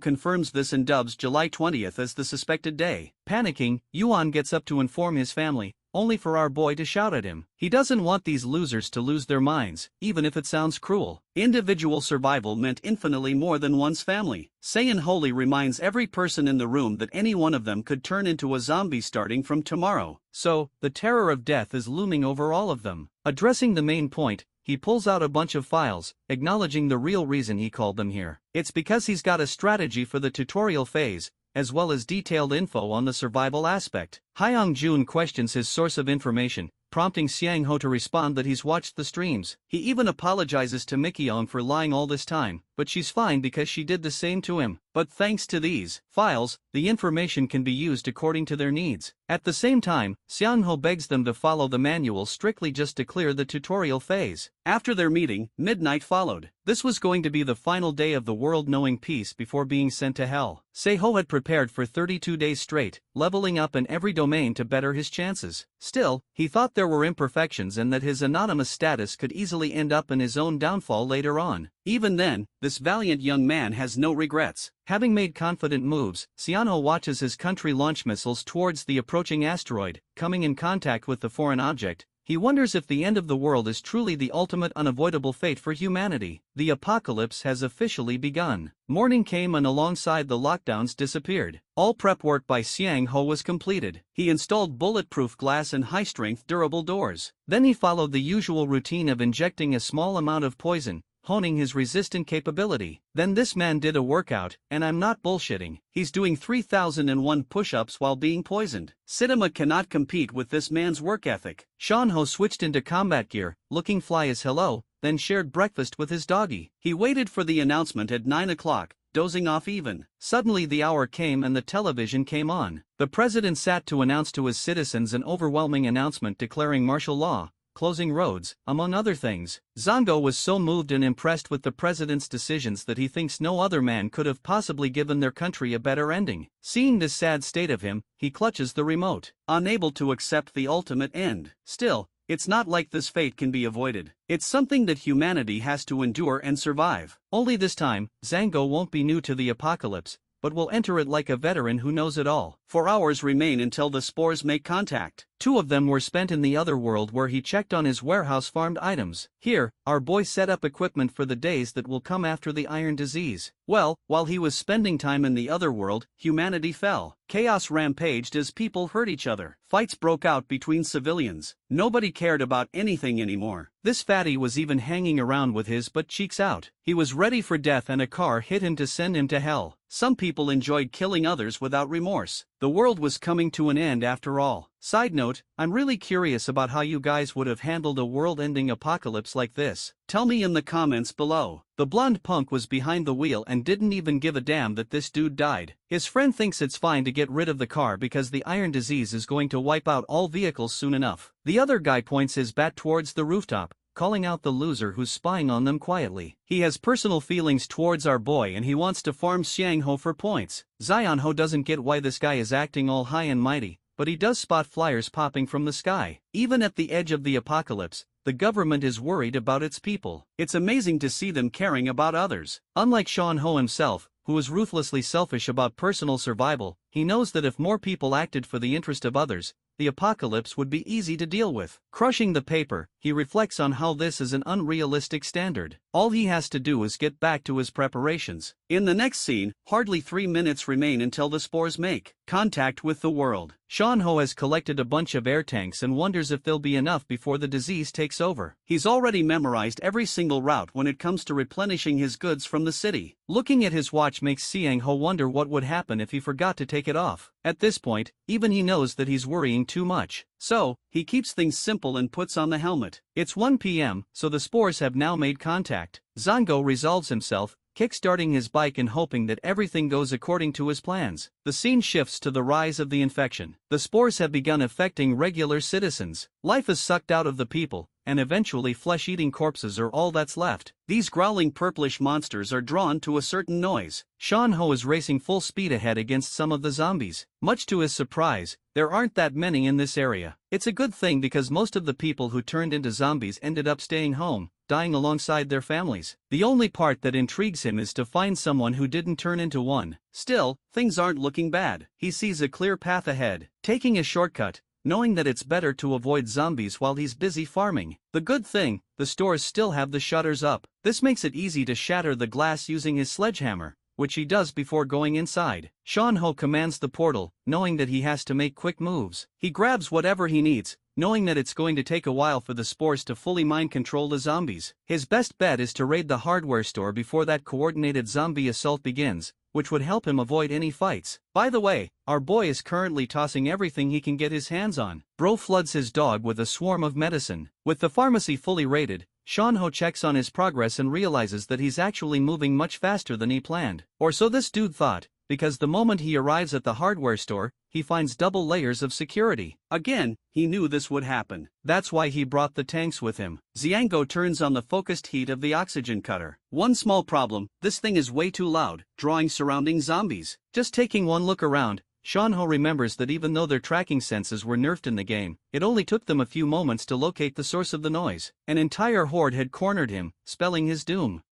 confirms this and dubs July 20th as the suspected day. Panicking, Yuan gets up to inform his family, only for our boy to shout at him. He doesn't want these losers to lose their minds, even if it sounds cruel. Individual survival meant infinitely more than one's family. Saiyan Holy reminds every person in the room that any one of them could turn into a zombie starting from tomorrow. So, the terror of death is looming over all of them. Addressing the main point, he pulls out a bunch of files, acknowledging the real reason he called them here. It's because he's got a strategy for the tutorial phase, as well as detailed info on the survival aspect. Hyung Jun questions his source of information, prompting Xiang-ho to respond that he's watched the streams. He even apologizes to Mickey-on for lying all this time, but she's fine because she did the same to him. But thanks to these files, the information can be used according to their needs. At the same time, Xiang-ho begs them to follow the manual strictly just to clear the tutorial phase. After their meeting, midnight followed. This was going to be the final day of the world knowing peace before being sent to hell. Seiho had prepared for 32 days straight, leveling up in every domain to better his chances. Still, he thought there were imperfections and that his anonymous status could easily end up in his own downfall later on. Even then, this valiant young man has no regrets. Having made confident moves, Xiang-ho watches his country launch missiles towards the approaching asteroid. Coming in contact with the foreign object, He wonders if the end of the world is truly the ultimate unavoidable fate for humanity. The apocalypse has officially begun. Morning came and alongside the lockdowns disappeared. All prep work by Xiang Ho was completed. He installed bulletproof glass and high-strength durable doors. Then he followed the usual routine of injecting a small amount of poison, honing his resistant capability. Then this man did a workout, and I'm not bullshitting. He's doing 3001 push-ups while being poisoned. Cinema cannot compete with this man's work ethic. Sean Ho switched into combat gear, looking fly as hello, then shared breakfast with his doggy. He waited for the announcement at 9 o'clock, dozing off even. Suddenly the hour came and the television came on. The president sat to announce to his citizens an overwhelming announcement declaring martial law, closing roads, among other things. Zango was so moved and impressed with the president's decisions that he thinks no other man could have possibly given their country a better ending. Seeing this sad state of him, he clutches the remote, unable to accept the ultimate end. Still, it's not like this fate can be avoided. It's something that humanity has to endure and survive. Only this time, Zango won't be new to the apocalypse, but will enter it like a veteran who knows it all. 4 hours remain until the spores make contact. 2 of them were spent in the other world where he checked on his warehouse farmed items. Here, our boy set up equipment for the days that will come after the iron disease. Well, while he was spending time in the other world, humanity fell. Chaos rampaged as people hurt each other. Fights broke out between civilians. Nobody cared about anything anymore. This fatty was even hanging around with his butt cheeks out. He was ready for death and a car hit him to send him to hell. Some people enjoyed killing others without remorse. The world was coming to an end after all. Side note, I'm really curious about how you guys would have handled a world-ending apocalypse like this. Tell me in the comments below. The blonde punk was behind the wheel and didn't even give a damn that this dude died. His friend thinks it's fine to get rid of the car because the iron disease is going to wipe out all vehicles soon enough. The other guy points his bat towards the rooftop, calling out the loser who's spying on them quietly. He has personal feelings towards our boy and he wants to farm Xiang Ho for points. Zion Ho doesn't get why this guy is acting all high and mighty, but he does spot flyers popping from the sky. Even at the edge of the apocalypse, the government is worried about its people. It's amazing to see them caring about others. Unlike Sean Ho himself, who is ruthlessly selfish about personal survival, he knows that if more people acted for the interest of others, the apocalypse would be easy to deal with. Crushing the paper, he reflects on how this is an unrealistic standard. All he has to do is get back to his preparations. In the next scene, hardly 3 minutes remain until the spores make contact with the world. Sean Ho has collected a bunch of air tanks and wonders if there'll be enough before the disease takes over. He's already memorized every single route when it comes to replenishing his goods from the city. Looking at his watch makes Xiang Ho wonder what would happen if he forgot to take it off. At this point, even he knows that he's worrying too much. So, he keeps things simple and puts on the helmet. It's 1 p.m., so the spores have now made contact. Zango resolves himself, kick-starting his bike and hoping that everything goes according to his plans. The scene shifts to the rise of the infection. The spores have begun affecting regular citizens. Life is sucked out of the people, and eventually flesh-eating corpses are all that's left. These growling purplish monsters are drawn to a certain noise. Sean Ho is racing full speed ahead against some of the zombies. Much to his surprise, there aren't that many in this area. It's a good thing because most of the people who turned into zombies ended up staying home, dying alongside their families. The only part that intrigues him is to find someone who didn't turn into one. Still, things aren't looking bad. He sees a clear path ahead, taking a shortcut, knowing that it's better to avoid zombies while he's busy farming. The good thing, the stores still have the shutters up. This makes it easy to shatter the glass using his sledgehammer, which he does before going inside. Sean Ho commands the portal, knowing that he has to make quick moves. He grabs whatever he needs, knowing that it's going to take a while for the spores to fully mind control the zombies. His best bet is to raid the hardware store before that coordinated zombie assault begins, which would help him avoid any fights. By the way, our boy is currently tossing everything he can get his hands on. Bro floods his dog with a swarm of medicine. With the pharmacy fully raided, Sean Ho checks on his progress and realizes that he's actually moving much faster than he planned. Or so this dude thought, because the moment he arrives at the hardware store, he finds double layers of security. Again, he knew this would happen. That's why he brought the tanks with him. Xiango turns on the focused heat of the oxygen cutter. One small problem, this thing is way too loud, drawing surrounding zombies. Just taking one look around, Sean Ho remembers that even though their tracking senses were nerfed in the game, it only took them a few moments to locate the source of the noise. An entire horde had cornered him, spelling his doom.